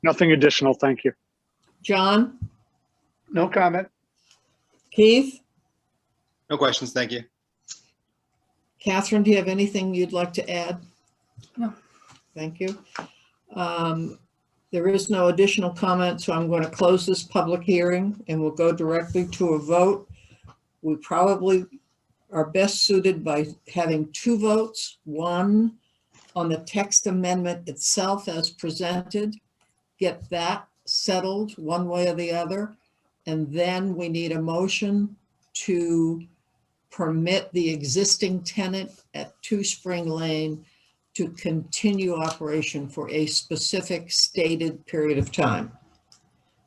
S10: Nothing additional, thank you.
S2: John?
S11: No comment.
S2: Keith?
S12: No questions, thank you.
S2: Catherine, do you have anything you'd like to add?
S1: No.
S2: Thank you. There is no additional comment, so I'm going to close this public hearing and we'll go directly to a vote. We probably are best suited by having two votes, one on the text amendment itself as presented, get that settled one way or the other, and then we need a motion to permit the existing tenant at 2 Spring Lane to continue operation for a specific stated period of time.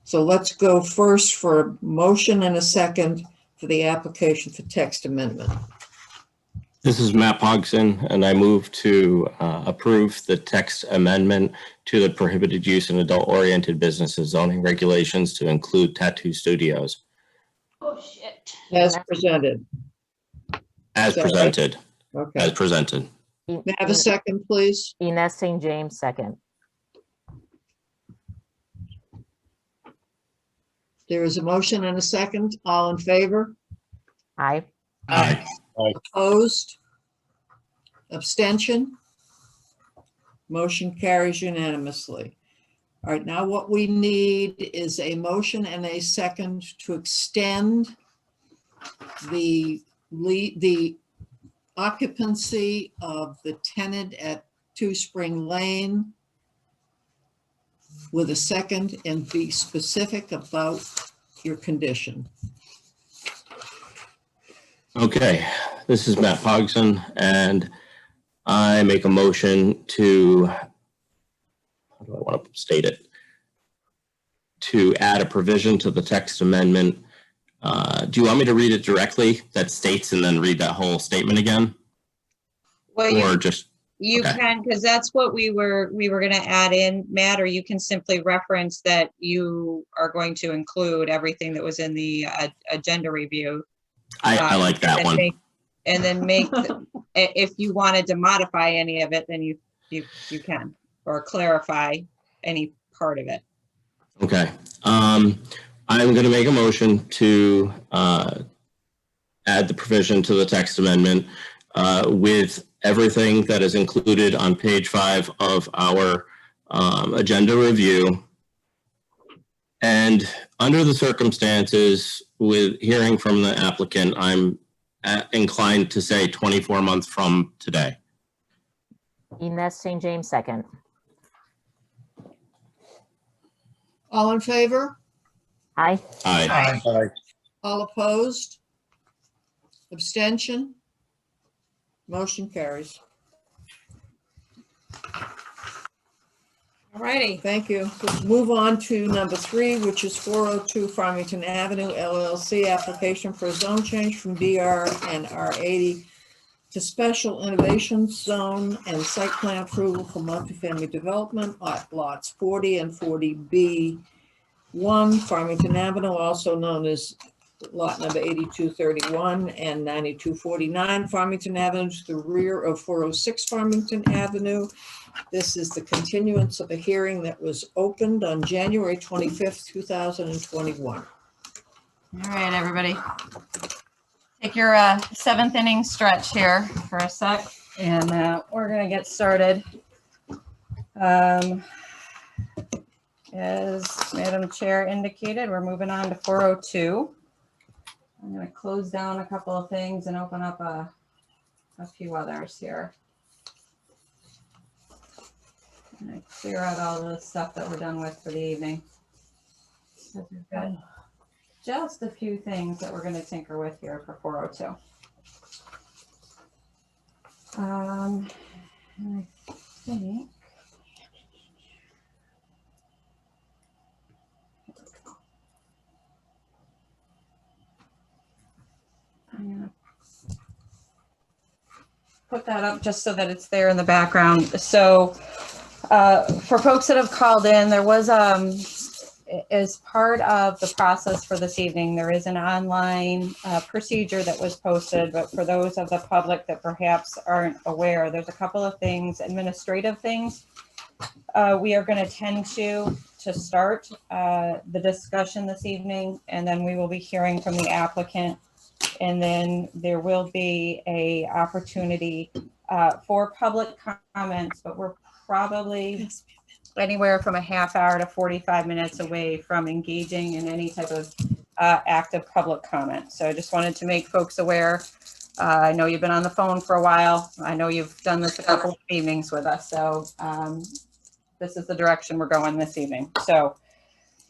S2: So let's go first for a motion and a second for the application for text amendment.
S7: This is Matt Pogson, and I move to approve the text amendment to the prohibited use in adult-oriented businesses zoning regulations to include tattoo studios.
S19: Oh, shit.
S2: As presented.
S7: As
S2: Is that
S7: presented.
S2: right? Okay.
S7: As presented.
S2: May I have a second, please?
S5: Ines St. James, second.
S2: There is a motion and a second. All in favor?
S5: Aye.
S7: Aye.
S2: Opposed? Abstention? Motion carries unanimously. All right, now what we need is a motion and a second to extend the occupancy of the tenant at 2 Spring Lane with a second, and be specific about your condition.
S7: Okay, this is Matt Pogson, and I make a motion to, how do I want to state it? To add a provision to the text amendment. Do you want me to read it directly, that states, and then read that whole statement again?
S13: Well,
S7: Or
S13: you
S7: just, okay.
S13: can, because that's what we were going to add in, Matt, or you can simply reference that you are going to include everything that was in the agenda review.
S7: I like that one.
S13: And then make, if you wanted to modify any of it, then you can, or clarify any part of it.
S7: Okay. I'm going to make a motion to add the provision to the text amendment with everything that is included on page 5 of our agenda review. And under the circumstances, with hearing from the applicant, I'm inclined to say 24 months from today.
S5: Ines St. James, second.
S2: All in favor?
S5: Aye.
S7: Aye.
S2: All opposed? Abstention? Motion carries.
S8: All righty.
S2: Thank you. Let's move on to number 3, which is 402 Farmington Avenue LLC, application for a zone change from BR and R80 to special innovation zone and site plan approval for multifamily development at lots 40 and 40B1 Farmington Avenue, also known as lot number 8231 and 9249 Farmington Avenue, to the rear of 406 Farmington Avenue. This is the continuance of a hearing that was opened on January 25th, 2021.
S8: All right, everybody. Take your 7th inning stretch here for a sec, and we're going to get started. As Madam Chair indicated, we're moving on to 402. I'm going to close down a couple of things and open up a few others here. And I clear out all the stuff that we're done with for the evening. So we've got just a few things that we're going to tinker with here for 402. And I think I'm going to put that up just so that it's there in the background. So for folks that have called in, there was as part of the process for this evening, there is an online procedure that was posted, but for those of the public that perhaps aren't aware, there's a couple of things, administrative things. We are going to tend to start the discussion this evening, and then we will be hearing from the applicant, and then there will be a opportunity for public comments, but we're probably anywhere from a half hour to 45 minutes away from engaging in any type of active public comment. So I just wanted to make folks aware. I know you've been on the phone for a while. I know you've done this a couple of evenings with us. So this is the direction we're going this evening. So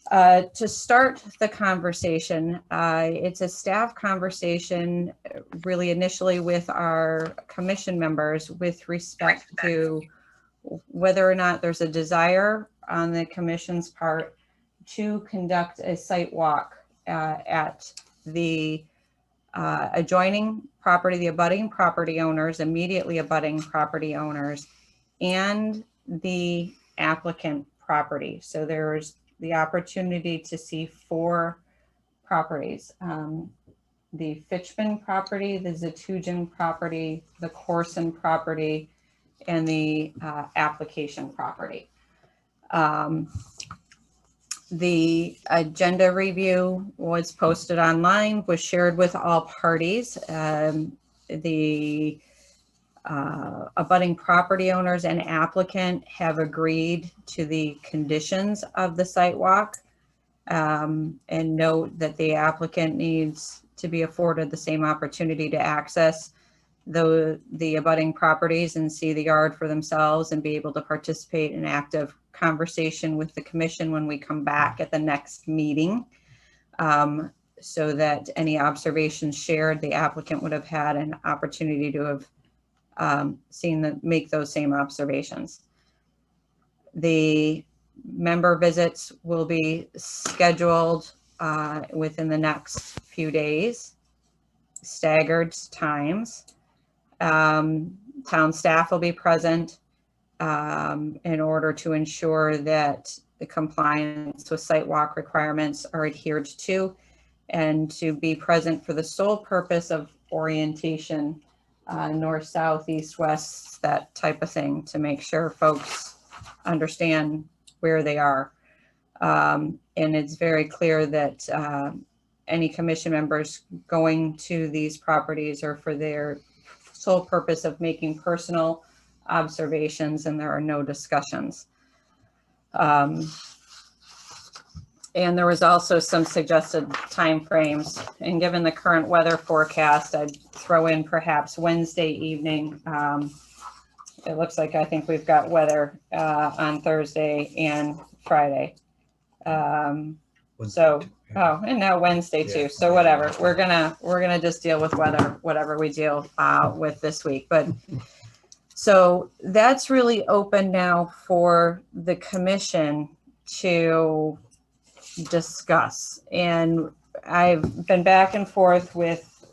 S8: to start the conversation, it's a staff conversation really initially with our commission members with respect to whether or not there's a desire on the commission's part to conduct a site walk at the adjoining property, the abutting property owners, immediately abutting property owners, and the applicant property. So there's the opportunity to see 4 properties. The Fitchman property, the Zatujan property, the Corson property, and the application property. The agenda review was posted online, was shared with all parties. The abutting property owners and applicant have agreed to the conditions of the site walk, and note that the applicant needs to be afforded the same opportunity to access the abutting properties and see the yard for themselves and be able to participate in active conversation with the commission when we come back at the next meeting, so that any observations shared, the applicant would have had an opportunity to have make those same observations. The member visits will be scheduled within the next few days, staggered times. Town staff will be present in order to ensure that the compliance with site walk requirements are adhered to, and to be present for the sole purpose of orientation, north, south, east, west, that type of thing, to make sure folks understand where they are. And it's very clear that any commission members going to these properties or for their
S13: sole purpose of making personal observations, and there are no discussions. And there was also some suggested timeframes, and given the current weather forecast, I'd throw in perhaps Wednesday evening. It looks like I think we've got weather on Thursday and Friday. And now Wednesday too. So whatever, we're gonna just deal with weather, whatever we deal with this week. But so that's really open now for the commission to discuss. And I've been back and forth with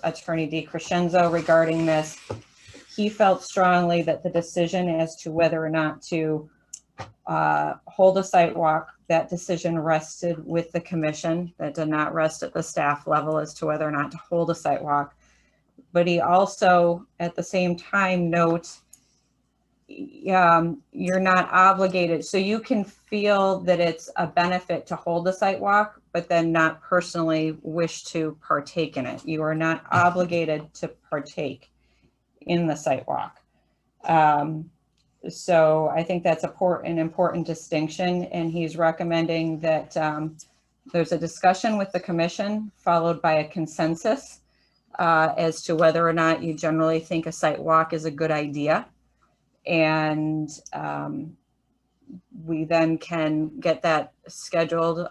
S13: Attorney DiCrescenzo regarding this. He felt strongly that the decision as to whether or not to hold a site walk, that decision rested with the commission. That did not rest at the staff level as to whether or not to hold a site walk. But he also, at the same time, notes you're not obligated. So you can feel that it's a benefit to hold a site walk, but then not personally wish to partake in it. You are not obligated to partake in the site walk. So I think that's an important distinction, and he's recommending that there's a discussion with the commission followed by a consensus as to whether or not you generally think a site walk is a good idea. And we then can get that scheduled.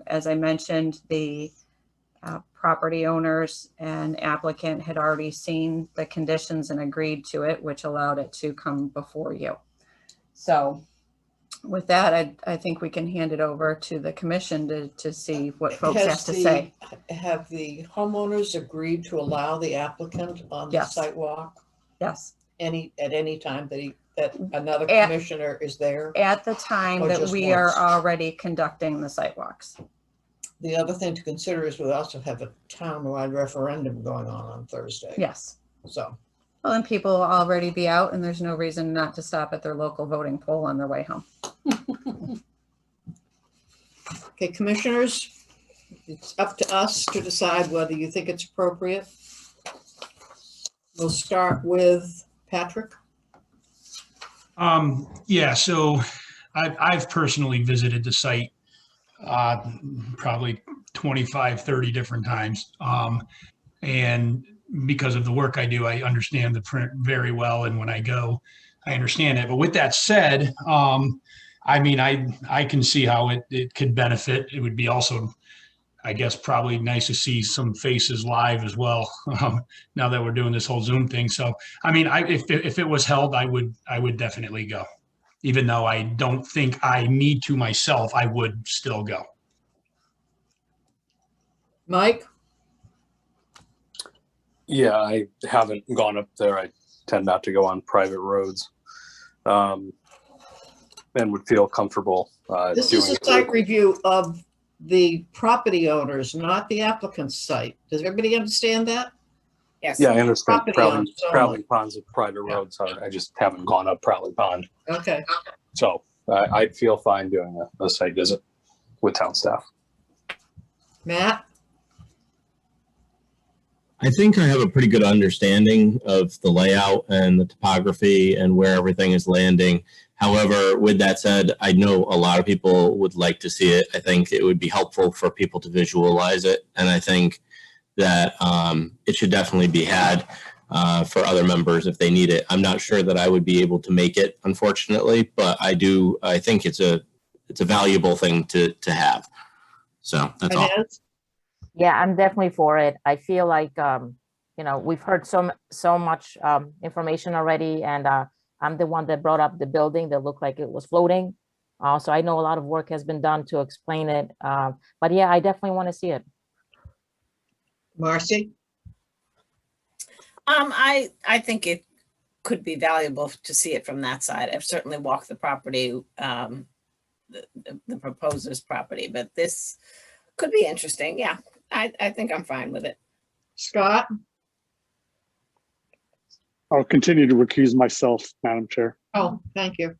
S13: As I mentioned, the property owners and applicant had already seen the conditions and agreed to it, which allowed it to come before you. So with that, I think we can hand it over to the commission to see what folks have to say.
S2: Have the homeowners agreed to allow the applicant on the site walk?
S13: Yes.
S2: At any time that another commissioner is there?
S13: At the time that we are already conducting the site walks.
S2: The other thing to consider is we also have a town-wide referendum going on Thursday.
S13: Yes.
S2: So.
S13: Well, then people will already be out, and there's no reason not to stop at their local voting poll on their way home.
S2: Okay, commissioners, it's up to us to decide whether you think it's appropriate. We'll start with Patrick.
S3: Yeah, so I've personally visited the site probably 25, 30 different times. And because of the work I do, I understand the print very well. And when I go, I understand it. But with that said, I mean, I can see how it could benefit. It would be also, I guess, probably nice to see some faces live as well. Now that we're doing this whole Zoom thing. So, I mean, if it was held, I would definitely go. Even though I don't think I need to myself, I would still go.
S2: Mike?
S4: Yeah, I haven't gone up there. I tend not to go on private roads, and would feel comfortable
S2: This is a site review of the property owners, not the applicant's site. Does everybody understand that?
S9: Yes.
S4: Yeah, I understand.
S2: Property
S4: Prowling Pond's a private road, so I just haven't gone up Prowling Pond.
S2: Okay.
S4: So I'd feel fine doing a site visit with town staff.
S2: Matt?
S7: I think I have a pretty good understanding of the layout and the topography and where everything is landing. However, with that said, I know a lot of people would like to see it. I think it would be helpful for people to visualize it. And I think that it should definitely be had for other members if they need it. I'm not sure that I would be able to make it, unfortunately, but I think it's a valuable thing to have. So that's all.
S5: Yeah, I'm definitely for it. I feel like, we've heard so much information already, and I'm the one that brought up the building that looked like it was floating. So I know a lot of work has been done to explain it. But yeah, I definitely want to see it.
S2: Marcy?
S9: I think it could be valuable to see it from that side. I've certainly walked the property, the proposer's property, but this could be interesting. Yeah, I think I'm fine with it.
S2: Scott?
S10: I'll continue to recuse myself, Madam Chair.
S2: Oh, thank you.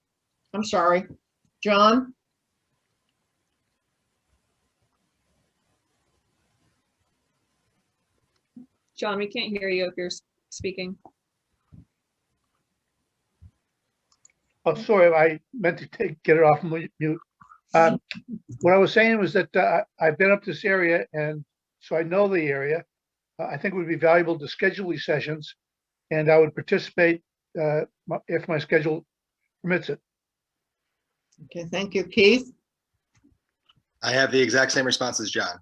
S2: I'm sorry. John?
S1: John, we can't hear you if you're speaking.
S11: Oh, sorry, I meant to get it off mute. What I was saying was that I've been up this area, and so I know the area. I think it would be valuable to schedule these sessions, and I would participate if my schedule permits it.
S2: Okay, thank you, Keith.
S12: I have the exact same response as John.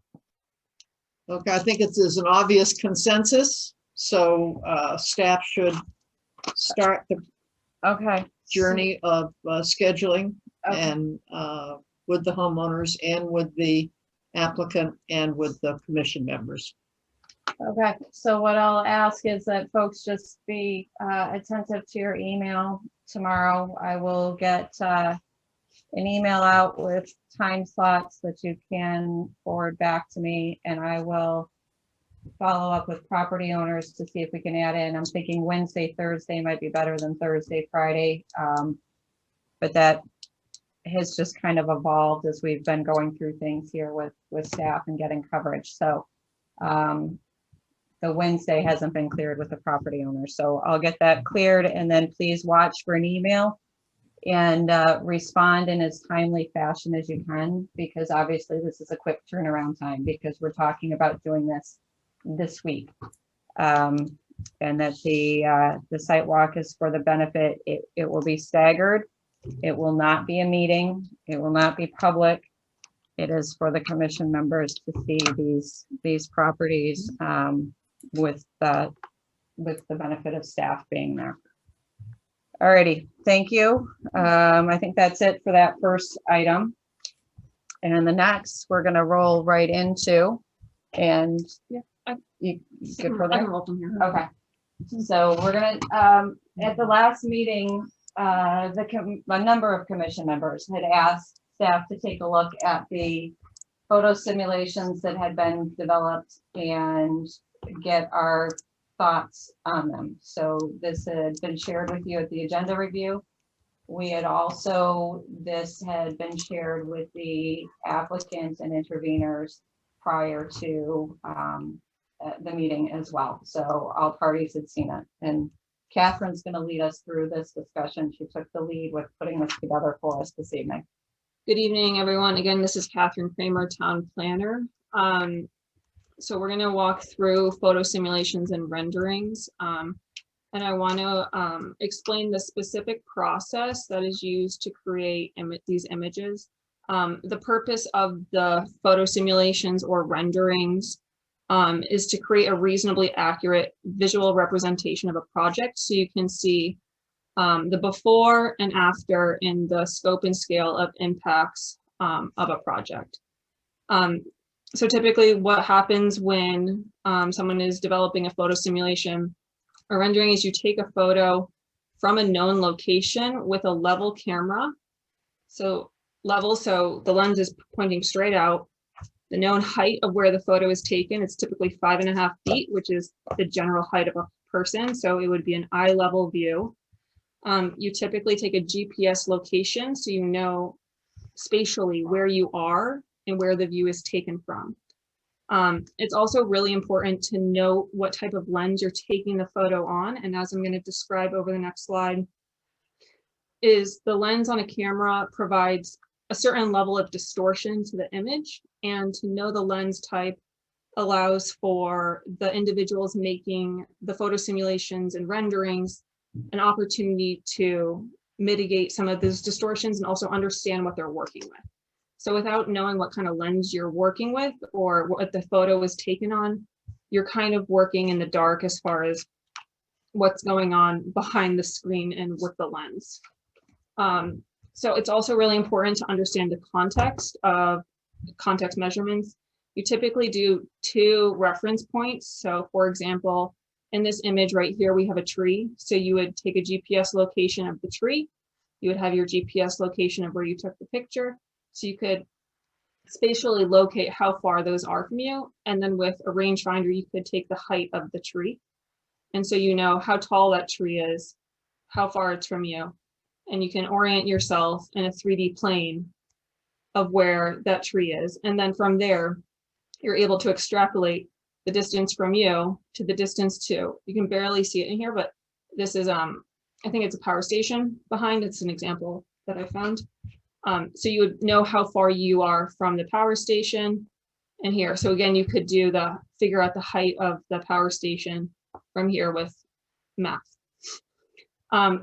S2: Okay, I think there's an obvious consensus, so staff should start the journey of scheduling and with the homeowners and with the applicant and with the commission members.
S5: Okay, so what I'll ask is that folks just be attentive to your email tomorrow. I will get an email out with time slots that you can forward back to me, and I will follow up with property owners to see if we can add in. I'm thinking Wednesday, Thursday might be better than Thursday, Friday. But that has just kind of evolved as we've been going through things here with staff and getting coverage. So the Wednesday hasn't been cleared with the property owner. So I'll get that cleared, and then please watch for an email and respond in as timely fashion as you can, because obviously this is a quick turnaround time because we're talking about doing this week. And that the site walk is for the benefit. It will be staggered. It will not be a meeting. It will not be public. It is for the commission members to see these properties with the benefit of staff being there. Alrighty, thank you. I think that's it for that first item. And the next, we're gonna roll right into, and yeah, you good for that? Okay. So we're gonna, at the last meeting, a number of commission members had asked staff to take a look at the photo simulations that had been developed and get our thoughts on them. So this had been shared with you at the agenda review. We had also, this had been shared with the applicants and interveners prior to the meeting as well. So all parties had seen it. And Catherine's going to lead us through this discussion. She took the lead with putting this together for us this evening.
S1: Good evening, everyone. Again, this is Catherine Kramer, Town Planner. So we're going to walk through photo simulations and renderings. And I want to explain the specific process that is used to create these images. The purpose of the photo simulations or renderings is to create a reasonably accurate visual representation of a project, so you can see the before and after in the scope and scale of impacts of a project. So typically what happens when someone is developing a photo simulation or rendering is you take a photo from a known location with a level camera. So level, so the lens is pointing straight out. The known height of where the photo is taken, it's typically 5.5 feet, which is the general height of a person. So it would be an eye level view. You typically take a GPS location, so you know spatially where you are and where the view is taken from. It's also really important to know what type of lens you're taking the photo on. And as I'm going to describe over the next slide, is the lens on a camera provides a certain level of distortion to the image, and to know the lens type allows for the individuals making the photo simulations and renderings an opportunity to mitigate some of those distortions and also understand what they're working with. So without knowing what kind of lens you're working with or what the photo is taken on, you're kind of working in the dark as far as what's going on behind the screen and with the lens. So it's also really important to understand the context of context measurements. You typically do 2 reference points. So for example, in this image right here, we have a tree. So you would take a GPS location of the tree. You would have your GPS location of where you took the picture. So you could spatially locate how far those are from you. And then with a rangefinder, you could take the height of the tree. And so you know how tall that tree is, how far it's from you. And you can orient yourself in a 3D plane of where that tree is. And then from there, you're able to extrapolate the distance from you to the distance to, you can barely see it in here, but this is I think it's a power station behind. It's an example that I found. So you would know how far you are from the power station and here. So again, you could do figure out the height of the power station from here with math.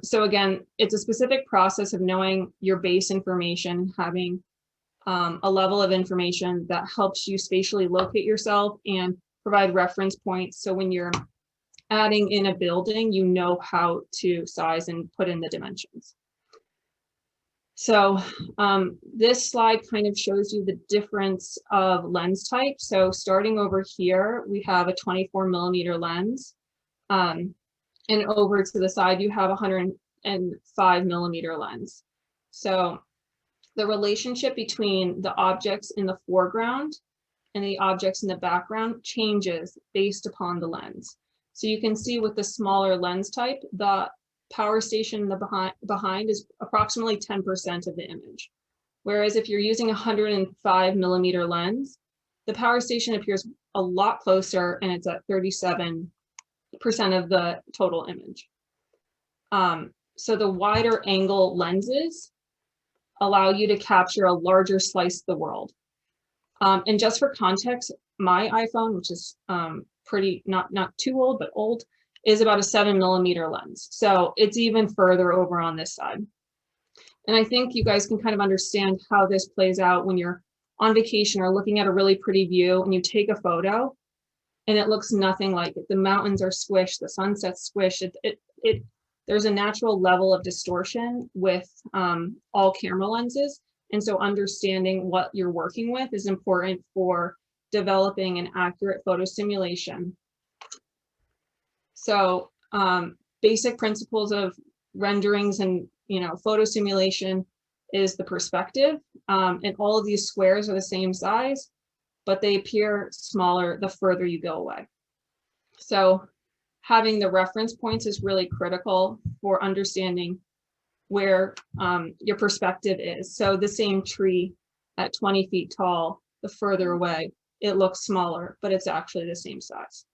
S1: So again, it's a specific process of knowing your base information, having a level of information that helps you spatially locate yourself and provide reference points. So when you're adding in a building, you know how to size and put in the dimensions. So this slide kind of shows you the difference of lens type. So starting over here, we have a 24mm lens. And over to the side, you have a 105mm lens. So the relationship between the objects in the foreground and the objects in the background changes based upon the lens. So you can see with the smaller lens type, the power station in the behind is approximately 10% of the image. Whereas if you're using a 105mm lens, the power station appears a lot closer and it's at 37% of the total image. So the wider angle lenses allow you to capture a larger slice of the world. And just for context, my iPhone, which is pretty, not too old, but old, is about a 7mm lens. So it's even further over on this side. And I think you guys can kind of understand how this plays out when you're on vacation or looking at a really pretty view and you take a photo and it looks nothing like it. The mountains are squished, the sunset's squished. There's a natural level of distortion with all camera lenses. And so understanding what you're working with is important for developing an accurate photo simulation. So basic principles of renderings and photo simulation is the perspective. And all of these squares are the same size, but they appear smaller the further you go away. So having the reference points is really critical for understanding where your perspective is. So the same tree at 20 feet tall, the further away, it looks smaller, but it's actually the same size.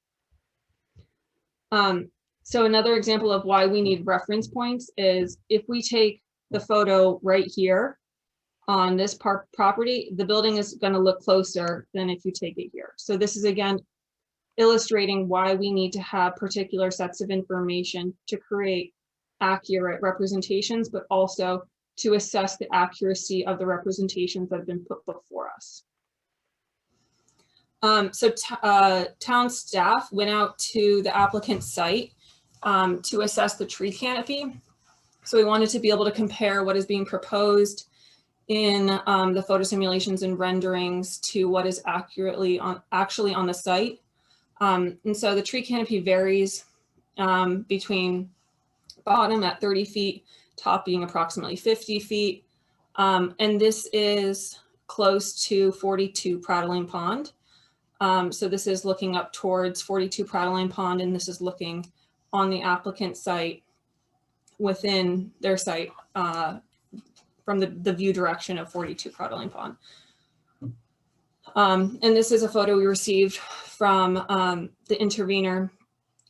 S1: So another example of why we need reference points is if we take the photo right here on this property, the building is going to look closer than if you take it here. So this is again illustrating why we need to have particular sets of information to create accurate representations, but also to assess the accuracy of the representations that have been put before us. So town staff went out to the applicant's site to assess the tree canopy. So we wanted to be able to compare what is being proposed in the photo simulations and renderings to what is actually on the site. And so the tree canopy varies between bottom at 30 feet, top being approximately 50 feet. And this is close to 42 Prattling Pond. So this is looking up towards 42 Prattling Pond, and this is looking on the applicant site within their site from the view direction of 42 Prattling Pond. And this is a photo we received from the intervener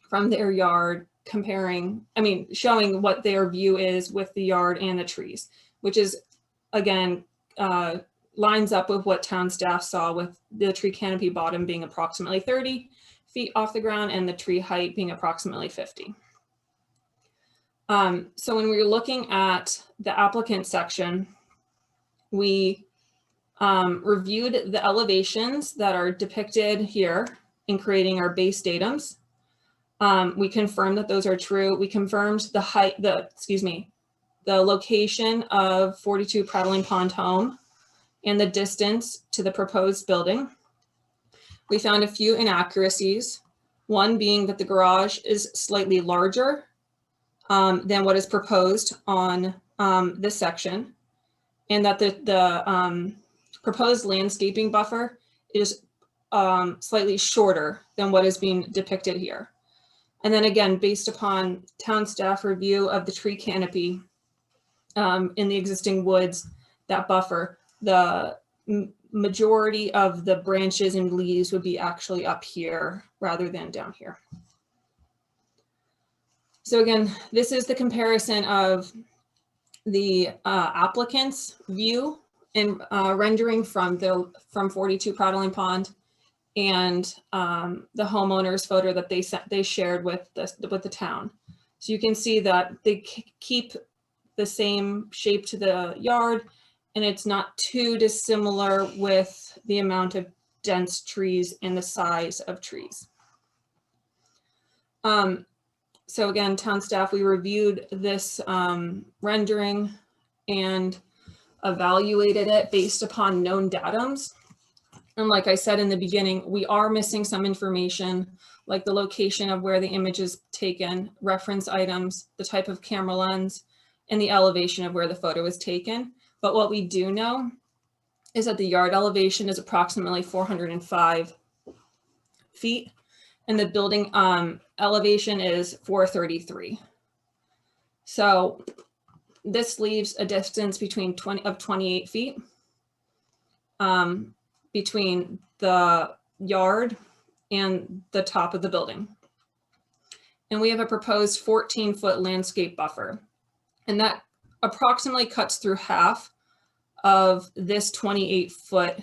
S1: from their yard, showing what their view is with the yard and the trees, which is, again, lines up with what town staff saw with the tree canopy bottom being approximately 30 feet off the ground and the tree height being approximately 50. So when we were looking at the applicant section, we reviewed the elevations that are depicted here in creating our base datums. We confirmed that those are true. We confirmed the height, the location of 42 Prattling Pond home and the distance to the proposed building. We found a few inaccuracies, one being that the garage is slightly larger than what is proposed on this section, and that the proposed landscaping buffer is slightly shorter than what is being depicted here. And then again, based upon town staff review of the tree canopy in the existing woods, that buffer, the majority of the branches and leaves would be actually up here rather than down here. So again, this is the comparison of the applicant's view and rendering from 42 Prattling Pond and the homeowner's photo that they shared with the town. So you can see that they keep the same shape to the yard, and it's not too dissimilar with the amount of dense trees and the size of trees. So again, town staff, we reviewed this rendering and evaluated it based upon known datums. And like I said in the beginning, we are missing some information like the location of where the image is taken, reference items, the type of camera lens, and the elevation of where the photo is taken. But what we do know is that the yard elevation is approximately 405 feet and the building elevation is 433. So this leaves a distance between 28 feet between the yard and the top of the building. And we have a proposed 14-foot landscape buffer. And that approximately cuts through half of this 28-foot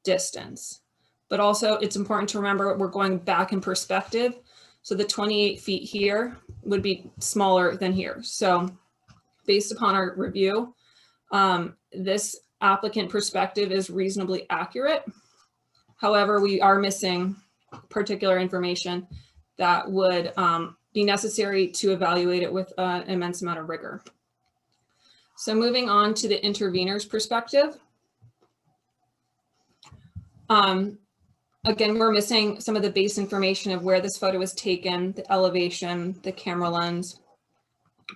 S1: distance. But also it's important to remember we're going back in perspective. So the 28 feet here would be smaller than here. So based upon our review, this applicant perspective is reasonably accurate. However, we are missing particular information that would be necessary to evaluate it with an immense amount of rigor. So moving on to the intervener's perspective. Again, we're missing some of the base information of where this photo was taken, the elevation, the camera lens.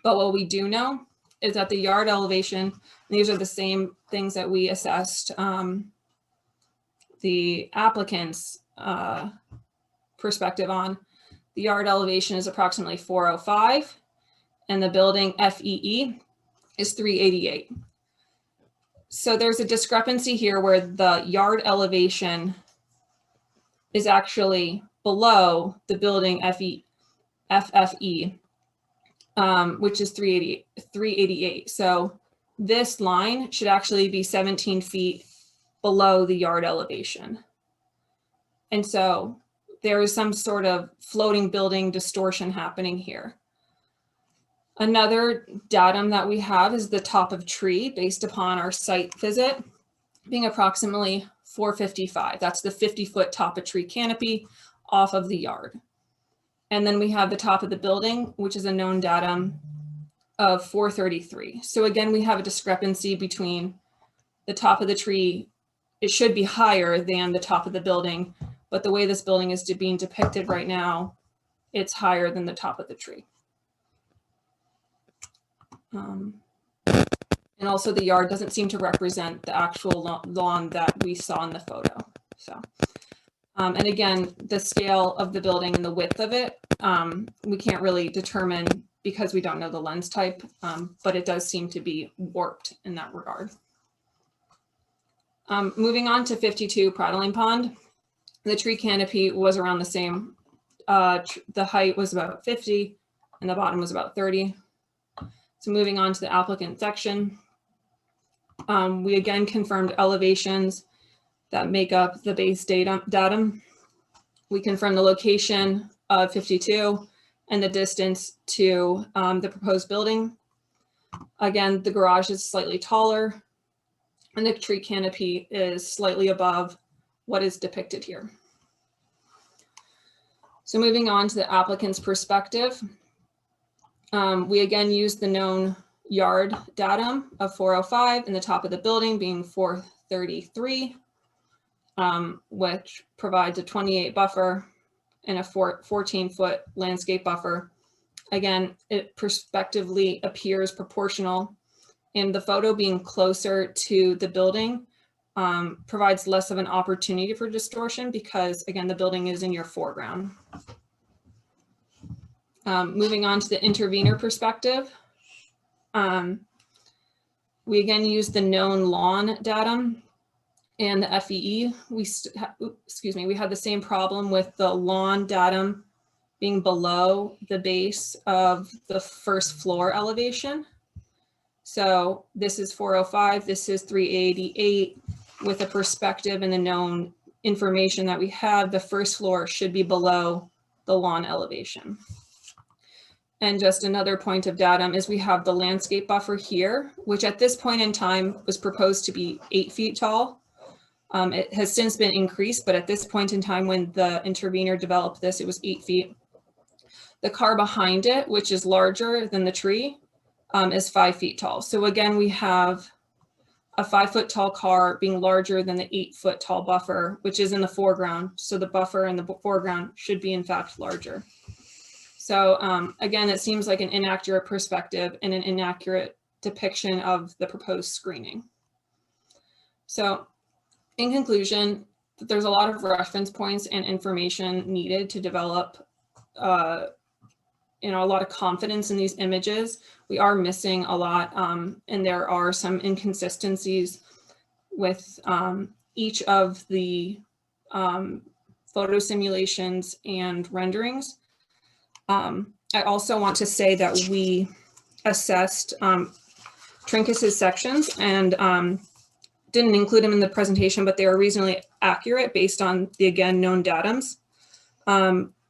S1: But what we do know is that the yard elevation, these are the same things that we assessed the applicant's perspective on. The yard elevation is approximately 405 and the building FEE is 388. So there's a discrepancy here where the yard elevation is actually below the building FFE, which is 388. So this line should actually be 17 feet below the yard elevation. And so there is some sort of floating building distortion happening here. Another datum that we have is the top of tree based upon our site visit being approximately 455. That's the 50-foot top of tree canopy off of the yard. And then we have the top of the building, which is a known datum of 433. So again, we have a discrepancy between the top of the tree. It should be higher than the top of the building, but the way this building is being depicted right now, it's higher than the top of the tree. And also the yard doesn't seem to represent the actual lawn that we saw in the photo. So, and again, the scale of the building and the width of it, we can't really determine because we don't know the lens type, but it does seem to be warped in that regard. Moving on to 52 Prattling Pond, the tree canopy was around the same. The height was about 50 and the bottom was about 30. So moving on to the applicant section, we again confirmed elevations that make up the base datum. We confirmed the location of 52 and the distance to the proposed building. Again, the garage is slightly taller and the tree canopy is slightly above what is depicted here. So moving on to the applicant's perspective, we again used the known yard datum of 405 and the top of the building being 433, which provides a 28 buffer and a 14-foot landscape buffer. Again, it prospectively appears proportional, and the photo being closer to the building provides less of an opportunity for distortion because, again, the building is in your foreground. Moving on to the intervener perspective, we again use the known lawn datum and the FEE. We had the same problem with the lawn datum being below the base of the first floor elevation. So this is 405, this is 388. With a perspective and the known information that we have, the first floor should be below the lawn elevation. And just another point of datum is we have the landscape buffer here, which at this point in time was proposed to be 8 feet tall. It has since been increased, but at this point in time when the intervener developed this, it was 8 feet. The car behind it, which is larger than the tree, is 5 feet tall. So again, we have a 5 foot tall car being larger than the 8 foot tall buffer, which is in the foreground. So the buffer in the foreground should be in fact larger. So again, it seems like an inaccurate perspective and an inaccurate depiction of the proposed screening. So in conclusion, there's a lot of reference points and information needed to develop a lot of confidence in these images. We are missing a lot, and there are some inconsistencies with each of the photo simulations and renderings. I also want to say that we assessed Trinkus's sections and didn't include them in the presentation, but they are reasonably accurate based on the, again, known datums.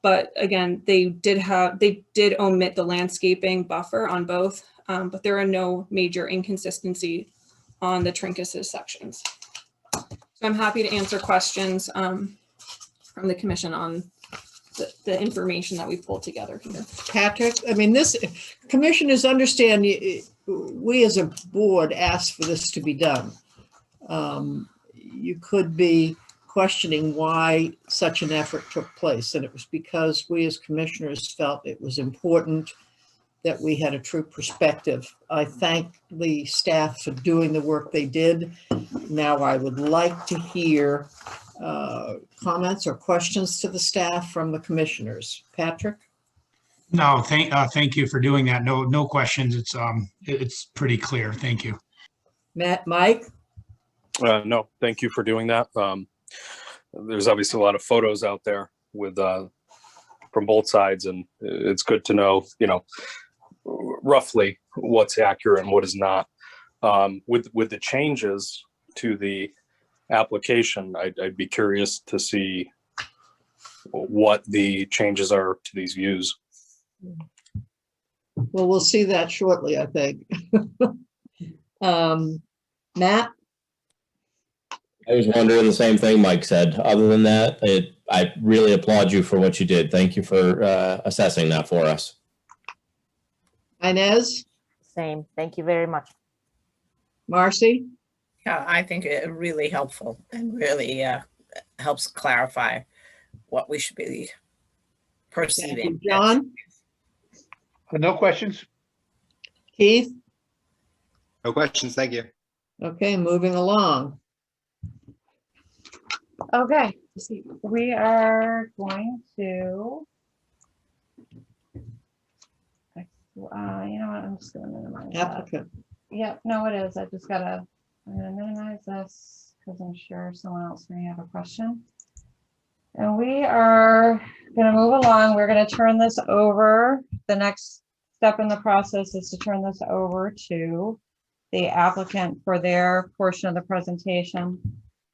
S1: But again, they did omit the landscaping buffer on both, but there are no major inconsistency on the Trinkus's sections. So I'm happy to answer questions from the commission on the information that we've pulled together here.
S2: Patrick, I mean, this commissioners understand we as a board asked for this to be done. You could be questioning why such an effort took place, and it was because we as commissioners felt it was important that we had a true perspective. I thank the staff for doing the work they did. Now I would like to hear comments or questions to the staff from the commissioners. Patrick?
S3: No, thank you for doing that. No questions. It's pretty clear. Thank you.
S2: Mike?
S4: No, thank you for doing that. There's obviously a lot of photos out there with from both sides, and it's good to know, roughly what's accurate and what is not. With the changes to the application, I'd be curious to see what the changes are to these views.
S2: Well, we'll see that shortly, I think. Matt?
S7: I was wondering the same thing Mike said. Other than that, I really applaud you for what you did. Thank you for assessing that for us.
S2: Inez?
S5: Same. Thank you very much.
S2: Marcy?
S9: Yeah, I think it really helpful and really helps clarify what we should be perceiving.
S2: John?
S11: No questions.
S2: Keith?
S12: No questions. Thank you.
S2: Okay, moving along.
S15: Okay, we are going to, you know what, I'm just gonna minimize that.
S2: Applicant.
S15: Yep, no, it is. I'm gonna minimize this because I'm sure someone else may have a question. And we are gonna move along. We're gonna turn this over. The next step in the process is to turn this over to the applicant for their portion of the presentation.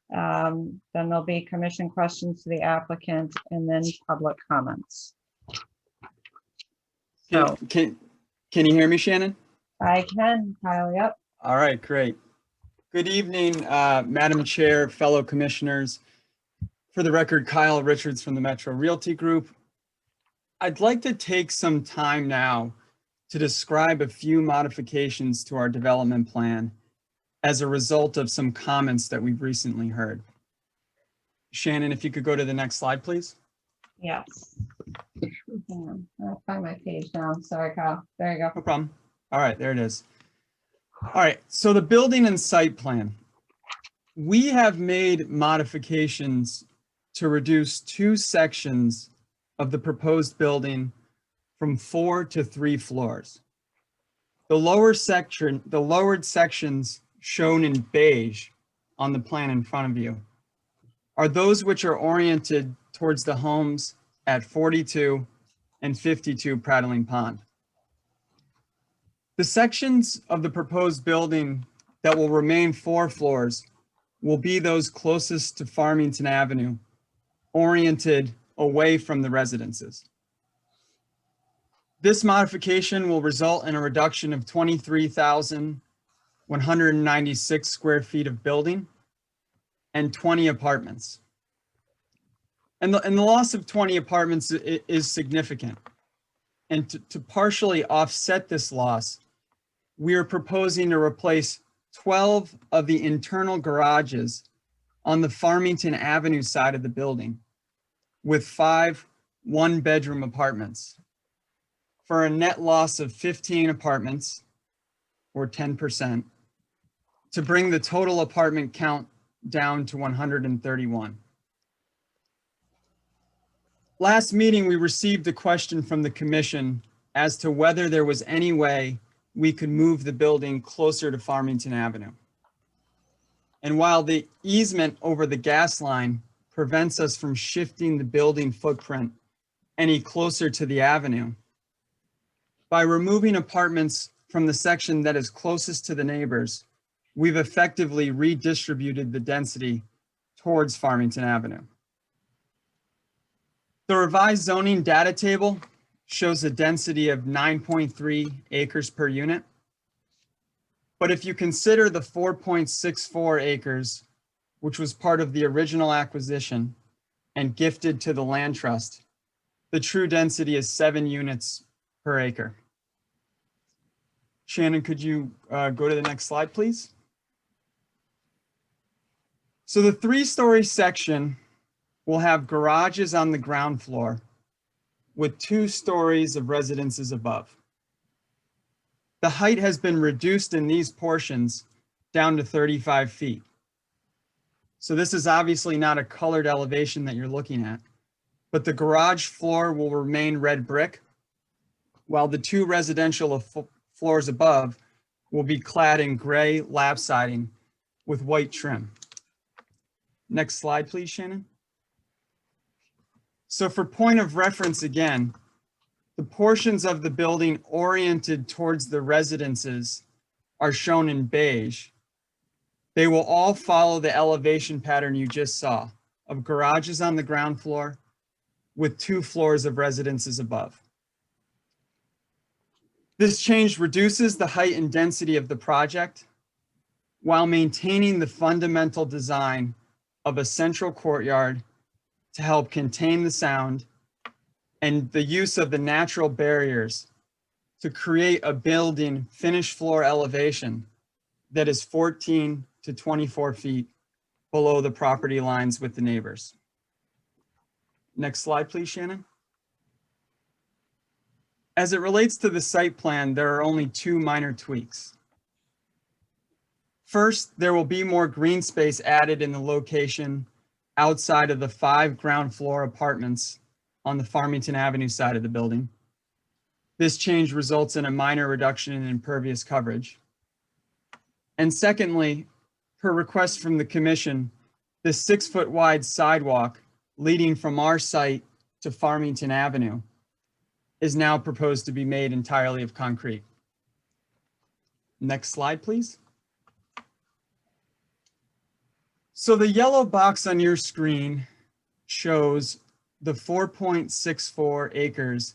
S15: Then there'll be commission questions to the applicant and then public comments. So
S22: can you hear me, Shannon?
S15: I can, Kyle, yep.
S22: All right, great. Good evening, Madam Chair, fellow commissioners. For the record, Kyle Richards from the Metro Realty Group. I'd like to take some time now to describe a few modifications to our development plan as a result of some comments that we've recently heard. Shannon, if you could go to the next slide, please.
S15: Yes. I'll find my page now. Sorry, Kyle. There you go.
S22: No problem. All right, there it is. All right, so the building and site plan. We have made modifications to reduce 2 sections of the proposed building from 4 to 3 floors. The lowered sections shown in beige on the plan in front of you are those which are oriented towards the homes at 42 and 52 Prattling Pond. The sections of the proposed building that will remain 4 floors will be those closest to Farmington Avenue, oriented away from the residences. This modification will result in a reduction of 23,196 square feet of building and 20 apartments. And the loss of 20 apartments is significant. And to partially offset this loss, we are proposing to replace 12 of the internal garages on the Farmington Avenue side of the building with 5 one-bedroom apartments for a net loss of 15 apartments, or 10%, to bring the total apartment count down to 131. Last meeting, we received a question from the commission as to whether there was any way we could move the building closer to Farmington Avenue. And while the easement over the gas line prevents us from shifting the building footprint any closer to the avenue, by removing apartments from the section that is closest to the neighbors, we've effectively redistributed the density towards Farmington Avenue. The revised zoning data table shows a density of 9.3 acres per unit. But if you consider the 4.64 acres, which was part of the original acquisition and gifted to the land trust, the true density is 7 units per acre. Shannon, could you go to the next slide, please? So the 3-story section will have garages on the ground floor with 2 stories of residences above. The height has been reduced in these portions down to 35 feet. So this is obviously not a colored elevation that you're looking at, but the garage floor will remain red brick, while the 2 residential floors above will be clad in gray lap siding with white trim. Next slide, please, Shannon. So for point of reference again, the portions of the building oriented towards the residences are shown in beige. They will all follow the elevation pattern you just saw of garages on the ground floor with 2 floors of residences above. This change reduces the height and density of the project while maintaining the fundamental design of a central courtyard to help contain the sound and the use of the natural barriers to create a building finished floor elevation that is 14 to 24 feet below the property lines with the neighbors. Next slide, please, Shannon. As it relates to the site plan, there are only 2 minor tweaks. First, there will be more green space added in the location outside of the 5 ground floor apartments on the Farmington Avenue side of the building. This change results in a minor reduction in impervious coverage. And secondly, per request from the commission, the 6-foot wide sidewalk leading from our site to Farmington Avenue is now proposed to be made entirely of concrete. Next slide, please. So the yellow box on your screen shows the 4.64 acres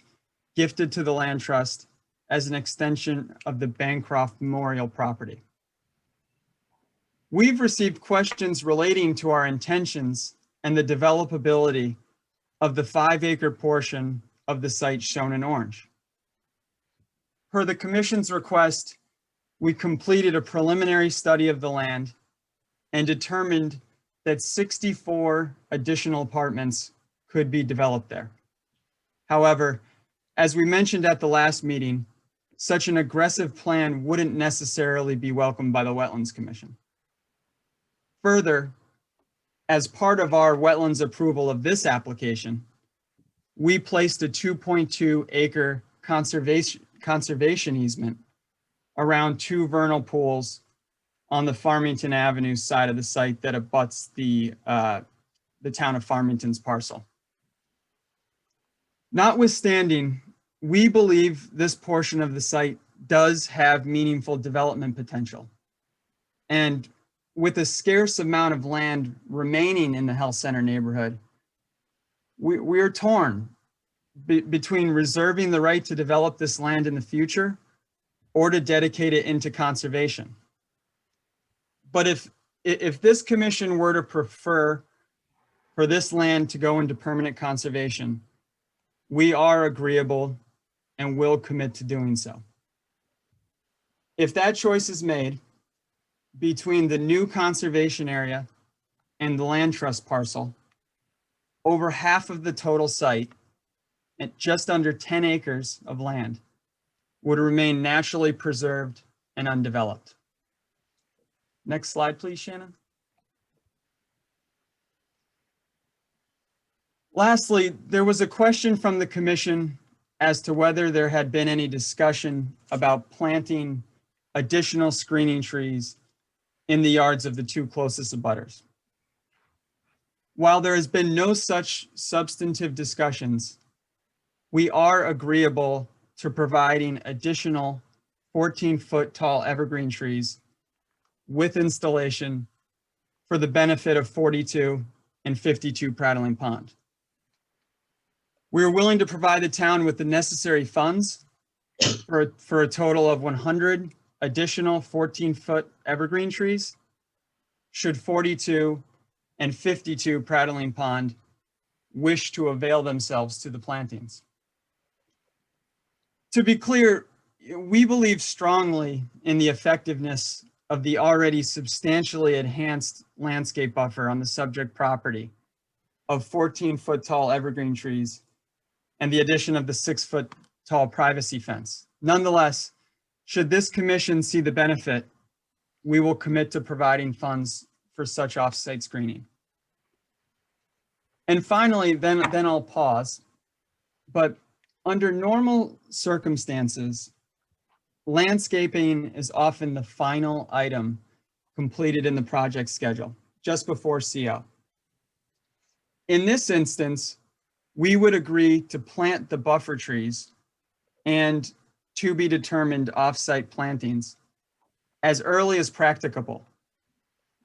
S22: gifted to the land trust as an extension of the Bancroft Memorial property. We've received questions relating to our intentions and the developability of the 5-acre portion of the site shown in orange. Per the commission's request, we completed a preliminary study of the land and determined that 64 additional apartments could be developed there. However, as we mentioned at the last meeting, such an aggressive plan wouldn't necessarily be welcomed by the Wetlands Commission. Further, as part of our wetlands approval of this application, we placed a 2.2 acre conservation easement around 2 vernal pools on the Farmington Avenue side of the site that abuts the town of Farmington's parcel. Notwithstanding, we believe this portion of the site does have meaningful development potential. And with a scarce amount of land remaining in the health center neighborhood, we're torn between reserving the right to develop this land in the future or to dedicate it into conservation. But if this commission were to prefer for this land to go into permanent conservation, we are agreeable and will commit to doing so. If that choice is made between the new conservation area and the land trust parcel, over half of the total site, at just under 10 acres of land, would remain naturally preserved and undeveloped. Next slide, please, Shannon. Lastly, there was a question from the commission as to whether there had been any discussion about planting additional screening trees in the yards of the two closest abutters. While there has been no such substantive discussions, we are agreeable to providing additional 14-foot tall evergreen trees with installation for the benefit of 42 and 52 Prattling Pond. We are willing to provide the town with the necessary funds for a total of 100 additional 14-foot evergreen trees, should 42 and 52 Prattling Pond wish to avail themselves to the plantings. To be clear, we believe strongly in the effectiveness of the already substantially enhanced landscape buffer on the subject property of 14-foot tall evergreen trees and the addition of the 6-foot tall privacy fence. Nonetheless, should this commission see the benefit, we will commit to providing funds for such off-site screening. And finally, then I'll pause, but under normal circumstances, landscaping is often the final item completed in the project schedule, just before CO. In this instance, we would agree to plant the buffer trees and to be determined off-site plantings as early as practicable.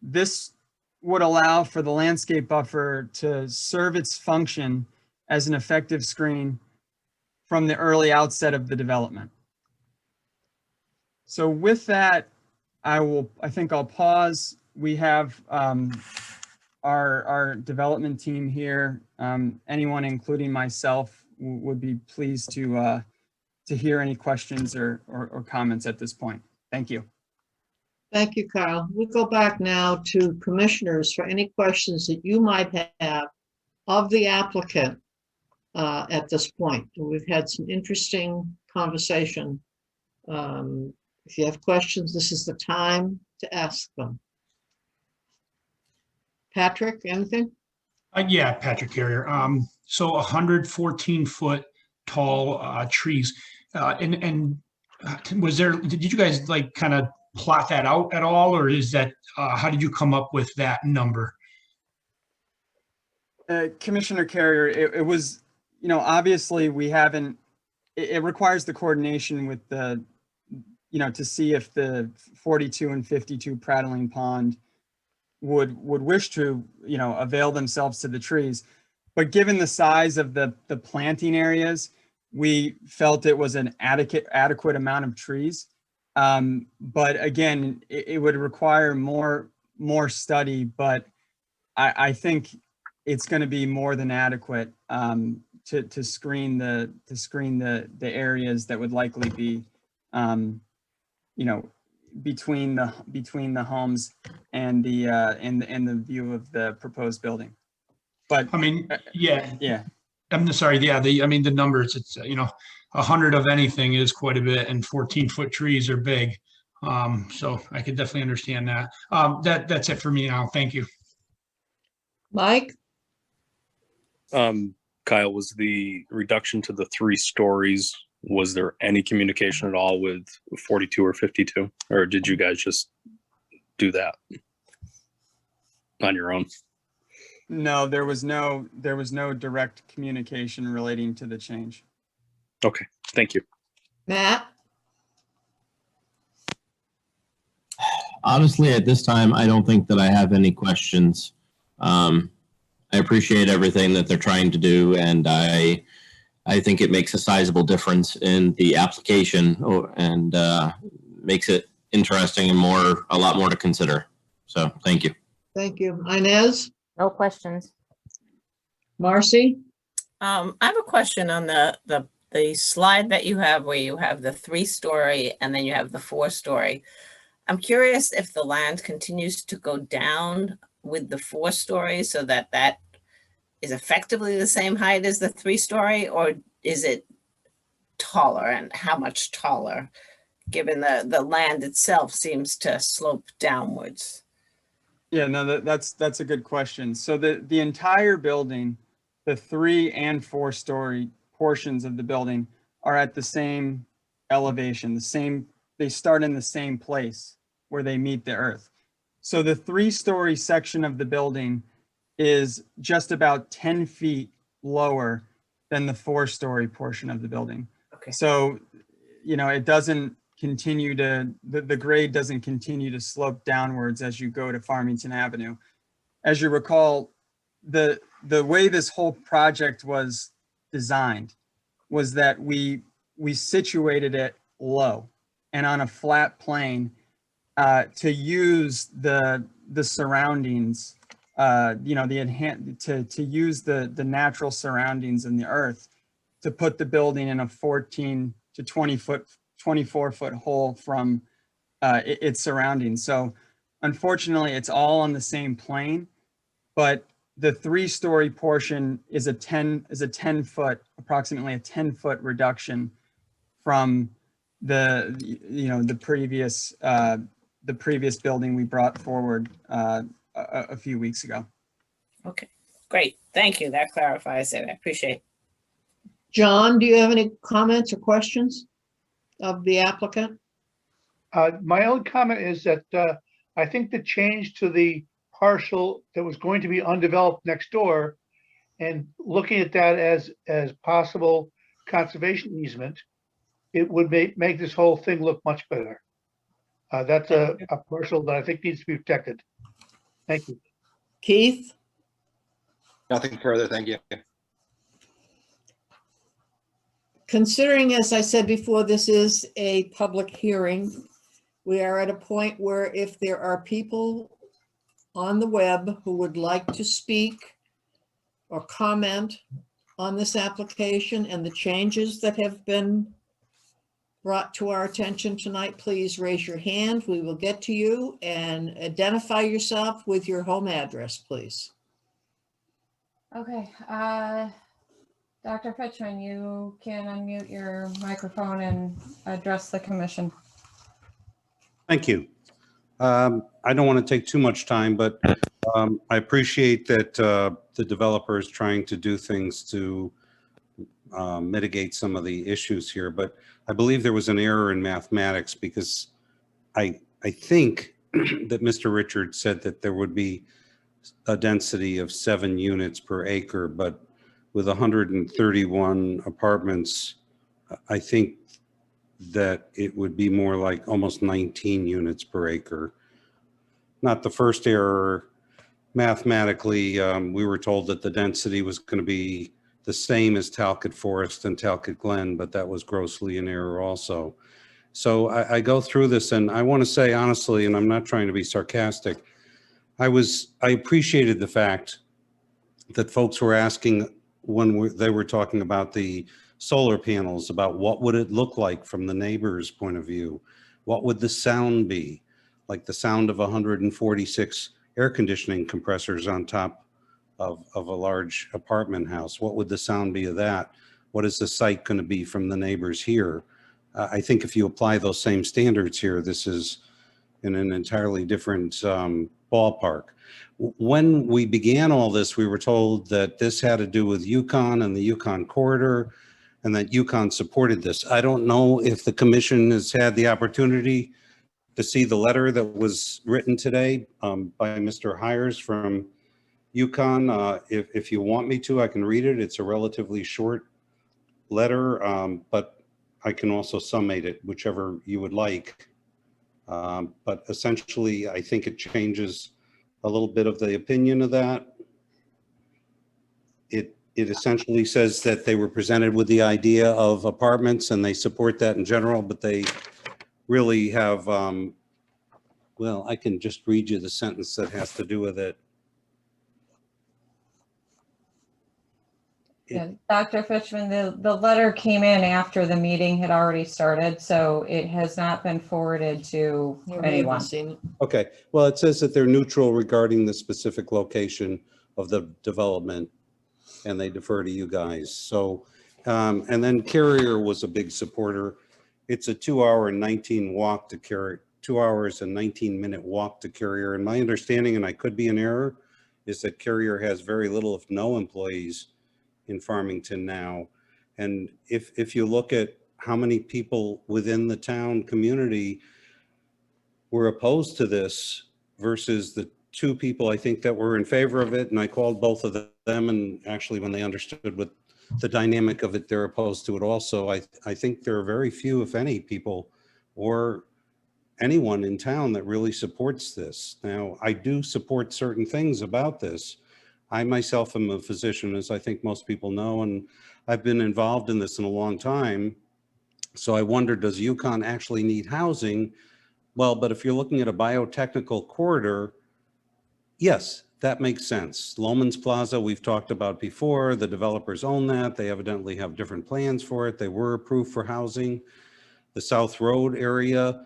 S22: This would allow for the landscape buffer to serve its function as an effective screen from the early outset of the development. So with that, I think I'll pause. We have our development team here. Anyone, including myself, would be pleased to hear any questions or comments at this point. Thank you.
S2: Thank you, Kyle. We'll go back now to commissioners for any questions that you might have of the applicant at this point. We've had some interesting conversation. If you have questions, this is the time to ask them. Patrick, anything?
S3: Yeah, Patrick Carrier. So 114-foot tall trees. And was there, did you guys like kind of plot that out at all, or is that, how did you come up with that number?
S22: Commissioner Carrier, it was, you know, obviously we haven't, it requires the coordination with the, you know, to see if the 42 and 52 Prattling Pond would wish to, you know, avail themselves to the trees. But given the size of the planting areas, we felt it was an adequate amount of trees. But again, it would require more study, but I think it's going to be more than adequate to screen the areas that would likely be, you know, between the homes and the view of the proposed building. But
S3: I mean,
S22: yeah.
S3: I'm sorry. Yeah, I mean, the numbers. It's, you know, 100 of anything is quite a bit, and 14-foot trees are big. So I could definitely understand that. That's it for me now. Thank you.
S2: Mike?
S4: Kyle, was the reduction to the 3 stories, was there any communication at all with 42 or 52? Or did you guys just do that on your own?
S22: No, there was no direct communication relating to the change.
S4: Okay, thank you.
S2: Matt?
S7: Honestly, at this time, I don't think that I have any questions. I appreciate everything that they're trying to do, and I think it makes a sizable difference in the application and makes it interesting and a lot more to consider. So thank you.
S2: Thank you. Inez?
S5: No questions.
S2: Marcy?
S9: I have a question on the slide that you have where you have the 3-story and then you have the 4-story. I'm curious if the land continues to go down with the 4-story so that is effectively the same height as the 3-story, or is it taller, and how much taller, given the land itself seems to slope downwards?
S22: Yeah, no, that's a good question. So the entire building, the 3- and 4-story portions of the building are at the same elevation, they start in the same place where they meet the earth. So the 3-story section of the building is just about 10 feet lower than the 4-story portion of the building.
S9: Okay.
S22: So, it doesn't continue to, the grade doesn't continue to slope downwards as you go to Farmington Avenue. As you recall, the way this whole project was designed was that we situated it low and on a flat plane to use the surroundings, to use the natural surroundings in the earth to put the building in a 14 to 24 foot hole from its surroundings. So unfortunately, it's all on the same plane, but the 3-story portion is approximately a 10 foot reduction from the previous building we brought forward a few weeks ago.
S9: Okay, great. Thank you. That clarifies it. I appreciate it.
S2: John, do you have any comments or questions of the applicant?
S11: My only comment is that I think the change to the parcel that was going to be undeveloped next door and looking at that as possible conservation easement, it would make this whole thing look much better. That's a parcel that I think needs to be protected. Thank you.
S2: Keith?
S12: Nothing further, thank you.
S2: Considering, as I said before, this is a public hearing, we are at a point where if there are people on the web who would like to speak or comment on this application and the changes that have been brought to our attention tonight, please raise your hand. We will get to you, and identify yourself with your home address, please.
S15: Okay, Dr. Fitchman, you can unmute your microphone and address the commission.
S16: Thank you. I don't want to take too much time, but I appreciate that the developer is trying to do things to mitigate some of the issues here, but I believe there was an error in mathematics, because I think that Mr. Richards said that there would be a density of 7 units per acre, but with 131 apartments, I think that it would be more like almost 19 units per acre. Not the first error. Mathematically, we were told that the density was going to be the same as Talcott Forest and Talcott Glen, but that was grossly in error also. So I go through this, and I want to say honestly, and I'm not trying to be sarcastic, I appreciated the fact that folks were asking when they were talking about the solar panels, about what would it look like from the neighbor's point of view? What would the sound be? Like the sound of 146 air conditioning compressors on top of a large apartment house. What would the sound be of that? What is the sight going to be from the neighbors here? I think if you apply those same standards here, this is in an entirely different ballpark. When we began all this, we were told that this had to do with Yukon and the Yukon corridor, and that Yukon supported this. I don't know if the commission has had the opportunity to see the letter that was written today by Mr. Hires from Yukon, if you want me to, I can read it. It's a relatively short letter, but I can also summate it, whichever you would like. But essentially, I think it changes a little bit of the opinion of that. It essentially says that they were presented with the idea of apartments and they support that in general, but they really have, well, I can just read you the sentence that has to do with it.
S15: Yeah, Dr. Fishman, the letter came in after the meeting had already started, so it has not been forwarded to
S2: You may have
S15: anyone.
S2: seen it.
S16: Okay, well, it says that they're neutral regarding the specific location of the development and they defer to you guys. So, and then Carrier was a big supporter. It's a 2-hour and 19 walk to Carrier, 2 hours and 19-minute walk to Carrier. And my understanding, and I could be in error, is that Carrier has very little, if no employees in Farmington now. And if you look at how many people within the town community were opposed to this versus the 2 people I think that were in favor of it, and I called both of them, and actually when they understood what the dynamic of it, they're opposed to it also. I think there are very few, if any, people or anyone in town that really supports this. Now, I do support certain things about this. I myself am a physician, as I think most people know, and I've been involved in this in a long time. So I wonder, does Yukon actually need housing? Well, but if you're looking at a biotechnical corridor, yes, that makes sense. Loman's Plaza, we've talked about before. The developers own that. They evidently have different plans for it. They were approved for housing. The South Road area,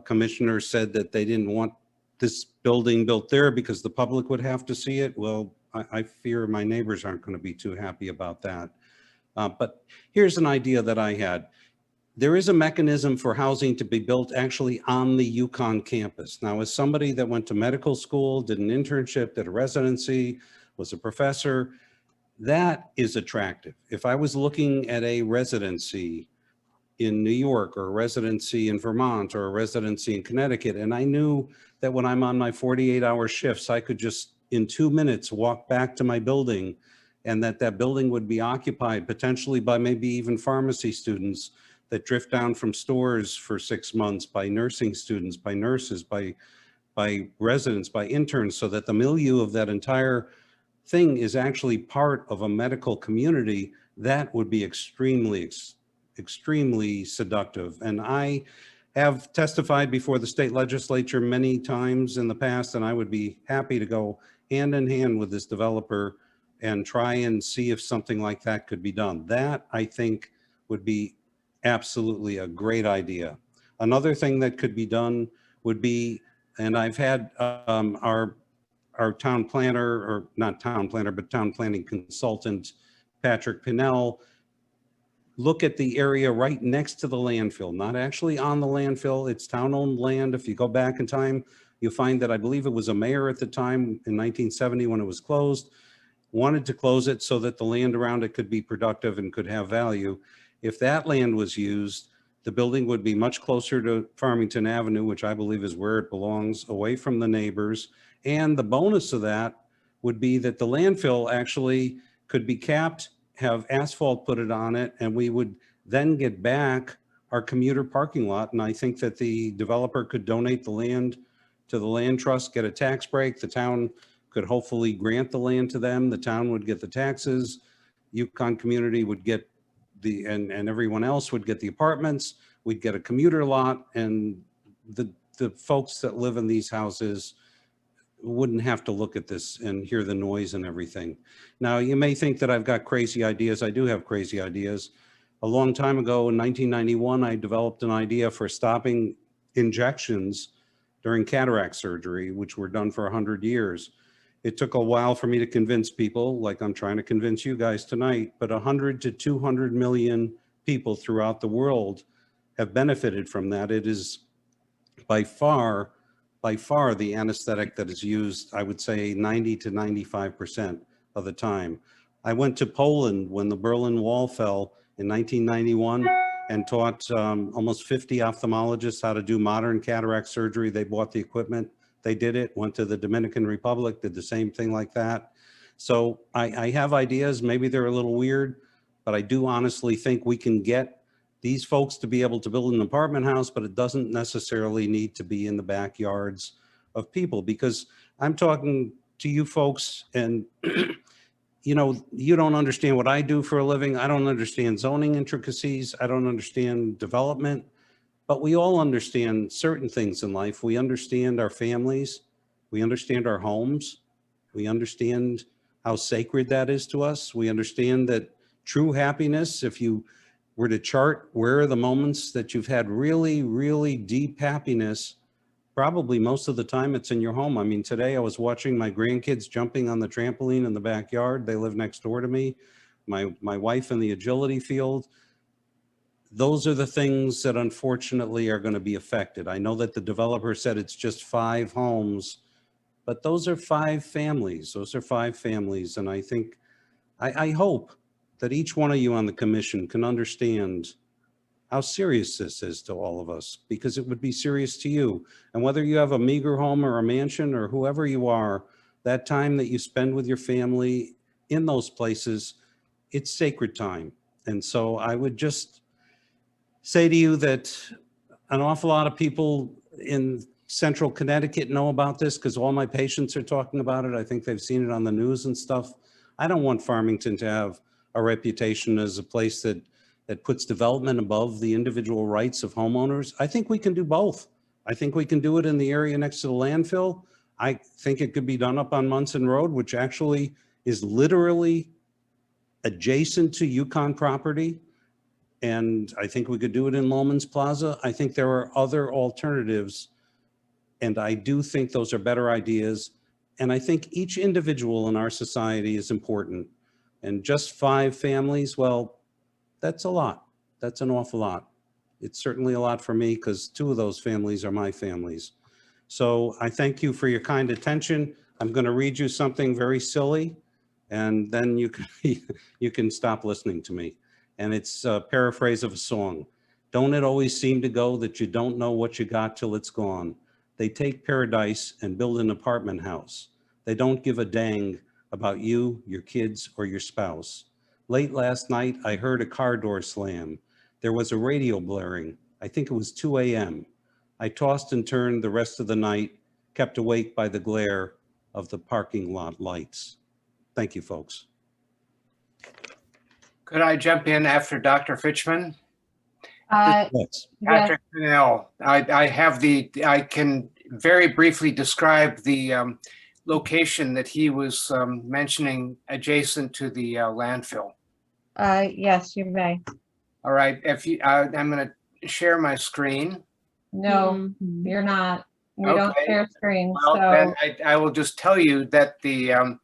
S16: commissioner said that they didn't want this building built there because the public would have to see it. Well, I fear my neighbors aren't going to be too happy about that. But here's an idea that I had. There is a mechanism for housing to be built actually on the Yukon campus. Now, as somebody that went to medical school, did an internship, did a residency, was a professor, that is attractive. If I was looking at a residency in New York or a residency in Vermont or a residency in Connecticut, and I knew that when I'm on my 48-hour shifts, I could just in 2 minutes walk back to my building, and that building would be occupied potentially by maybe even pharmacy students that drift down from stores for 6 months, by nursing students, by nurses, by residents, by interns, so that the milieu of that entire thing is actually part of a medical community. That would be extremely seductive. And I have testified before the state legislature many times in the past, and I would be happy to go hand in hand with this developer and try and see if something like that could be done. That, I think, would be absolutely a great idea. Another thing that could be done would be, and I've had our town planner, or not town planner, but town planning consultant, Patrick Pinnell, look at the area right next to the landfill, not actually on the landfill. It's town-owned land. If you go back in time, you'll find that I believe it was a mayor at the time in 1970 when it was closed, wanted to close it so that the land around it could be productive and could have value. If that land was used, the building would be much closer to Farmington Avenue, which I believe is where it belongs, away from the neighbors. And the bonus of that would be that the landfill actually could be capped, have asphalt put it on it, and we would then get back our commuter parking lot. And I think that the developer could donate the land to the land trust, get a tax break. The town could hopefully grant the land to them. The town would get the taxes. Yukon community would get and everyone else would get the apartments. We'd get a commuter lot, and the folks that live in these houses wouldn't have to look at this and hear the noise and everything. Now, you may think that I've got crazy ideas. I do have crazy ideas. A long time ago in 1991, I developed an idea for stopping injections during cataract surgery, which were done for 100 years. It took a while for me to convince people, like I'm trying to convince you guys tonight, but 100 to 200 million people throughout the world have benefited from that. It is by far the anesthetic that is used, I would say 90 to 95% of the time. I went to Poland when the Berlin Wall fell in 1991 and taught almost 50 ophthalmologists how to do modern cataract surgery. They bought the equipment. They did it, went to the Dominican Republic, did the same thing like that. So I have ideas, maybe they're a little weird, but I do honestly think we can get these folks to be able to build an apartment house, but it doesn't necessarily need to be in the backyards of people, because I'm talking to you folks and you know, you don't understand what I do for a living. I don't understand zoning intricacies. I don't understand development, but we all understand certain things in life. We understand our families. We understand our homes. We understand how sacred that is to us. We understand that true happiness, if you were to chart where are the moments that you've had really, really deep happiness, probably most of the time it's in your home. I mean, today I was watching my grandkids jumping on the trampoline in the backyard. They live next door to me. My wife in the agility field. Those are the things that unfortunately are going to be affected. I know that the developer said it's just 5 homes, but those are 5 families. Those are 5 families. And I think, I hope that each one of you on the commission can understand how serious this is to all of us, because it would be serious to you. And whether you have a meager home or a mansion or whoever you are, that time that you spend with your family in those places, it's sacred time. And so I would just say to you that an awful lot of people in central Connecticut know about this because all my patients are talking about it. I think they've seen it on the news and stuff. I don't want Farmington to have a reputation as a place that puts development above the individual rights of homeowners. I think we can do both. I think we can do it in the area next to the landfill. I think it could be done up on Munson Road, which actually is literally adjacent to Yukon property. And I think we could do it in Loman's Plaza. I think there are other alternatives. And I do think those are better ideas. And I think each individual in our society is important. And just 5 families, well, that's a lot. That's an awful lot. It's certainly a lot for me because 2 of those families are my families. So I thank you for your kind attention. I'm going to read you something very silly, and then you can stop listening to me. And it's a paraphrase of a song. Don't it always seem to go that you don't know what you got till it's gone? They take paradise and build an apartment house. They don't give a dang about you, your kids, or your spouse. Late last night, I heard a car door slam. There was a radio blaring. I think it was 2 a.m. I tossed and turned the rest of the night, kept awake by the glare of the parking lot lights. Thank you, folks.
S17: Could I jump in after Dr. Fitchman?
S16: Yes.
S17: Patrick Pinnell. I can very briefly describe the location that he was mentioning adjacent to the landfill.
S15: Yes, you may.
S17: All right, if you, I'm going to share my screen.
S15: No, you're not. We don't
S17: Okay.
S15: share screens,
S17: Well,
S15: so.
S17: then I will just tell you that the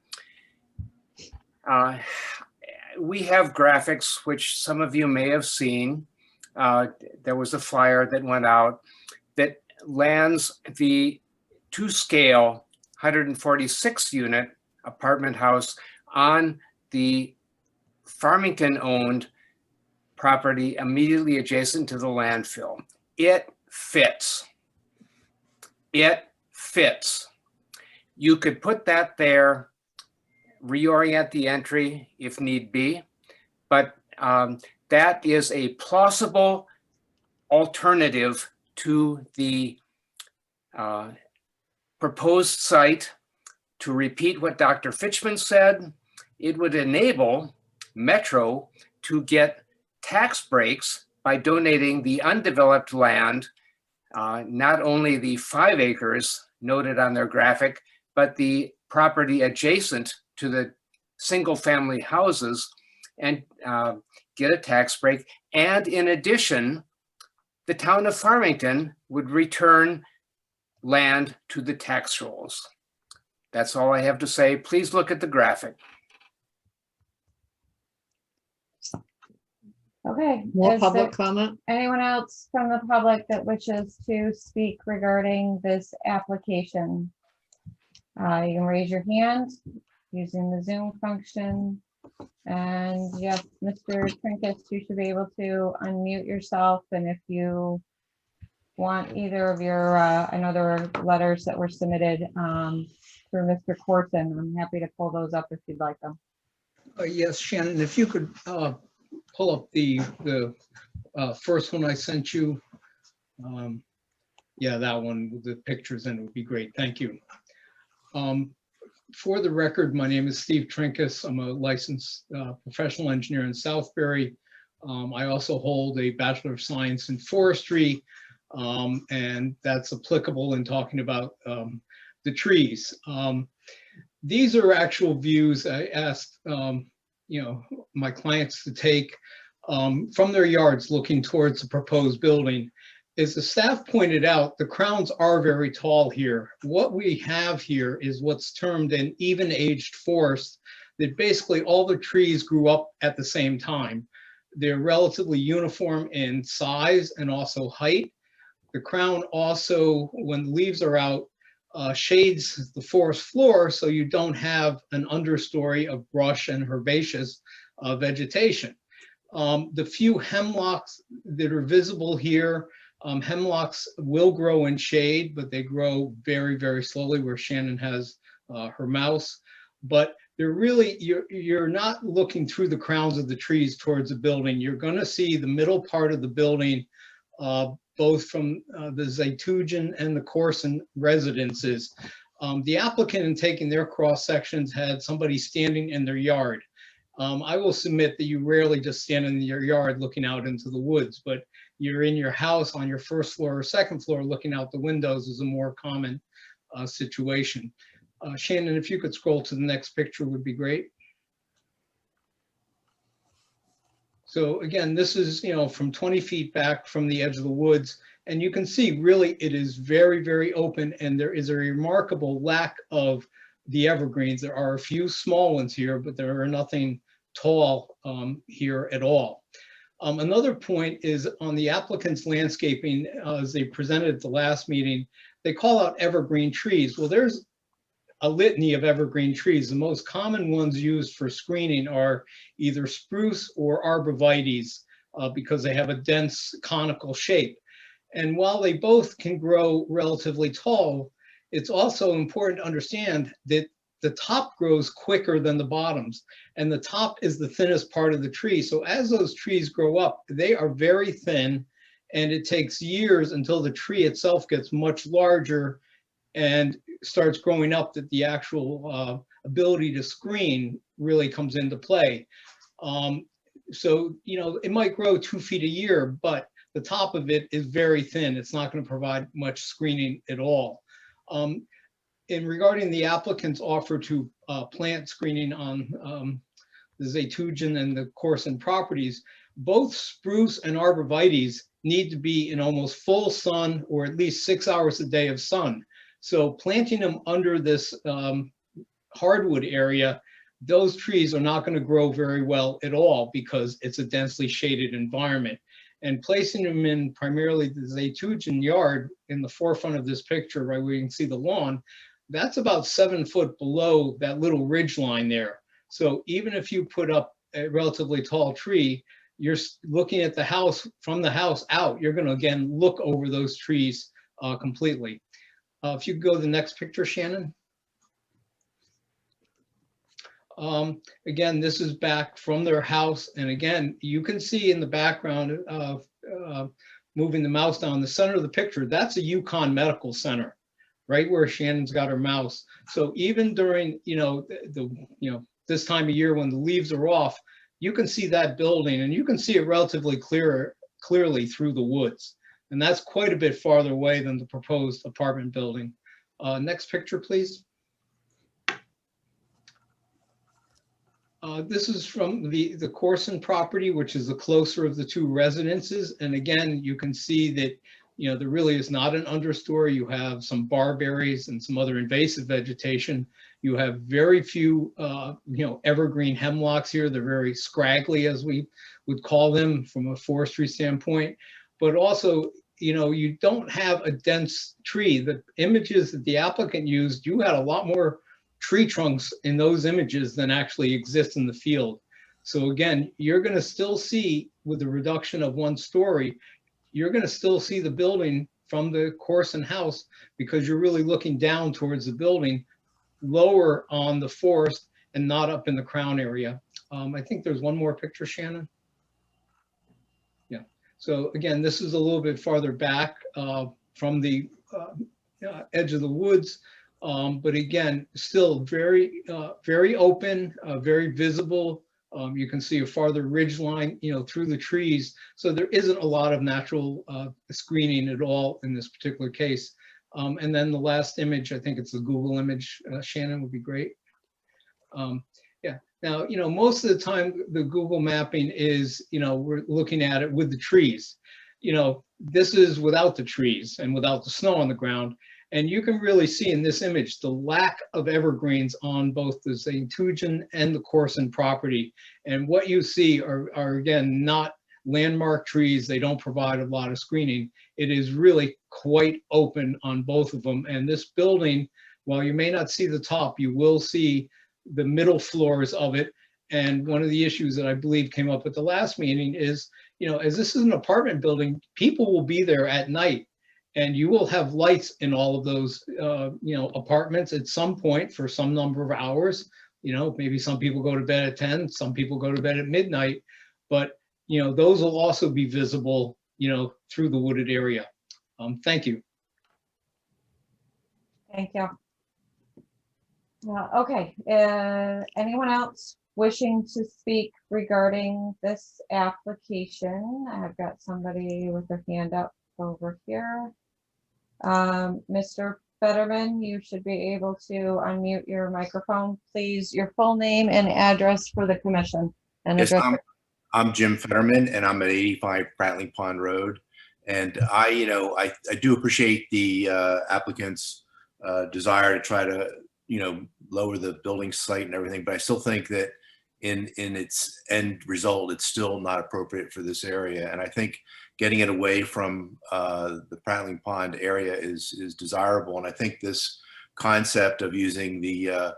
S17: we have graphics which some of you may have seen. There was a flyer that went out that lands the to scale 146 unit apartment house on the Farmington owned property immediately adjacent to the landfill. It fits. It fits. You could put that there, reorient the entry if need be, but that is a plausible alternative to the proposed site. To repeat what Dr. Fitchman said, it would enable Metro to get tax breaks by donating the undeveloped land, not only the 5 acres noted on their graphic, but the property adjacent to the single family houses, and get a tax break. And in addition, the town of Farmington would return land to the tax rolls. That's all I have to say. Please look at the graphic.
S15: Okay.
S2: More
S15: Is
S2: public
S15: there
S2: comment?
S15: Anyone else from the public that wishes to speak regarding this application? You can raise your hand using the Zoom function. And yes, Mr. Trinkus, you should be able to unmute yourself. And if you want either of your, I know there were letters that were submitted through Mr. Corson. I'm happy to pull those up if you'd like them.
S18: Yes, Shannon, if you could pull up the first one I sent you. Yeah, that one with the pictures in it would be great. Thank you. For the record, my name is Steve Trinkus. I'm a licensed professional engineer in Southbury. I also hold a Bachelor of Science in Forestry, and that's applicable in talking about the trees. These are actual views I asked my clients to take from their yards looking towards the proposed building. As the staff pointed out, the crowns are very tall here. What we have here is what's termed an even-aged forest, that basically all the trees grew up at the same time. They're relatively uniform in size and also height. The crown also, when the leaves are out, shades the forest floor, so you don't have an understory of brush and herbaceous vegetation. The few hemlocks that are visible here, hemlocks will grow in shade, but they grow very, very slowly, where Shannon has her mouse. But they're really, you're not looking through the crowns of the trees towards the building. You're going to see the middle part of the building, both from the Zaytujan and the Corson residences. The applicant, in taking their cross sections, had somebody standing in their yard. I will submit that you rarely just stand in your yard looking out into the woods, but you're in your house on your first floor or second floor looking out the windows is a more common situation. Shannon, if you could scroll to the next picture would be great. So again, this is, from 20 feet back from the edge of the woods, and you can see really it is very, very open, and there is a remarkable lack of the evergreens. There are a few small ones here, but there are nothing tall here at all. Another point is on the applicant's landscaping, as they presented at the last meeting, they call out evergreen trees. Well, there's a litany of evergreen trees. The most common ones used for screening are either spruce or arborvitaes because they have a dense conical shape. And while they both can grow relatively tall, it's also important to understand that the top grows quicker than the bottoms, and the top is the thinnest part of the tree. So as those trees grow up, they are very thin, and it takes years until the tree itself gets much larger and starts growing up, that the actual ability to screen really comes into play. So, it might grow 2 feet a year, but the top of it is very thin. It's not going to provide much screening at all. In regarding the applicant's offer to plant screening on the Zaytujan and the Corson properties, both spruce and arborvitaes need to be in almost full sun, or at least 6 hours a day of sun. So planting them under this hardwood area, those trees are not going to grow very well at all because it's a densely shaded environment. And placing them in primarily the Zaytujan yard in the forefront of this picture, right where you can see the lawn, that's about 7 foot below that little ridge line there. So even if you put up a relatively tall tree, you're looking at the house, from the house out, you're going to again look over those trees completely. If you go to the next picture, Shannon. Again, this is back from their house. And again, you can see in the background of moving the mouse down the center of the picture, that's a Yukon Medical Center, right where Shannon's got her mouse. So even during, this time of year when the leaves are off, you can see that building, and you can see it relatively clearly through the woods. And that's quite a bit farther away than the proposed apartment building. Next picture, please. This is from the Corson property, which is the closer of the two residences. And again, you can see that, there really is not an understory. You have some barberries and some other invasive vegetation. You have very few, evergreen hemlocks here. They're very scraggly, as we would call them from a forestry standpoint. But also, you don't have a dense tree. The images that the applicant used, you had a lot more tree trunks in those images than actually exist in the field. So again, you're going to still see, with the reduction of 1 story, you're going to still see the building from the Corson house, because you're really looking down towards the building, lower on the forest and not up in the crown area. I think there's one more picture, Shannon. Yeah. So again, this is a little bit farther back from the edge of the woods. But again, still very, very open, very visible. You can see a farther ridge line, through the trees. So there isn't a lot of natural screening at all in this particular case. And then the last image, I think it's the Google image, Shannon, would be great. Yeah. Now, most of the time the Google mapping is, we're looking at it with the trees. This is without the trees and without the snow on the ground. And you can really see in this image the lack of evergreens on both the St. Tugen and the Corson property. And what you see are again, not landmark trees. They don't provide a lot of screening. It is really quite open on both of them. And this building, while you may not see the top, you will see the middle floors of it. And one of the issues that I believe came up at the last meeting is, as this is an apartment building, people will be there at night. And you will have lights in all of those, apartments at some point for some number of hours. Maybe some people go to bed at 10, some people go to bed at midnight, but, those will also be visible, through the wooded area. Thank you.
S15: Thank you. Okay, anyone else wishing to speak regarding this application? I've got somebody with their hand up over here. Mr. Fetterman, you should be able to unmute your microphone, please. Your full name and address for the commission. And
S20: yes, I'm Jim Fetterman, and I'm at 85 Prattling Pond Road. And I do appreciate the applicant's desire to try to, lower the building site and everything, but I still think that in its end result, it's still not appropriate for this area. And I think getting it away from the Prattling Pond area is desirable. And I think this concept of using the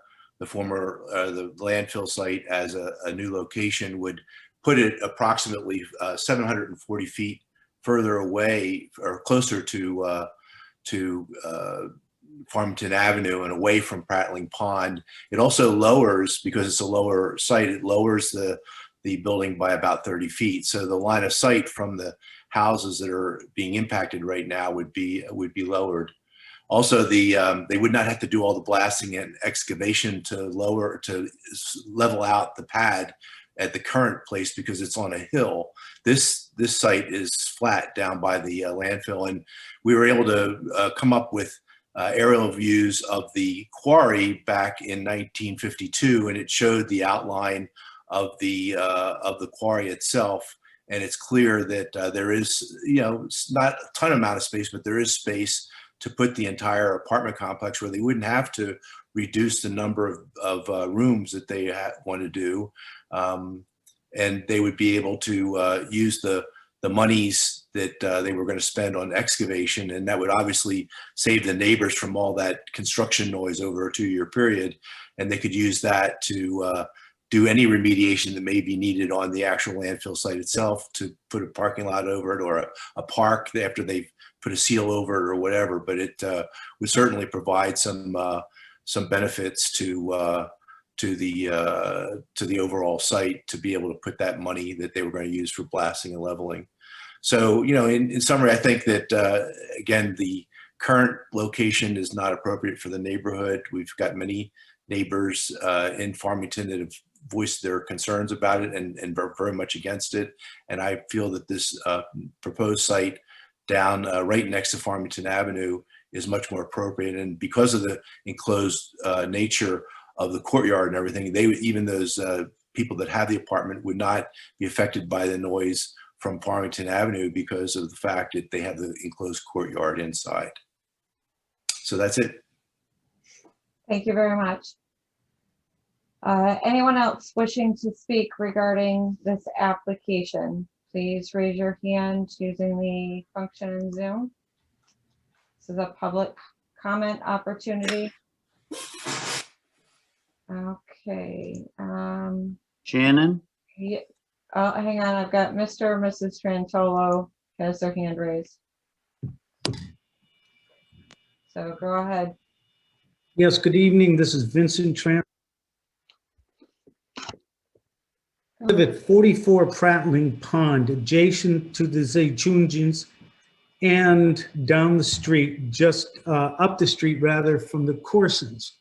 S20: former the landfill site as a new location would put it approximately 740 feet further away or closer to Farmington Avenue and away from Prattling Pond. It also lowers, because it's a lower site, it lowers the building by about 30 feet. So the line of sight from the houses that are being impacted right now would be lowered. Also, they would not have to do all the blasting and excavation to level out the pad at the current place because it's on a hill. This site is flat down by the landfill, and we were able to come up with aerial views of the quarry back in 1952, and it showed the outline of the quarry itself. And it's clear that there is, not a ton amount of space, but there is space to put the entire apartment complex where they wouldn't have to reduce the number of rooms that they want to do. And they would be able to use the monies that they were going to spend on excavation, and that would obviously save the neighbors from all that construction noise over a 2-year period. And they could use that to do any remediation that may be needed on the actual landfill site itself, to put a parking lot over it or a park after they've put a seal over it or whatever. But it would certainly provide some benefits to the overall site to be able to put that money that they were going to use for blasting and leveling. So, in summary, I think that, again, the current location is not appropriate for the neighborhood. We've got many neighbors in Farmington that have voiced their concerns about it and are very much against it. And I feel that this proposed site down right next to Farmington Avenue is much more appropriate. And because of the enclosed nature of the courtyard and everything, even those people that have the apartment would not be affected by the noise from Farmington Avenue because of the fact that they have the enclosed courtyard inside. So that's it.
S15: Thank you very much. Anyone else wishing to speak regarding this application? Please raise your hand using the function in Zoom. This is a public comment opportunity. Okay.
S21: Shannon?
S15: Yeah. Oh, hang on. I've got Mr. or Mrs. Trantolo has their hand raised. So go ahead.
S6: Yes, good evening. This is Vincent Tran. I live at 44 Prattling Pond, adjacent to the Zaytunjians and down the street, just up the street rather, from the Corsons.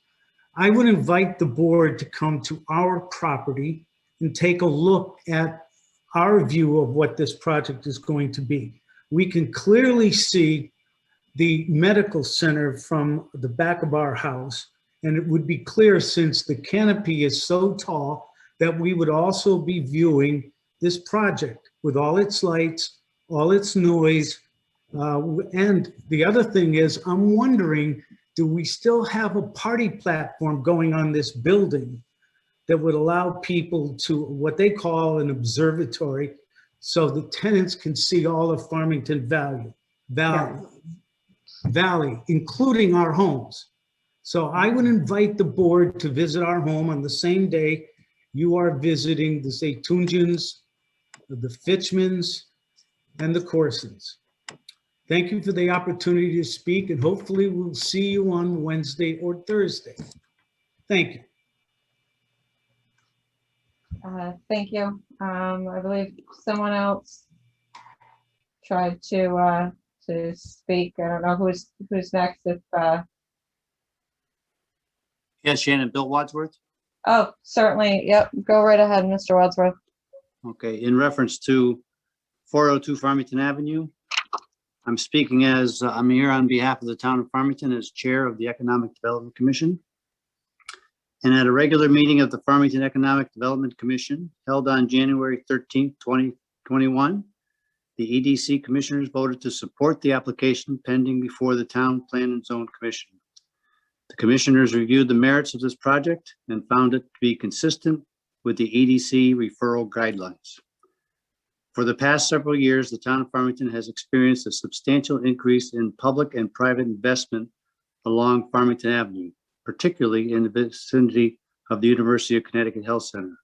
S6: I would invite the board to come to our property and take a look at our view of what this project is going to be. We can clearly see the medical center from the back of our house, and it would be clear, since the canopy is so tall, that we would also be viewing this project with all its lights, all its noise. And the other thing is, I'm wondering, do we still have a party platform going on this building that would allow people to, what they call an observatory, so the tenants can see all of Farmington Valley, including our homes? So I would invite the board to visit our home on the same day you are visiting the Zaytunjians, the Fitchmans, and the Corsons. Thank you for the opportunity to speak, and hopefully we'll see you on Wednesday or Thursday. Thank you.
S15: Thank you. I believe someone else tried to speak. I don't know who's next. If
S21: Yes, Shannon, Bill Wadsworth.
S15: oh, certainly. Yep. Go right ahead, Mr. Wadsworth.
S21: Okay, in reference to 402 Farmington Avenue, I'm speaking as, I'm here on behalf of the town of Farmington as Chair of the Economic Development Commission. And at a regular meeting of the Farmington Economic Development Commission held on January 13th, 2021, the EDC commissioners voted to support the application pending before the Town Plan and Zone Commission. The commissioners reviewed the merits of this project and found it to be consistent with the EDC referral guidelines. For the past several years, the town of Farmington has experienced a substantial increase in public and private investment along Farmington Avenue, particularly in the vicinity of the University of Connecticut Health Center.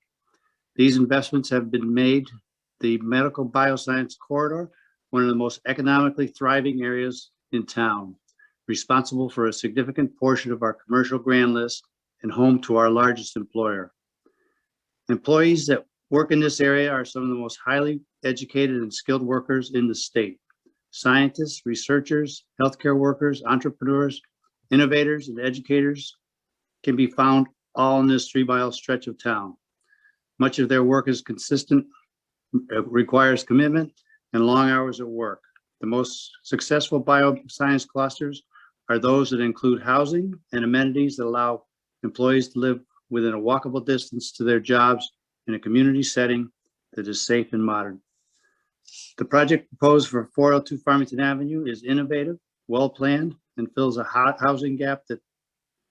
S21: These investments have been made the medical bioscience corridor one of the most economically thriving areas in town, responsible for a significant portion of our commercial grand list and home to our largest employer. Employees that work in this area are some of the most highly educated and skilled workers in the state. Scientists, researchers, healthcare workers, entrepreneurs, innovators, and educators can be found all in this 3-mile stretch of town. Much of their work is consistent, requires commitment and long hours at work. The most successful bioscience clusters are those that include housing and amenities that allow employees to live within a walkable distance to their jobs in a community setting that is safe and modern. The project proposed for 402 Farmington Avenue is innovative, well-planned, and fills a housing gap that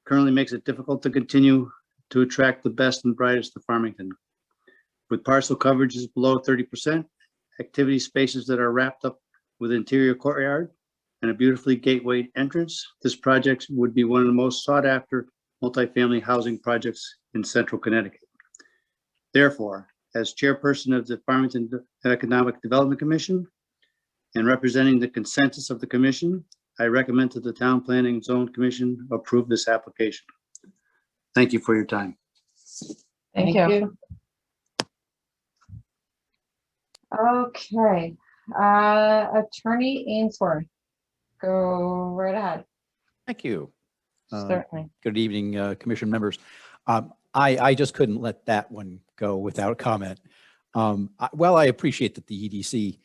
S21: currently makes it difficult to continue to attract the best and brightest to Farmington. With parcel coverages below 30%, activity spaces that are wrapped up with interior courtyard, and a beautifully gateway entrance, this project would be one of the most sought after multifamily housing projects in central Connecticut. Therefore, as chairperson of the Farmington Economic Development Commission and representing the consensus of the commission, I recommend to the Town Planning and Zone Commission approve this application. Thank you for your time.
S15: Thank you. Okay, Attorney Ainsworth, go right ahead.
S14: Thank you.
S15: Certainly.
S14: Good evening, commission members. I just couldn't let that one go without comment. Well, I appreciate that the EDC,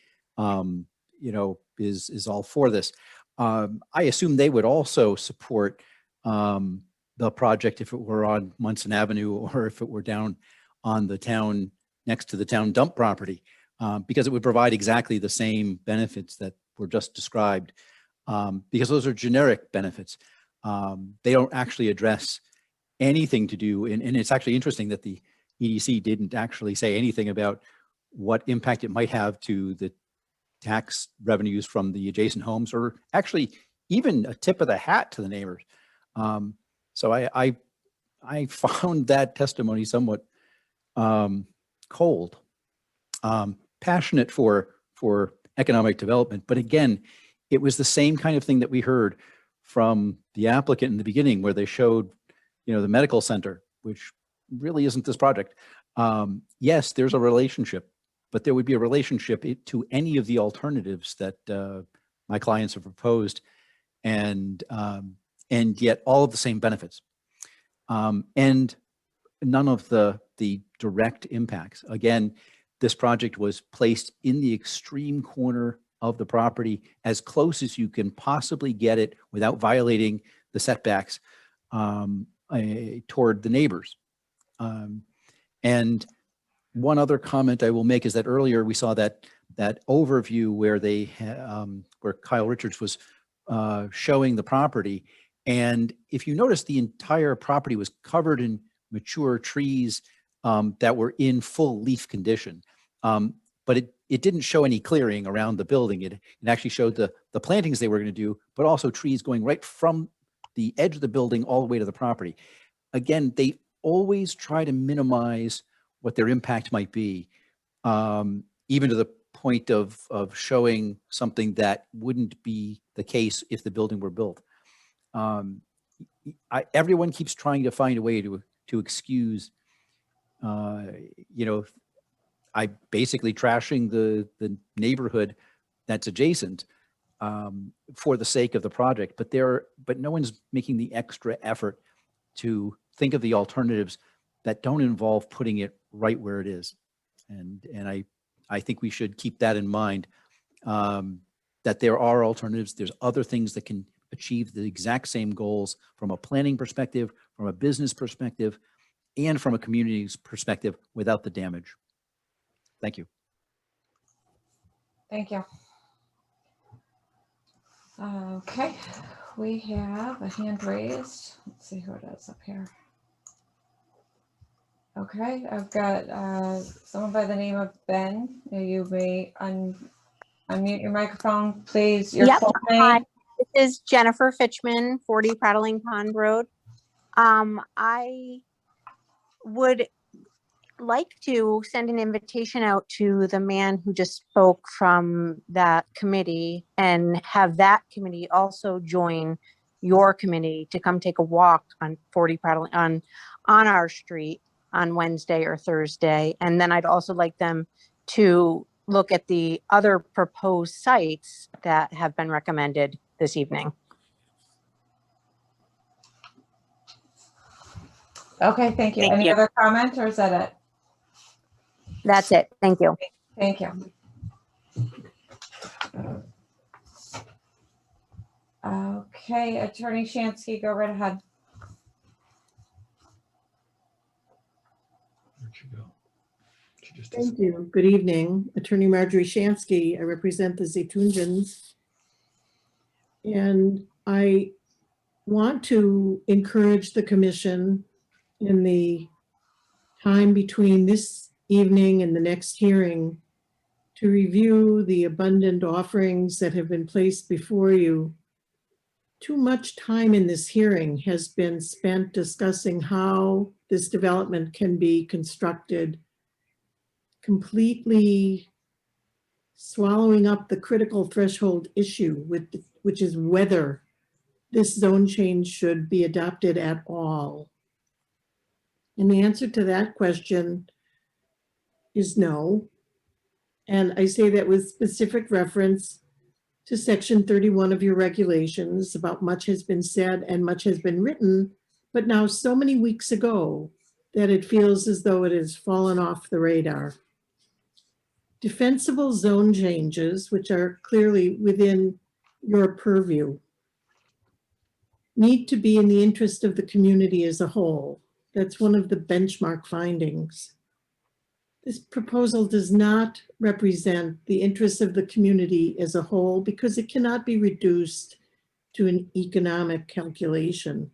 S14: is all for this. I assume they would also support the project if it were on Munson Avenue or if it were down on the town, next to the town dump property, because it would provide exactly the same benefits that were just described, because those are generic benefits. They don't actually address anything to do, and it's actually interesting that the EDC didn't actually say anything about what impact it might have to the tax revenues from the adjacent homes, or actually even a tip of the hat to the neighbors. So I found that testimony somewhat cold. Passionate for economic development, but again, it was the same kind of thing that we heard from the applicant in the beginning where they showed, the medical center, which really isn't this project. Yes, there's a relationship, but there would be a relationship to any of the alternatives that my clients have proposed, and yet all of the same benefits, and none of the direct impacts. Again, this project was placed in the extreme corner of the property, as close as you can possibly get it without violating the setbacks toward the neighbors. And one other comment I will make is that earlier we saw that overview where where Kyle Richards was showing the property. And if you notice, the entire property was covered in mature trees that were in full leaf condition. But it didn't show any clearing around the building. It actually showed the plantings they were going to do, but also trees going right from the edge of the building all the way to the property. Again, they always try to minimize what their impact might be, even to the point of showing something that wouldn't be the case if the building were built. Everyone keeps trying to find a way to excuse, I basically trashing the neighborhood that's adjacent for the sake of the project, but no one's making the extra effort to think of the alternatives that don't involve putting it right where it is. And I think we should keep that in mind, that there are alternatives. There's other things that can achieve the exact same goals from a planning perspective, from a business perspective, and from a community's perspective without the damage. Thank you.
S15: Thank you. Okay, we have a hand raised. Let's see who it is up here. Okay, I've got someone by the name of Ben. You may unmute your microphone, please. Your
S8: Yep.
S15: full name.
S8: Hi, this is Jennifer Fitchman, 40 Prattling Pond Road. I would like to send an invitation out to the man who just spoke from that committee and have that committee also join your committee to come take a walk on 40 Prattling on our street on Wednesday or Thursday. And then I'd also like them to look at the other proposed sites that have been recommended this evening.
S15: Okay, thank you.
S8: Thank
S15: Any
S8: you.
S15: other comments, or is that it?
S8: That's it. Thank you.
S15: Thank you. Okay, Attorney Shansky, go right ahead.
S19: Thank you. Good evening. Attorney Marjorie Shansky. I represent the Zaytunjans. And I want to encourage the commission in the time between this evening and the next hearing to review the abundant offerings that have been placed before you. Too much time in this hearing has been spent discussing how this development can be constructed, completely swallowing up the critical threshold issue, which is whether this zone change should be adopted at all. And the answer to that question is no. And I say that with specific reference to section 31 of your regulations. About much has been said and much has been written, but now so many weeks ago that it feels as though it has fallen off the radar. Defensible zone changes, which are clearly within your purview, need to be in the interest of the community as a whole. That's one of the benchmark findings. This proposal does not represent the interests of the community as a whole because it cannot be reduced to an economic calculation.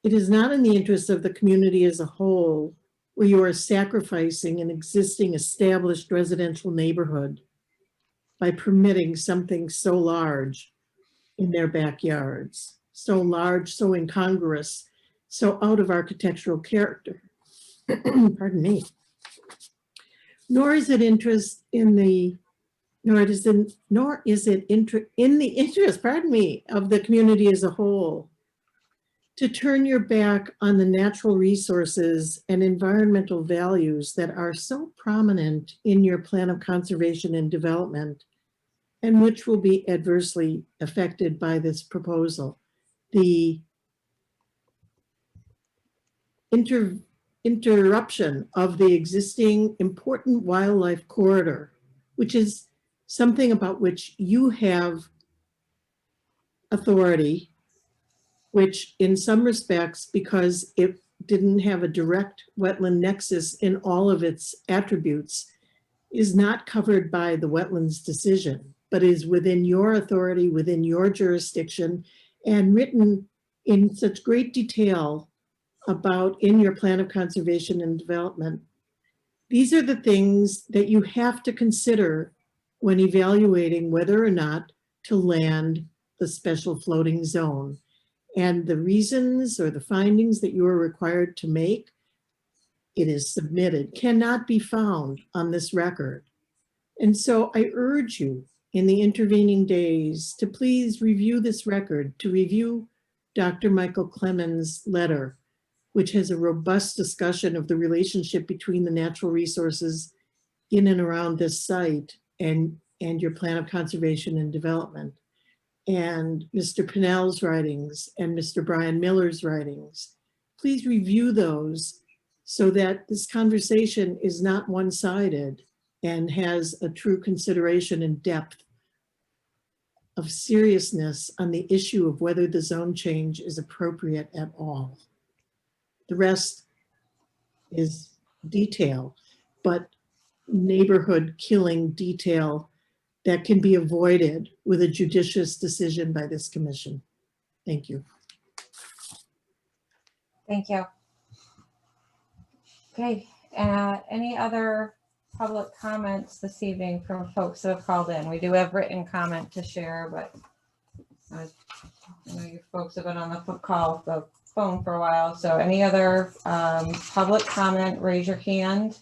S19: It is not in the interest of the community as a whole where you are sacrificing an existing established residential neighborhood by permitting something so large in their backyards, so large, so incongruous, so out of architectural character. Pardon me. Nor is it interest in the nor is it in the interest, pardon me, of the community as a whole to turn your back on the natural resources and environmental values that are so prominent in your plan of conservation and development, and which will be adversely affected by this proposal. The interruption of the existing important wildlife corridor, which is something about which you have authority, which in some respects, because it didn't have a direct wetland nexus in all of its attributes, is not covered by the wetlands decision, but is within your authority, within your jurisdiction, and written in such great detail about in your plan of conservation and development. These are the things that you have to consider when evaluating whether or not to land the special floating zone. And the reasons or the findings that you are required to make, it is submitted, cannot be found on this record. And so I urge you in the intervening days to please review this record, to review Dr. Michael Clemens' letter, which has a robust discussion of the relationship between the natural resources in and around this site and your plan of conservation and development, and Mr. Pinnell's writings and Mr. Brian Miller's writings. Please review those so that this conversation is not one-sided and has a true consideration and depth of seriousness on the issue of whether the zone change is appropriate at all. The rest is detail, but neighborhood killing detail that can be avoided with a judicious decision by this commission. Thank you.
S15: Thank you. Okay, any other public comments this evening from folks that have called in? We do have written comment to share, but I know you folks have been on the phone for a while. So any other public comment, raise your hand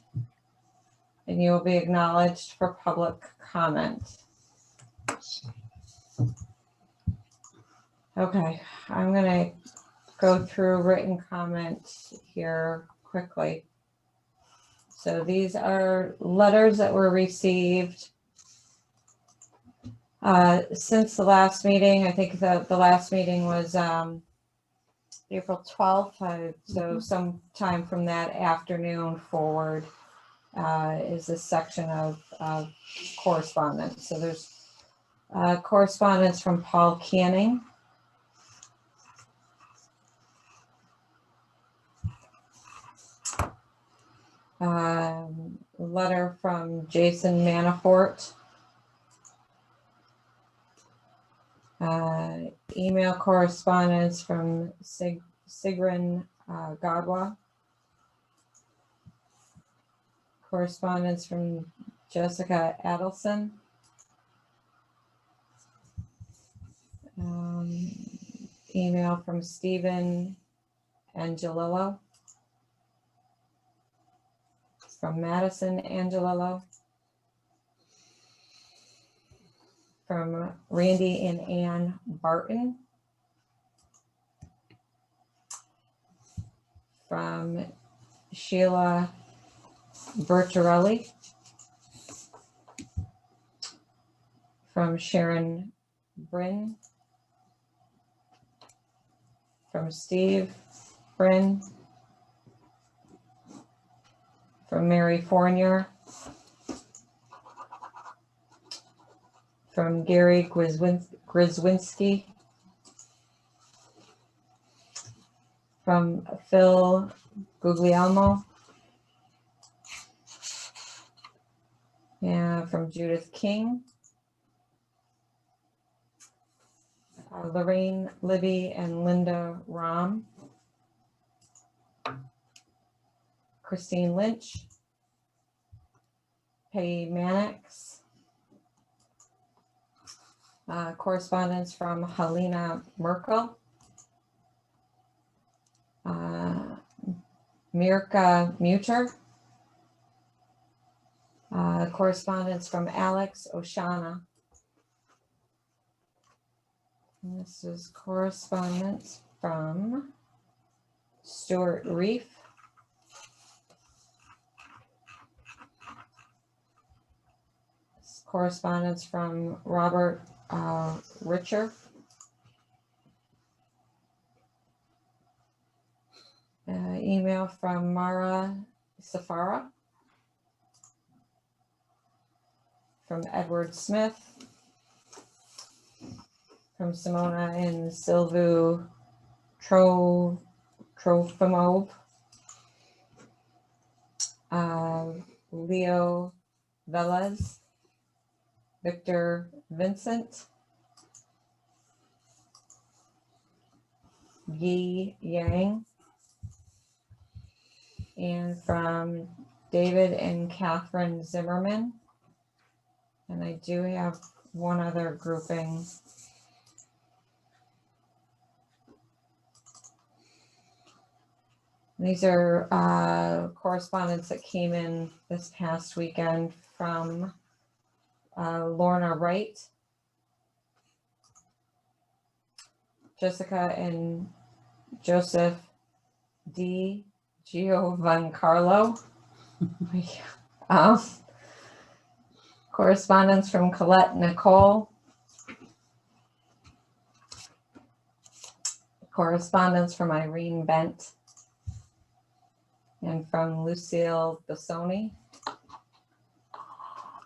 S15: and you will be acknowledged for public comment. Okay, I'm gonna go through written comments here quickly. So these are letters that were received since the last meeting. I think the last meeting was April 12th. So sometime from that afternoon forward is this section of correspondence. So there's correspondence from Paul Canning. Letter from Jason Manafort. Email correspondence from Sigrun Gadwa. Correspondence from Jessica Adelson. Email from Stephen Angelillo. From Madison Angelillo. From Randy and Ann Barton. From Sheila Bertarelli. From Sharon Bryn. From Steve Bryn. From Mary Fournier. From Gary Grzwinski. From Phil Guglielmo. And from Judith King. Lorraine Libby and Linda Rahm. Christine Lynch. Peggy Mannix. Correspondence from Helena Merkel. Mirka Muter. Correspondence from Alex Oshana. And this is correspondence from Stuart Reef. Correspondence from Robert Richer. Email from Mara Safara. From Edward Smith. From Simona and Silvu Trofimov. Leo Velez. Victor Vincent. Yi Yang. And from David and Catherine Zimmerman. And I do have one other grouping. These are correspondence that came in this past weekend from Lorna Wright, Jessica and Joseph D. Giovancarlo. Correspondence from Colette Nicole. Correspondence from Irene Bent. And from Lucille Bassoni.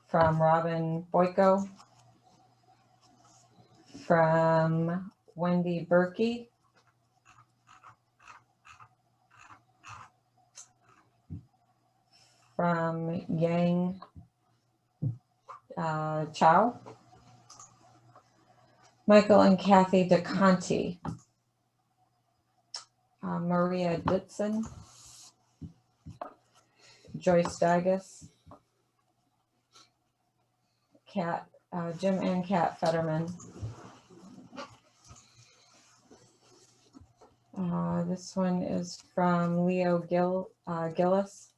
S15: From Robin Boyko. From Wendy Berkey. From Yang Chow. Michael and Kathy DeConti. Maria Ditson. Joyce Dagus. Jim and Kat Fetterman. This one is from Leo Gillis.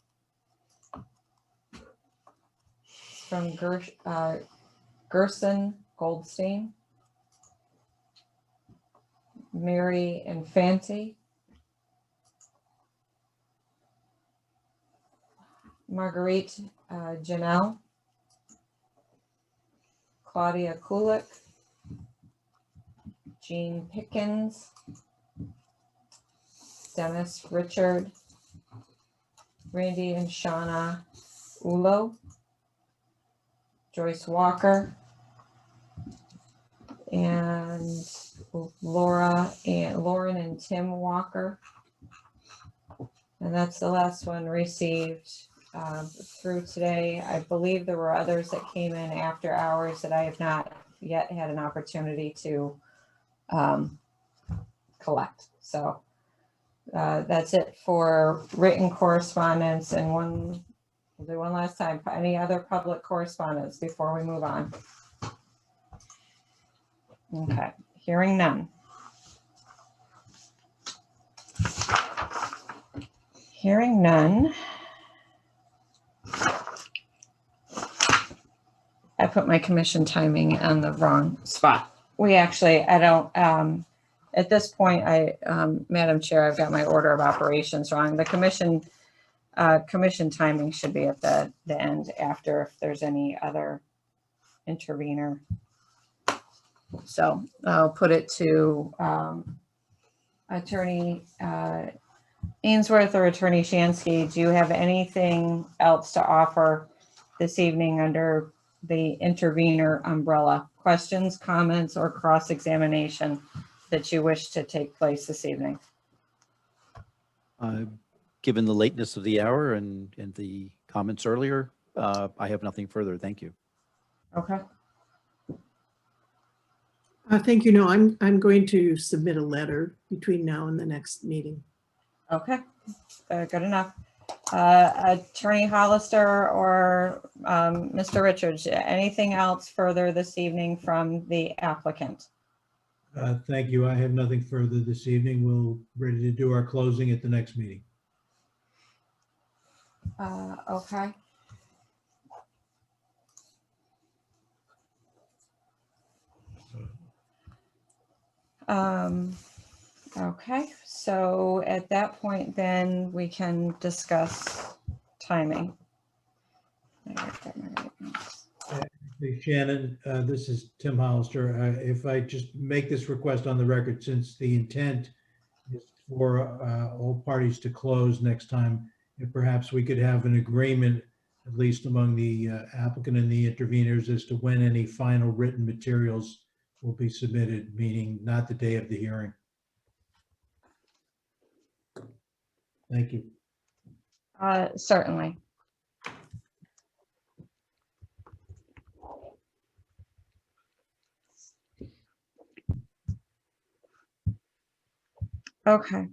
S15: From Gerson Goldstein. Mary Infante. Marguerite Janelle. Claudia Kulik. Jean Pickens. Dennis Richard. Randy and Shauna Ulo. Joyce Walker. And Lauren and Tim Walker. And that's the last one received through today. I believe there were others that came in after hours that I have not yet had an opportunity to collect. So that's it for written correspondence. And we'll do one last time. Any other public correspondence before we move on? Okay, hearing none. Hearing none. I put my commission timing on the wrong spot. We actually, I don't, at this point, Madam Chair, I've got my order of operations wrong. The commission timing should be at the end after if there's any other intervener. So I'll put it to Attorney Ainsworth or Attorney Shansky. Do you have anything else to offer this evening under the intervener umbrella? Questions, comments, or cross-examination that you wish to take place this evening?
S14: Given the lateness of the hour and the comments earlier, I have nothing further. Thank you.
S15: Okay.
S19: Thank you. No, I'm going to submit a letter between now and the next meeting.
S15: Okay, good enough. Attorney Hollister or Mr. Richards, anything else further this evening from the applicant?
S10: Thank you. I have nothing further this evening. We'll ready to do our closing at the next meeting.
S15: Okay. Okay, so at that point, then we can discuss timing.
S10: Hey, Shannon, this is Tim Hollister. If I just make this request on the record, since the intent is for all parties to close next time, if perhaps we could have an agreement, at least among the applicant and the interveners, as to when any final written materials will be submitted, meaning not the day of the hearing. Thank you.
S15: Certainly. Okay.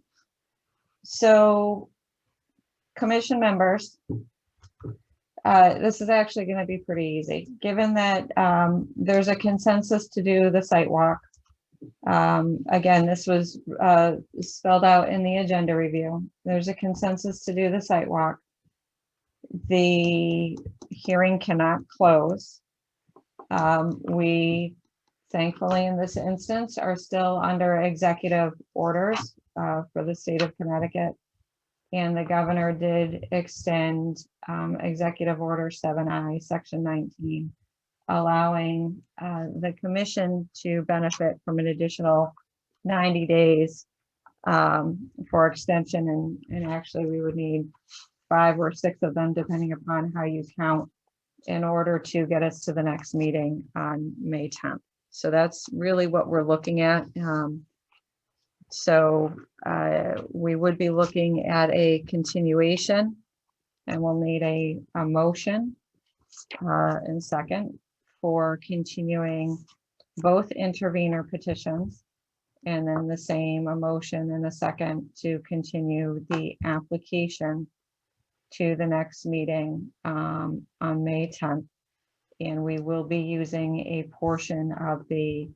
S15: So, commission members, this is actually going to be pretty easy, given that there's a consensus to do the site walk. Again, this was spelled out in the agenda review. There's a consensus to do the site walk. The hearing cannot close. We thankfully in this instance are still under executive orders for the state of Connecticut. And the governor did extend Executive Order 7I, Section 19, allowing the commission to benefit from an additional 90 days for extension. And actually we would need 5 or 6 of them, depending upon how you count, in order to get us to the next meeting on May 10th. So that's really what we're looking at. So we would be looking at a continuation, and we'll need a motion and second for continuing both intervenor petitions, and then the same a motion and a second to continue the application to the next meeting on May 10th. And we will be using a portion of the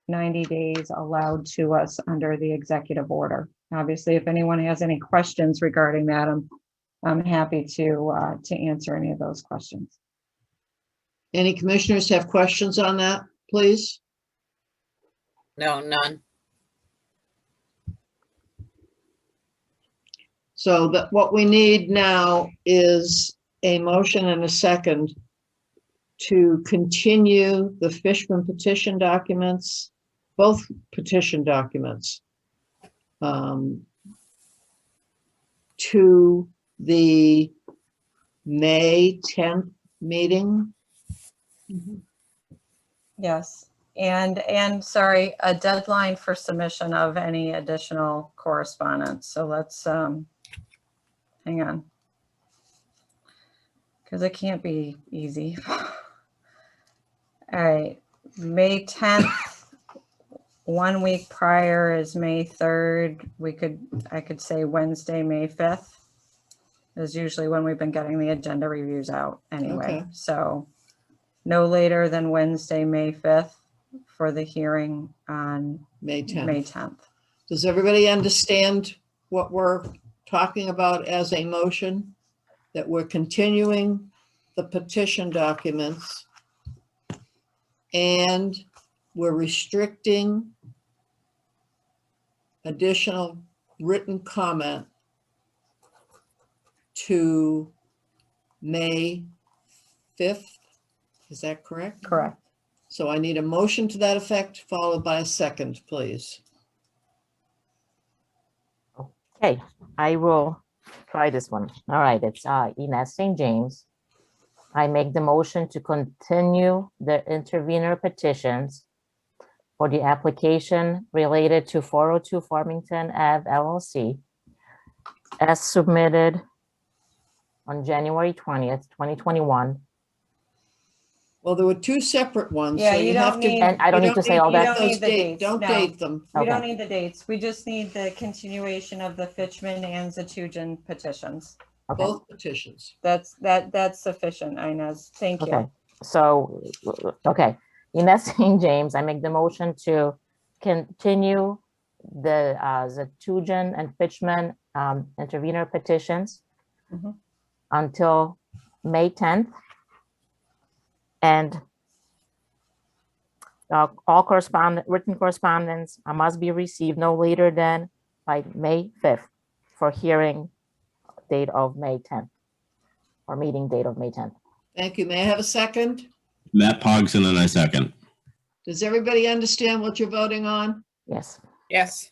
S15: 90 days allowed to us under the executive order. Obviously, if anyone has any questions regarding that, I'm happy to answer any of those questions.
S2: Any commissioners have questions on that, please?
S9: No, none.
S2: So that what we need now is a motion and a second to continue the Fishman petition documents, both petition documents, to the May 10th meeting.
S15: Yes, and sorry, a deadline for submission of any additional correspondence. So let's hang on, because it can't be easy. All right, May 10th, 1 week prior is May 3rd. I could say Wednesday, May 5th is usually when we've been getting the agenda reviews out anyway.
S2: Okay.
S15: So no later than Wednesday, May 5th for the hearing on
S2: May 10th.
S15: May 10th.
S2: Does everybody understand what we're talking about as a motion? That we're continuing the petition documents and we're restricting additional written comment to May 5th. Is that correct?
S15: Correct.
S2: So I need a motion to that effect, followed by a second, please.
S5: Okay, I will try this one. All right, it's Ines St. James. I make the motion to continue the intervenor petitions for the application related to 402 Farmington Ave LLC as submitted on January 20th, 2021.
S2: Well, there were 2 separate ones.
S15: Yeah,
S2: so
S15: you
S2: have
S15: don't
S2: to.
S15: need.
S5: And I don't need to say all
S15: You
S5: that?
S15: don't need the dates.
S2: Don't
S15: no.
S2: date them.
S15: We don't
S5: Okay.
S15: need the dates. We just need the continuation of the Fitchman and Zetujan petitions.
S5: Okay.
S2: Both petitions.
S15: That's sufficient, Inez. Thank you.
S5: Okay, so, okay, Ines St. James, I make the motion to continue the Zetujan and Fitchman intervenor petitions
S15: Mhm.
S5: until May 10th. And All written correspondence must be received no later than by May 5th for hearing date of May 10th, or meeting date of May 10th.
S2: Thank you. May I have a second?
S7: Matt Pogson, and I second.
S2: Does everybody understand what you're voting on?
S5: Yes.
S9: Yes.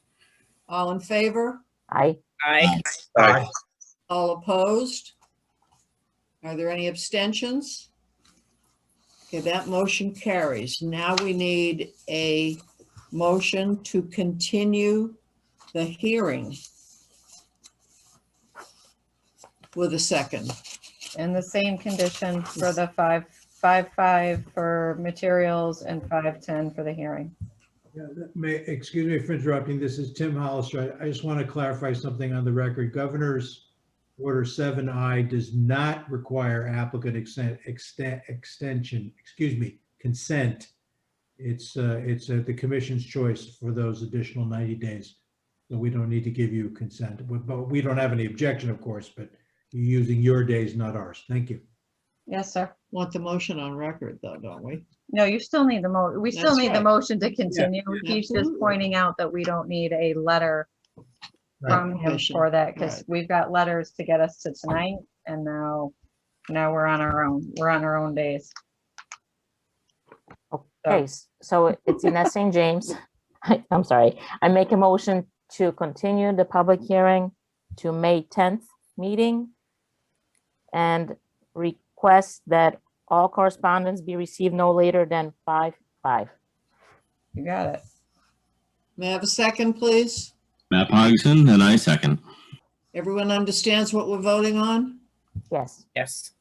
S2: All in favor?
S5: Aye.
S9: Aye.
S4: Aye.
S2: All opposed? Are there any abstentions? Okay, that motion carries. Now we need a motion to continue the hearing with a second.
S15: And the same condition for the 5.5 for materials and 5.10 for the hearing.
S10: Excuse me for interrupting. This is Tim Hollister. I just want to clarify something on the record. Governor's Order 7I does not require applicant consent. It's the commission's choice for those additional 90 days. So we don't need to give you consent, but we don't have any objection, of course, but you're using your days, not ours. Thank you.
S15: Yes, sir.
S2: Want the motion on record though, don't we?
S15: No, you still need the we still
S2: That's
S15: need the
S2: right.
S15: motion to continue. He's just
S2: absolutely.
S15: pointing out that we don't need a letter from him
S2: Commission.
S15: for that, because
S2: Right.
S15: we've got letters to get us to tonight, and now we're on our own. We're on our own days.
S5: Okay, so it's Ines St. James. I'm sorry. I make a motion to continue the public hearing to May 10th meeting and request that all correspondence be received no later than 5/5.
S15: You got it.
S2: May I have a second, please?
S7: Matt Pogson, and I second.
S2: Everyone understands what we're voting on?
S5: Yes.
S9: Yes.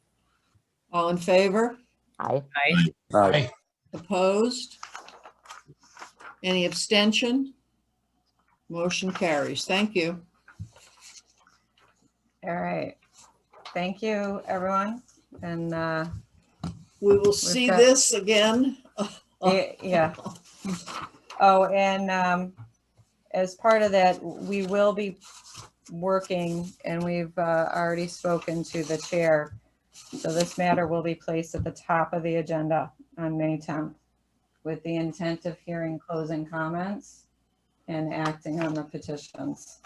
S2: All in favor?
S5: Aye.
S9: Aye.
S4: Aye.
S2: Opposed? Any abstention? Motion carries. Thank you.
S15: All right. Thank you, everyone. And
S2: we will see
S15: got-
S2: this again.
S15: yeah. Oh, and as part of that, we will be working, and we've already spoken to the chair. So this matter will be placed at the top of the agenda on May 10th with the intent of hearing closing comments and acting on the petitions.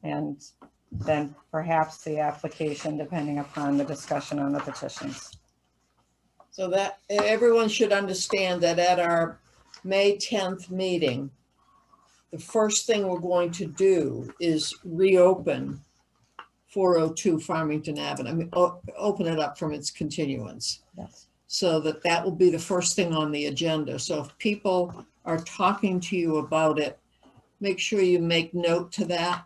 S15: And then perhaps the application, depending upon the discussion on the petitions.
S2: So that everyone should understand that at our May 10th meeting, the first thing we're going to do is reopen 402 Farmington Avenue. I mean, open it up from its continuance.
S15: Yes.
S2: So that will be the first thing on the agenda. So if people are talking to you about it, make sure you make note to that,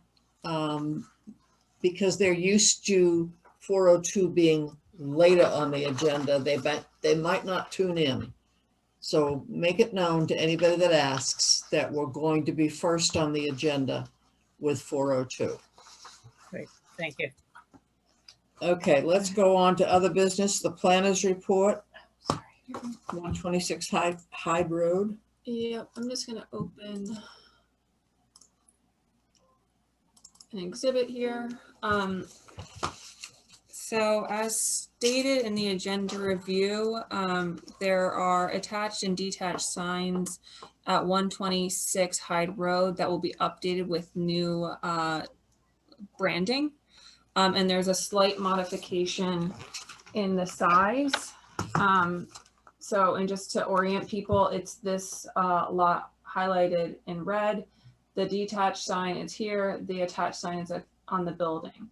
S2: because they're used to 402 being later on the agenda. They might not tune in. So make it known to anybody that asks that we're going to be first on the agenda with 402.
S9: Great. Thank you.
S2: Okay, let's go on to other business. The planners report. 126 Hyde Road.
S1: Yep, I'm just gonna open an exhibit here. So as stated in the agenda review, there are attached and detached signs at 126 Hyde Road that will be updated with new branding. And there's a slight modification in the size. So, and just to orient people, it's this lot highlighted in red. The detached sign is here. The attached sign is on the building.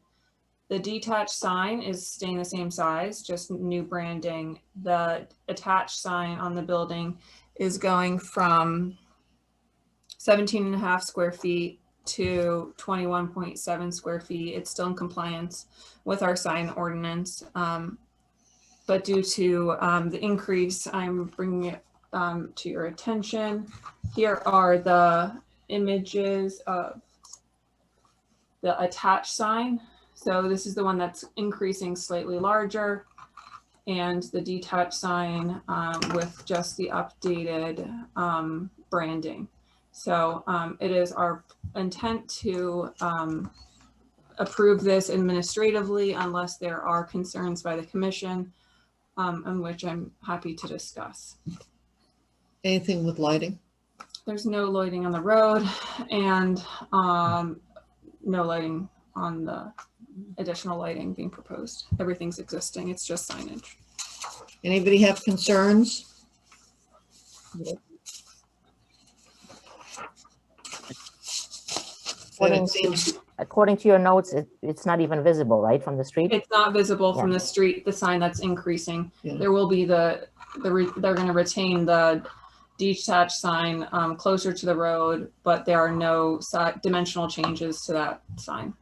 S1: The detached sign is staying the same size, just new branding. The attached sign on the building is going from 17.5 square feet to 21.7 square feet. It's still in compliance with our sign ordinance. But due to the increase, I'm bringing it to your attention. Here are the images of the attached sign. So this is the one that's increasing slightly larger, and the detached sign with just the updated branding. So it is our intent to approve this administratively unless there are concerns by the commission, on which I'm happy to discuss.
S2: Anything with lighting?
S1: There's no lighting on the road and no lighting on the additional lighting being proposed. Everything's existing. It's just signage.
S2: Anybody have concerns? Then it seems,
S5: According to your notes, it's not even visible, right, from the street?
S1: It's not visible from
S5: Yeah.
S1: the street, the sign that's increasing.
S2: Yeah.
S1: There will be they're going to retain the detached sign closer to the road, but there are no dimensional changes to that sign.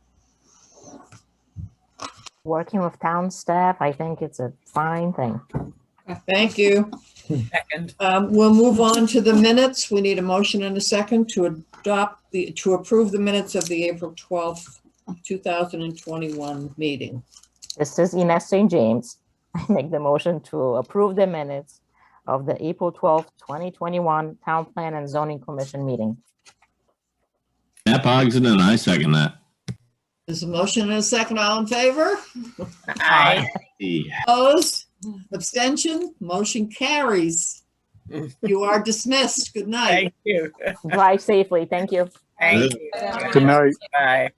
S5: Working with town staff, I think it's a fine thing.
S2: thank you.
S9: Second.
S2: We'll move on to the minutes. We need a motion and a second to approve the minutes of the April 12th, 2021 meeting.
S5: This is Ines St. James. I make the motion to approve the minutes of the April 12th, 2021 Town Plan and Zoning Commission meeting.
S7: Matt Pogson, and I second that.
S2: There's a motion and a second. All in favor?
S9: Aye.
S2: Opposed? Abstention? Motion carries. You are dismissed. Good night.
S9: Thank you.
S5: Drive safely. Thank you.
S9: Thank you.
S11: Good night.
S9: Bye.